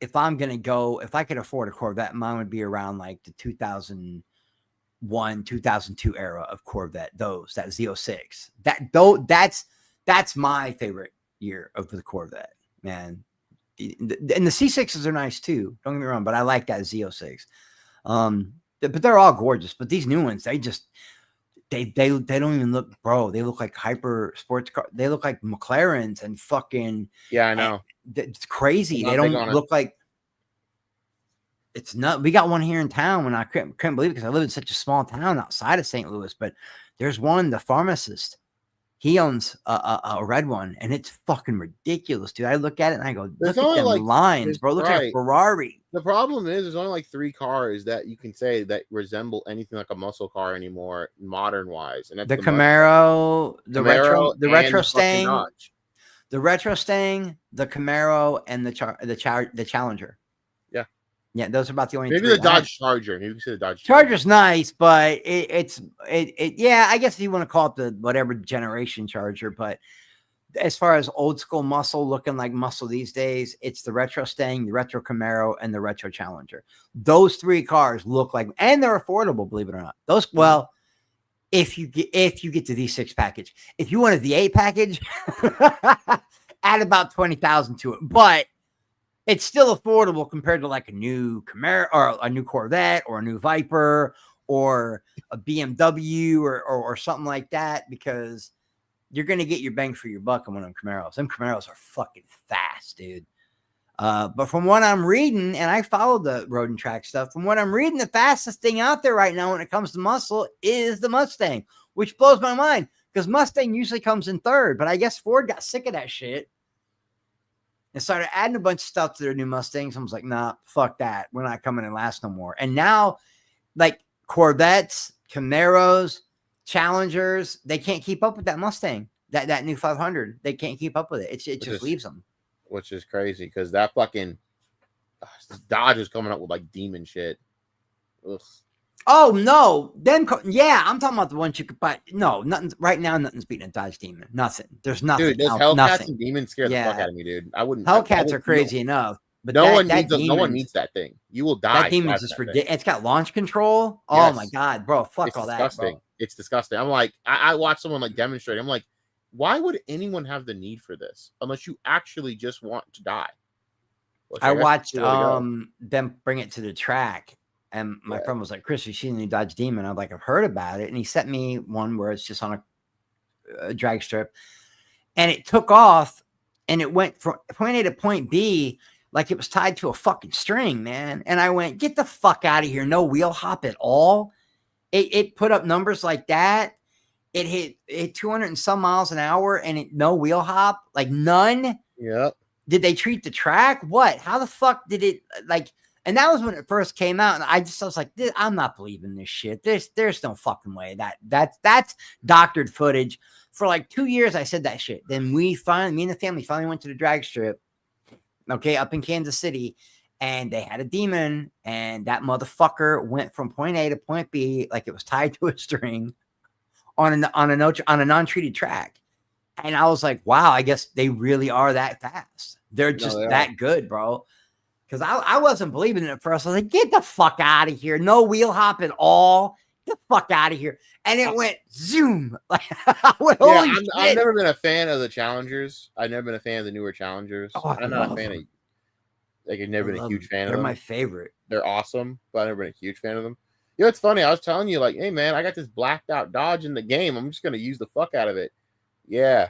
Speaker 3: if I'm gonna go, if I could afford a Corvette, mine would be around like the 2001, 2002 era of Corvette. That Z06. That's my favorite year of the Corvette, man. And the C6s are nice too. Don't get me wrong, but I like that Z06. But they're all gorgeous. But these new ones, they don't even look, bro. They look like hyper sports car. They look like McLarens and fucking.
Speaker 2: Yeah, I know.
Speaker 3: It's crazy. They don't look like. It's not. We got one here in town, and I couldn't believe it because I live in such a small town outside of St. Louis. But there's one, the pharmacist. He owns a red one, and it's fucking ridiculous, dude. I look at it and I go, look at them lines, bro. Looks like a Ferrari.
Speaker 2: The problem is, there's only like 3 cars that you can say that resemble anything like a muscle car anymore, modern wise. And that's
Speaker 3: the Camaro, the retro Stang, the retro Stang, the Camaro, and the Challenger. Yeah, those are about the only.
Speaker 2: Maybe the Dodge Charger. Maybe you say the Dodge
Speaker 3: Charger's nice, but it's yeah, I guess you want to call it the whatever generation Charger, but as far as old school muscle looking like muscle these days, it's the retro Stang, the retro Camaro, and the retro Challenger. Those 3 cars look like, and they're affordable, believe it or not. Those, well, if you get the V6 package, if you want a V8 package, add about 20,000 to it, but it's still affordable compared to like a new Camaro or a new Corvette or a new Viper or a BMW or something like that, because you're going to get your bang for your buck on one of them Camaros. Them Camaros are fucking fast, dude. But from what I'm reading, and I follow the road and track stuff, from what I'm reading, the fastest thing out there right now when it comes to muscle is the Mustang, which blows my mind because Mustang usually comes in third, but I guess Ford got sick of that shit and started adding a bunch of stuff to their new Mustangs. I was like, nah, fuck that. We're not coming in last no more. And now, like Corvettes, Camaros, Challengers, they can't keep up with that Mustang, that new 500. They can't keep up with it. It just leaves them.
Speaker 2: Which is crazy because that fucking Dodge is coming up with like demon shit. Ugh.
Speaker 3: Oh no, yeah, I'm talking about the ones you could buy. No, nothing right now. Nothing's beating a Dodge Demon. Nothing. There's nothing.
Speaker 2: Dude, those Hellcats and Demons scare the fuck out of me, dude. I wouldn't.
Speaker 3: Hellcats are crazy enough, but
Speaker 2: no one needs that thing. You will die.
Speaker 3: That Demon's just ridiculous. It's got launch control. Yes. Oh my god, bro! Fuck all
Speaker 2: disgusting.
Speaker 3: That. Bro.
Speaker 2: It's disgusting. I'm like, I watched someone like demonstrate. I'm like, why would anyone have the need for this unless you actually just want to die?
Speaker 3: I watched them bring it to the track. And my friend was like, Chris, you seen the new Dodge Demon? I'm like, I've heard about it. And he sent me one where it's just on a drag strip. And it took off and it went from point A to point B like it was tied to a fucking string, man. And I went, get the fuck out of here. No wheel hop at all. It put up numbers like that. It hit 200 and some miles an hour and no wheel hop, like none.
Speaker 2: Yep. Did
Speaker 3: they treat the track? What? How the fuck did it like? And that was when it first came out, and I was like, I'm not believing this shit. There's no fucking way that's doctored footage. For like 2 years, I said that shit. Then me and the family finally went to the drag strip, okay, up in Kansas City, and they had a Demon, and that motherfucker went from point A to point B like it was tied to a string on a non-treated track. And I was like, wow, I guess they really are that fast. They're just that good, bro. Because I wasn't believing it at first. I was like, get the fuck out of here. No wheel hop at all. Get the fuck out of here. And it went zoom. Like,
Speaker 2: I've never been a fan of the Challengers. I've never been a fan of the newer Challengers. I'm not a fan of Like I've never been a huge fan of
Speaker 3: them.
Speaker 2: them.
Speaker 3: They're my favorite.
Speaker 2: They're awesome, but I've never been a huge fan of them. You know, it's funny. I was telling you, like, hey man, I got this blacked out Dodge in the game. I'm just gonna use the fuck out of it. Yeah,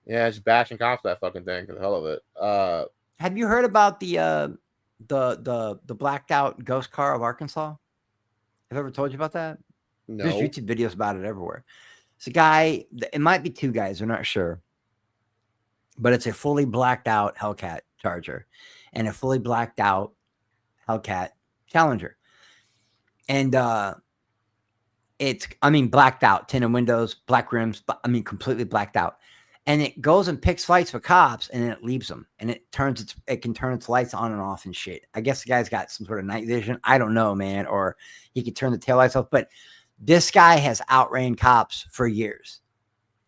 Speaker 2: just bashing cops that fucking thing for the hell of it.
Speaker 3: Have you heard about the blacked out ghost car of Arkansas? Have I ever told you about that?
Speaker 2: No.
Speaker 3: There's YouTube videos about it everywhere. It's a guy. It might be two guys. We're not sure, but it's a fully blacked out Hellcat Charger and a fully blacked out Hellcat Challenger. And blacked out, tinted windows, black rims, completely blacked out. And it goes and picks fights with cops, and then it leaves them, and it can turn its lights on and off and shit. I guess the guy's got some sort of night vision. I don't know, man, or he could turn the taillights off. But this guy has outran cops for years,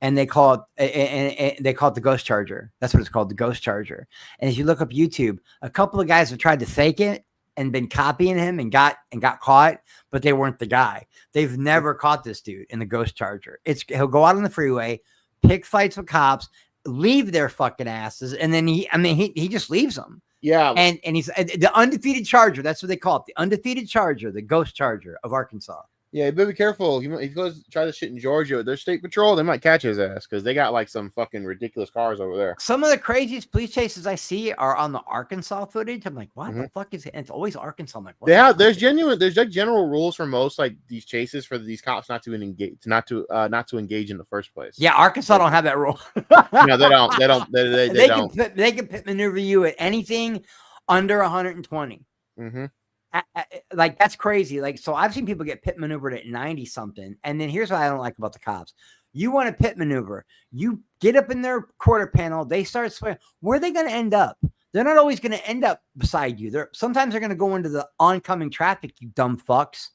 Speaker 3: and they call it the Ghost Charger. That's what it's called, the Ghost Charger. And if you look up YouTube, a couple of guys have tried to fake it and been copying him and got caught, but they weren't the guy. They've never caught this dude in the Ghost Charger. He'll go out on the freeway, pick fights with cops, leave their fucking asses, and then he just leaves them.
Speaker 2: Yeah.
Speaker 3: And he's the undefeated Charger. That's what they call it. The undefeated Charger, the Ghost Charger of Arkansas.
Speaker 2: Yeah, you better be careful. If he goes try this shit in Georgia, their state patrol, they might catch his ass because they got like some fucking ridiculous cars over there.
Speaker 3: Some of the craziest police chases I see are on the Arkansas footage. I'm like, what the fuck is it? And it's always Arkansas. I'm like, what
Speaker 2: there's like general rules for most like these chases for these cops not to engage in the first place.
Speaker 3: Yeah, Arkansas don't have that rule.
Speaker 2: No, they don't. They don't.
Speaker 3: They can pit maneuver you at anything under 120.
Speaker 2: Mm-hmm.
Speaker 3: Like that's crazy. Like, so I've seen people get pit maneuvered at 90 something. And then here's what I don't like about the cops. You want to pit maneuver, you get up in their quarter panel, they start swearing. Where are they going to end up? They're not always going to end up beside you. Sometimes they're going to go into the oncoming traffic, you dumb fucks.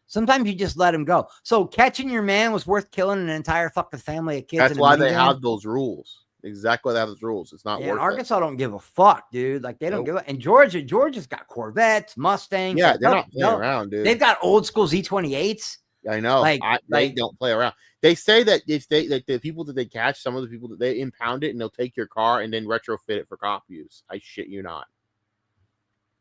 Speaker 3: Sometimes you just let them go. So catching your man was worth killing an entire fucking family of kids.
Speaker 2: That's why they have those rules. Exactly, they have those rules. It's not worth it.
Speaker 3: Arkansas don't give a fuck, dude. Like they don't give a. And Georgia's got Corvettes, Mustangs.
Speaker 2: Yeah, they're not playing around, dude.
Speaker 3: They've got old school Z28s.
Speaker 2: I know. They don't play around. They say that if the people that they catch, some of the people that they impound it and they'll take your car and then retrofit it for cop use. I shit you not.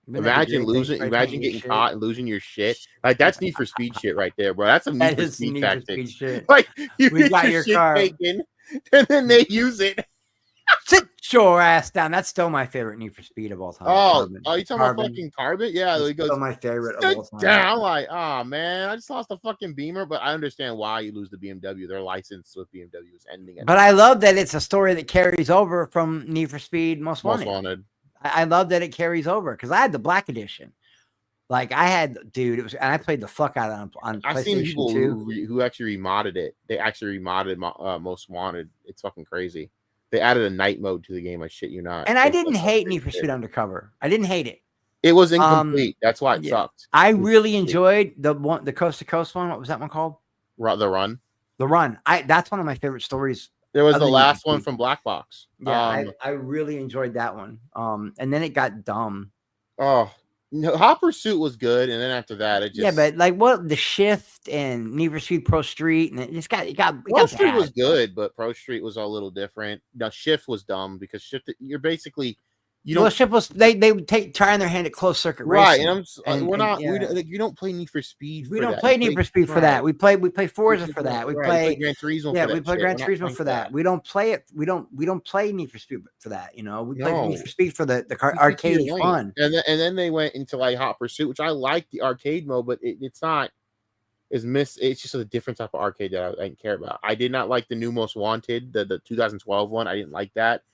Speaker 2: Imagine getting caught and losing your shit. Like that's Need for Speed shit right there, bro. That's some Need for Speed tactics. Like you get your shit car taken and then they use it.
Speaker 3: Sit your ass down. That's still my favorite Need for Speed of all time.
Speaker 2: Oh, you talking about fucking Carbon? Yeah, he goes.
Speaker 3: Still my favorite
Speaker 2: of all time. Down, like, oh man, I just lost the fucking Beamer, but I understand why you lose the BMW. Their license with BMW is ending.
Speaker 3: But I love that it's a story that carries over from Need for Speed Most Wanted. I love that it carries over because I had the Black Edition. Like I had, dude, and I played the fuck out of it on PlayStation.
Speaker 2: I've seen people who actually remodded it. They actually remodded Most Wanted. It's fucking crazy. They added a night mode to the game. I shit you not.
Speaker 3: And I didn't hate Need for Speed Undercover. I didn't hate it.
Speaker 2: It was incomplete. That's why it sucked.
Speaker 3: I really enjoyed the coast to coast one. What was that one called?
Speaker 2: The Run.
Speaker 3: The Run. That's one of my favorite stories.
Speaker 2: There was the last one from Black Box.
Speaker 3: Yeah, I really enjoyed that one. And then it got dumb.
Speaker 2: Oh, no, Hot Pursuit was good, and then after that, it just
Speaker 3: but like the Shift and Need for Speed Pro Street, and it got
Speaker 2: Pro Street was good, but Pro Street was a little different. Now Shift was dumb because Shift you're basically
Speaker 3: Shift was they would try in their hand at closed circuit racing.
Speaker 2: Right, you don't play Need for Speed.
Speaker 3: We don't play Need for Speed for that. We play Forza for that. We play
Speaker 2: Gran Turismo.
Speaker 3: Yeah, we play Gran Turismo for that. We don't play it. We don't play Need for Speed for that. You know, we play Need for Speed for the arcade fun.
Speaker 2: And then they went into like Hot Pursuit, which I like the arcade mode, but it's not. It's just a different type of arcade that I didn't care about. I did not like the new Most Wanted, the 2012 one. I didn't like that.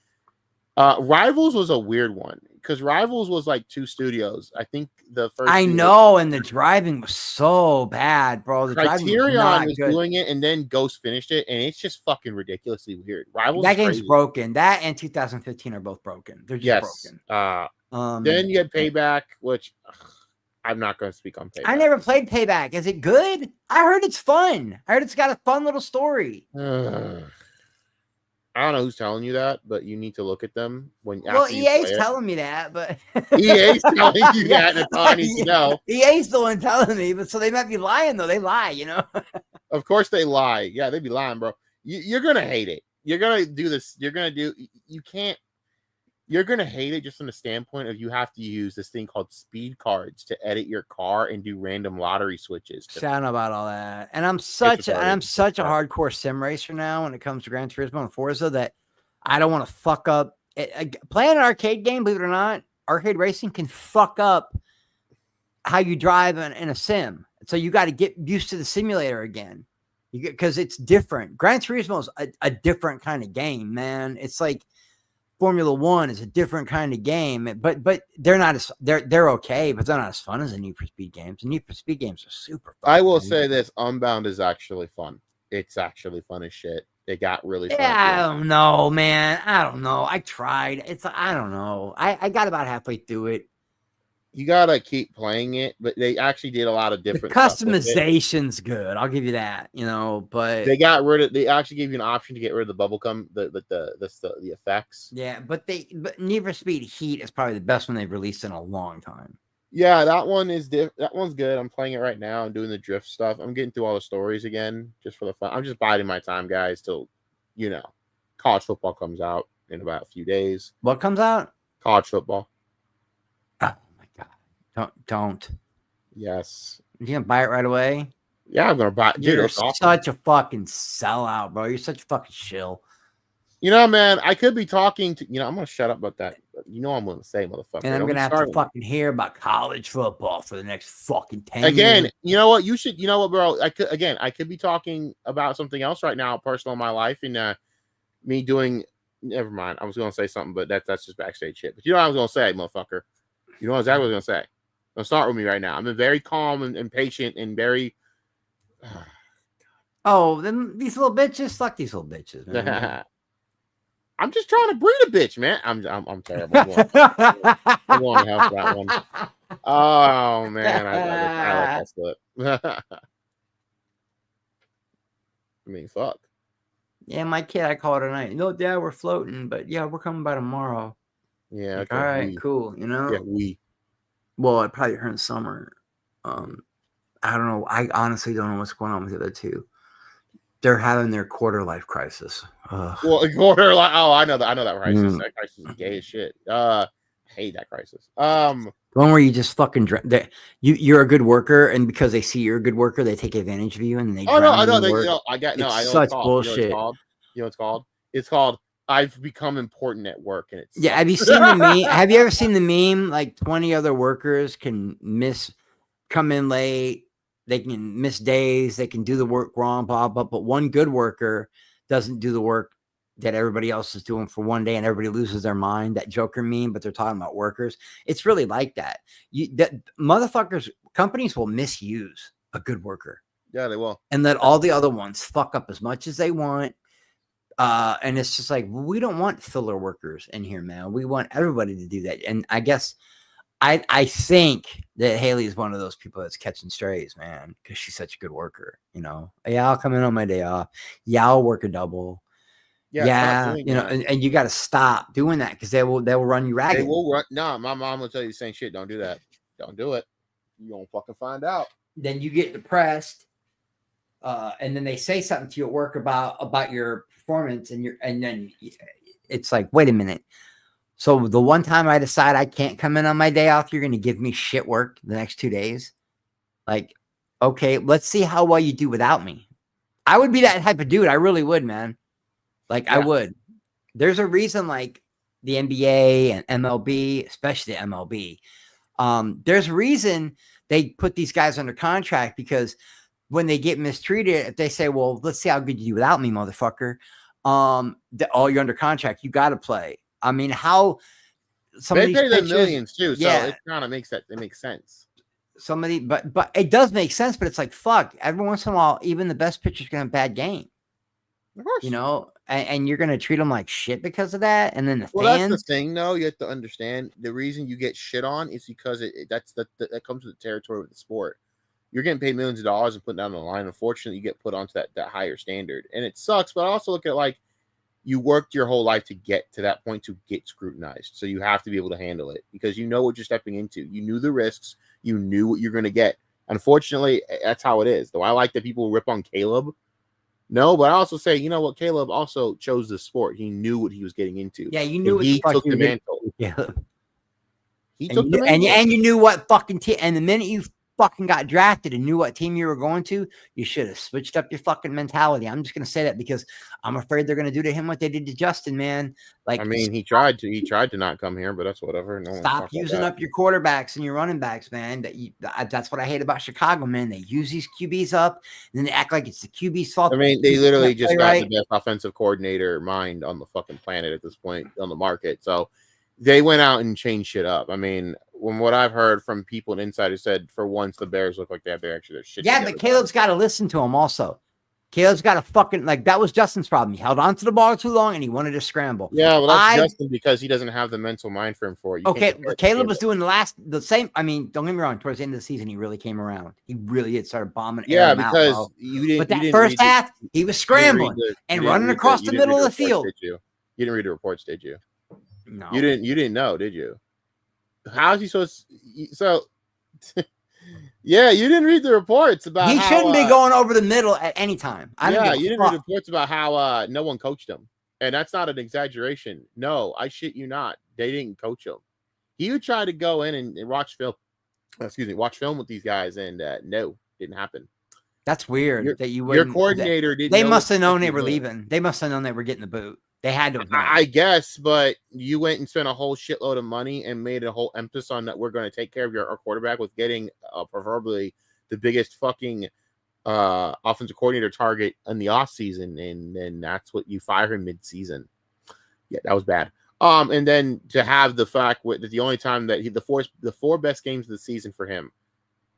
Speaker 2: Rivals was a weird one because Rivals was like two studios. I think the first.
Speaker 3: I know, and the driving was so bad, bro. The
Speaker 2: Criterion was doing it, and then Ghost finished it, and it's just fucking ridiculously weird. Rivals.
Speaker 3: That game's broken. That and 2015 are both broken. They're just broken.
Speaker 2: Then you had Payback, which I'm not going to speak on Payback.
Speaker 3: I never played Payback. Is it good? I heard it's fun. I heard it's got a fun little story.
Speaker 2: I don't know who's telling you that, but you need to look at them when.
Speaker 3: EA's telling me that, but
Speaker 2: EA's telling you that. That's all I need to know.
Speaker 3: EA's the one telling me, but so they might be lying though. They lie, you know.
Speaker 2: Of course they lie. Yeah, they be lying, bro. You're gonna hate it. You're gonna do this. You can't. You're gonna hate it just from the standpoint of you have to use this thing called speed cards to edit your car and do random lottery switches.
Speaker 3: I don't know about all that. And I'm such a hardcore sim racer now when it comes to Gran Turismo and Forza that I don't want to fuck up. Playing an arcade game, believe it or not, arcade racing can fuck up how you drive in a sim. So you got to get used to the simulator again. Because it's different. Gran Turismo is a different kind of game, man. It's like Formula One is a different kind of game, but they're not as they're okay, but they're not as fun as the Need for Speed games. The Need for Speed games are super fun.
Speaker 2: I will say this: Unbound is actually fun. It's actually fun as shit. It got really fun.
Speaker 3: I don't know, man. I don't know. I tried. I don't know. I got about halfway through it.
Speaker 2: You gotta keep playing it, but they actually did a lot of different
Speaker 3: customization's good. I'll give you that, but
Speaker 2: they actually gave you an option to get rid of the bubblegum, the effects.
Speaker 3: Yeah, but Need for Speed Heat is probably the best one they've released in a long time.
Speaker 2: Yeah, that one's good. I'm playing it right now. I'm doing the drift stuff. I'm getting through all the stories again just for the fun. I'm just biding my time, guys, till college football comes out in about a few days.
Speaker 3: What comes out?
Speaker 2: College football.
Speaker 3: Don't.
Speaker 2: Yes.
Speaker 3: You gonna buy it right away?
Speaker 2: Yeah, I'm gonna buy it. Dude,
Speaker 3: you're such a fucking sellout, bro. You're such a fucking shill.
Speaker 2: Man, I could be talking to I'm gonna shut up about that. I'm gonna say, motherfucker.
Speaker 3: And I'm gonna have to fucking hear about college football for the next fucking 10 years.
Speaker 2: Again, you know what? You should bro. I could be talking about something else right now, personal in my life, and me doing never mind. I was gonna say something, but that's just backstage shit. But you know what I was gonna say, motherfucker. You know exactly what I was gonna say. Don't start with me right now. I'm been very calm and patient and very.
Speaker 3: Oh, then these little bitches, fuck these little bitches. Man.
Speaker 2: I'm just trying to breed a bitch, man. I'm terrible. I'm going to help that one. Oh man, I like that slip. I mean, fuck.
Speaker 3: Yeah, my kid, I call it a night. No, Dad, we're floating, but yeah, we're coming by tomorrow.
Speaker 2: Yeah.
Speaker 3: Okay, all right, cool.
Speaker 2: Yeah,
Speaker 3: Well, it probably hurt in summer. I don't know. I honestly don't know what's going on with the other two. They're having their quarter life crisis. Ugh.
Speaker 2: Well, quarter life. Oh, I know that crisis. That crisis is gay as shit. I hate that crisis.
Speaker 3: The one where you just fucking you're a good worker, and because they see you're a good worker, they take advantage of you, and they.
Speaker 2: I know. I know.
Speaker 3: Such bullshit.
Speaker 2: You know what it's called? It's called I've become important at work, and it's
Speaker 3: Have you seen the meme? Have you ever seen the meme? Like 20 other workers can come in late, they can miss days, they can do the work wrong, blah blah. But one good worker doesn't do the work that everybody else is doing for one day, and everybody loses their mind. That Joker meme, but they're talking about workers. It's really like that. Companies will misuse a good worker.
Speaker 2: Yeah, they will,
Speaker 3: and let all the other ones fuck up as much as they want. And it's just like, we don't want filler workers in here, man. We want everybody to do that. And I guess I think that Haley is one of those people that's catching strays, man, because she's such a good worker. Yeah, I'll come in on my day off. Yeah, I'll work a double. Yeah, and you got to stop doing that because they will run you ragged.
Speaker 2: They will run. No, my mom will tell you the same shit. Don't do that. Don't do it. You won't fucking find out.
Speaker 3: Then you get depressed. And then they say something to you at work about your performance, and then it's like, wait a minute. So the one time I decide I can't come in on my day off, you're going to give me shit work the next 2 days. Like, okay, let's see how well you do without me. I would be that type of dude. I really would, man. Like, yeah. I would. There's a reason, like the NBA and MLB, especially the MLB. There's a reason they put these guys under contract, because when they get mistreated, if they say, well, let's see how good you do without me, motherfucker. You're under contract. You got to play. I mean, how
Speaker 2: they pay them millions too. So it kind of makes sense.
Speaker 3: But it does make sense, but it's like, fuck, every once in a while, even the best pitcher's going to have a bad game.
Speaker 2: Of course.
Speaker 3: And you're going to treat them like shit because of that. And then the fans.
Speaker 2: That's the thing, though. You have to understand the reason you get shit on is because that comes with the territory with the sport. You're getting paid millions of dollars and putting down the line. Unfortunately, you get put onto that higher standard, and it sucks. But I also look at like you worked your whole life to get to that point to get scrutinized, so you have to be able to handle it because you know what you're stepping into. You knew the risks. You knew what you're going to get. Unfortunately, that's how it is. Though I like that people rip on Caleb No, but I also say, you know what? Caleb also chose the sport. He knew what he was getting into.
Speaker 3: Yeah, you knew
Speaker 2: and
Speaker 3: what
Speaker 2: he
Speaker 3: the fuck
Speaker 2: took
Speaker 3: you
Speaker 2: the
Speaker 3: were getting.
Speaker 2: mantle.
Speaker 3: Yeah.
Speaker 2: He
Speaker 3: And
Speaker 2: took
Speaker 3: you,
Speaker 2: the
Speaker 3: knew,
Speaker 2: mantle.
Speaker 3: and you knew what fucking team. And the minute you fucking got drafted and knew what team you were going to, you should have switched up your fucking mentality. I'm just gonna say that because I'm afraid they're gonna do to him what they did to Justin, man. Like,
Speaker 2: I mean, he tried to not come here, but that's whatever. No one
Speaker 3: stop
Speaker 2: talk
Speaker 3: using
Speaker 2: about
Speaker 3: up your quarterbacks and your running backs, man. That's what I hate about Chicago, man. They use these QBs up, and then they act like it's the QB's fault.
Speaker 2: I mean, they literally just got
Speaker 3: right.
Speaker 2: the best offensive coordinator mind on the fucking planet at this point on the market. So they went out and changed shit up. I mean, from what I've heard from people and insiders said, for once the Bears look like they have their shit.
Speaker 3: Yeah, but Caleb's got to listen to him also. Caleb's got to fucking, like, that was Justin's problem. He held on to the ball too long and he wanted to scramble.
Speaker 2: Yeah, well, that's Justin because he doesn't have the mental mind frame for it.
Speaker 3: Okay, Caleb was doing the same. I mean, don't get me wrong. Towards the end of the season, he really came around. He really did start bombing.
Speaker 2: Yeah, because you didn't.
Speaker 3: But that first half, he was scrambling and running across the middle of the field.
Speaker 2: Did you? You didn't read the reports, did you?
Speaker 3: No,
Speaker 2: you didn't. You didn't know, did you? How is he supposed? So, yeah, you didn't read the reports about.
Speaker 3: He shouldn't be going over the middle at any time.
Speaker 2: You didn't read the reports about how no one coached him, and that's not an exaggeration. No, I shit you not. They didn't coach him. He would try to go in and watch film. Watch film with these guys, and no, didn't happen.
Speaker 3: That's weird.
Speaker 2: Your coordinator didn't.
Speaker 3: They must have known they were leaving. They must have known they were getting the boot. They had to.
Speaker 2: I guess, but you went and spent a whole shitload of money and made a whole emphasis on that we're going to take care of our quarterback with getting proverbially the biggest fucking offensive coordinator target in the offseason, and then that's what you fire him mid-season. Yeah, that was bad. And then to have the fact that the only time that the four best games of the season for him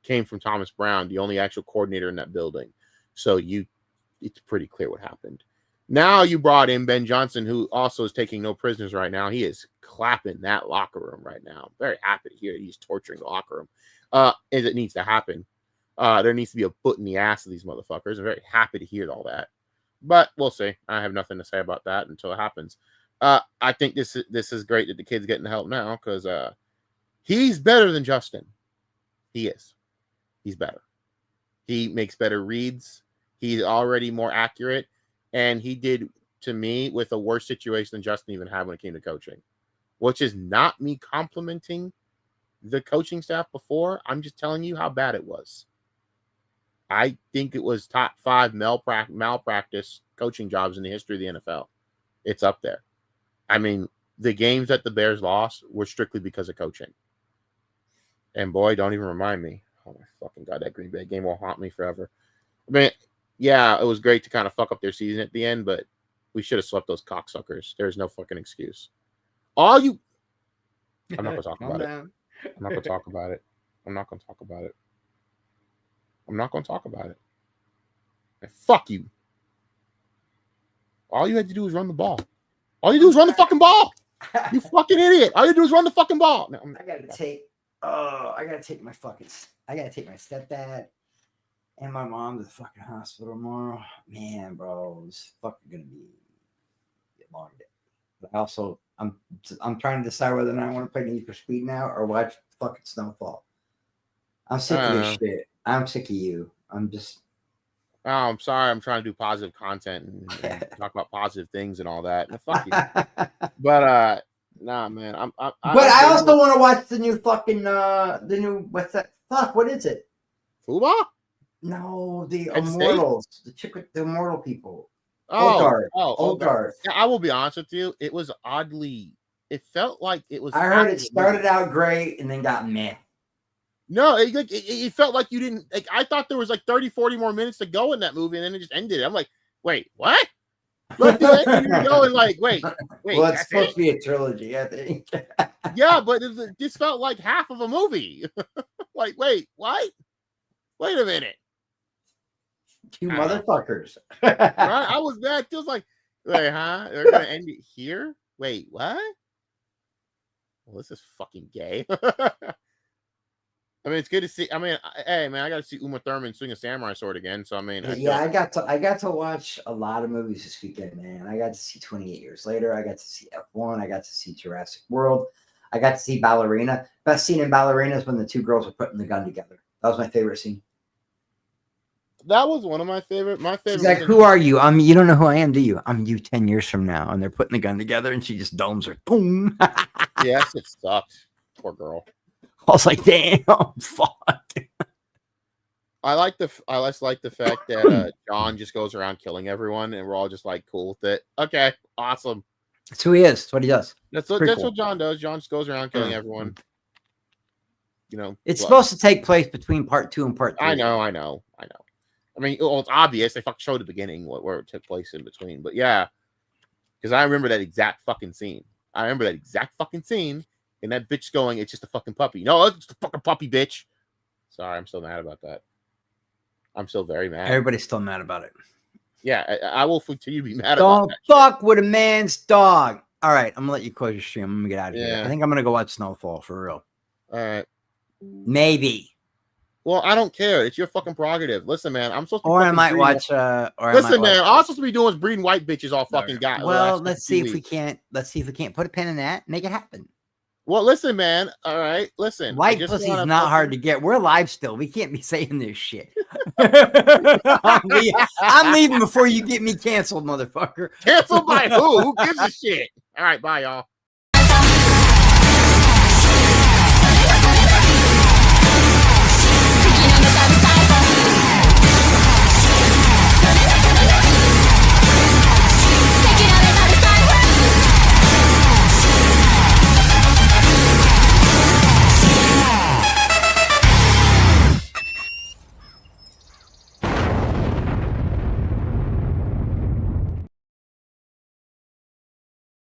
Speaker 2: came from Thomas Brown, the only actual coordinator in that building. So it's pretty clear what happened. Now you brought in Ben Johnson, who also is taking no prisoners right now. He is clapping that locker room right now. I'm very happy to hear he's torturing the locker room. As it needs to happen. There needs to be a foot in the ass of these motherfuckers. I'm very happy to hear all that. But we'll see. I have nothing to say about that until it happens. I think this is great that the kid's getting help now because he's better than Justin. He is. He's better. He makes better reads. He's already more accurate. And he did, to me, with a worse situation than Justin even had when it came to coaching, which is not me complimenting the coaching staff before. I'm just telling you how bad it was. I think it was top 5 malpractice coaching jobs in the history of the NFL. It's up there. I mean, the games that the Bears lost were strictly because of coaching. And boy, don't even remind me. Oh my fucking God, that Green Bay game will haunt me forever. I mean, yeah, it was great to kind of fuck up their season at the end, but we should have swept those cocksuckers. There's no fucking excuse. I'm not going to talk about it. I'm not going to talk about it. I'm not going to talk about it. I'm not going to talk about it. And fuck you. All you had to do was run the ball. All you do is run the fucking ball. You fucking idiot. All you do is run the fucking ball. No,
Speaker 3: I gotta take my stepdad and my mom to the fucking hospital tomorrow. Man, bro, it's fucking gonna be a long day. But also, I'm trying to decide whether or not I want to play Need for Speed now or watch fucking Snowfall. I'm sick of this shit. I'm sick of you. I'm sorry. I'm trying to do positive content and talk about positive things and all that. Fuck you.
Speaker 2: But nah, man.
Speaker 3: I also want to watch the new fucking what's that? Fuck, what is it?
Speaker 2: Fuba?
Speaker 3: No, the Immortals. The chick with the Immortal people.
Speaker 2: Old Guard. Yeah, I will be honest with you. It was oddly. It felt like it was.
Speaker 3: I heard it started out great and then got meh.
Speaker 2: No, it felt like you didn't. Like I thought there was like 30, 40 more minutes to go in that movie, and then it just ended. I'm like, wait, what? Like you're going like, wait.
Speaker 3: Well, it's supposed to be a trilogy, I think.
Speaker 2: Yeah, but this felt like half of a movie. Like, wait, what? Wait a minute.
Speaker 3: You motherfuckers.
Speaker 2: Right? I was mad. It was like, wait, huh? They're gonna end it here? Wait, what? Well, this is fucking gay. I mean, it's good to see. I mean, hey, man, I got to see Uma Thurman swing a samurai sword again. So, I mean,
Speaker 3: I got to watch a lot of movies this weekend, man. I got to see 28 Years Later. I got to see F1. I got to see Jurassic World. I got to see Ballerina. Best scene in Ballerina is when the two girls are putting the gun together. That was my favorite scene.
Speaker 2: That was one of my favorite. My favorite.
Speaker 3: She's like, who are you? You don't know who I am, do you? I'm you 10 years from now. And they're putting the gun together and she just domes her. Boom.
Speaker 2: Yeah, that shit sucked. Poor girl.
Speaker 3: I was like, damn, fuck.
Speaker 2: I just like the fact that John just goes around killing everyone, and we're all just like cool with it. Okay, awesome.
Speaker 3: That's who he is. That's what he does.
Speaker 2: That's what
Speaker 3: Pretty cool.
Speaker 2: what John does. John just goes around killing everyone. You know,
Speaker 3: It's supposed to take place between part 2 and part 3.
Speaker 2: I know. I mean, well, it's obvious. They fucking showed the beginning where it took place in between. But yeah, because I remember that exact fucking scene. And that bitch going, it's just a fucking puppy. No, it's just a fucking puppy, bitch. Sorry, I'm still mad about that. I'm still very mad.
Speaker 3: Everybody's still mad about it.
Speaker 2: Yeah, I will continue to be mad about that.
Speaker 3: Don't fuck with a man's dog. All right, I'm gonna let you close your stream. I'm gonna get out of here.
Speaker 2: Yeah.
Speaker 3: I think I'm gonna go watch Snowfall for real.
Speaker 2: All right.
Speaker 3: Maybe.
Speaker 2: Well, I don't care. It's your fucking prerogative. Listen, man, I'm supposed to.
Speaker 3: Or I might watch.
Speaker 2: Listen, man, all I'm supposed to be doing is breeding white bitches all fucking guy.
Speaker 3: Well, let's see if we can't. Let's see if we can't put a pin in that. Make it happen.
Speaker 2: Well, listen, man. All right, listen.
Speaker 3: White pussy's not hard to get. We're live still. We can't be saying this shit. I'm leaving before you get me canceled, motherfucker.
Speaker 2: Canceled by who? Who gives a shit? All right, bye, y'all.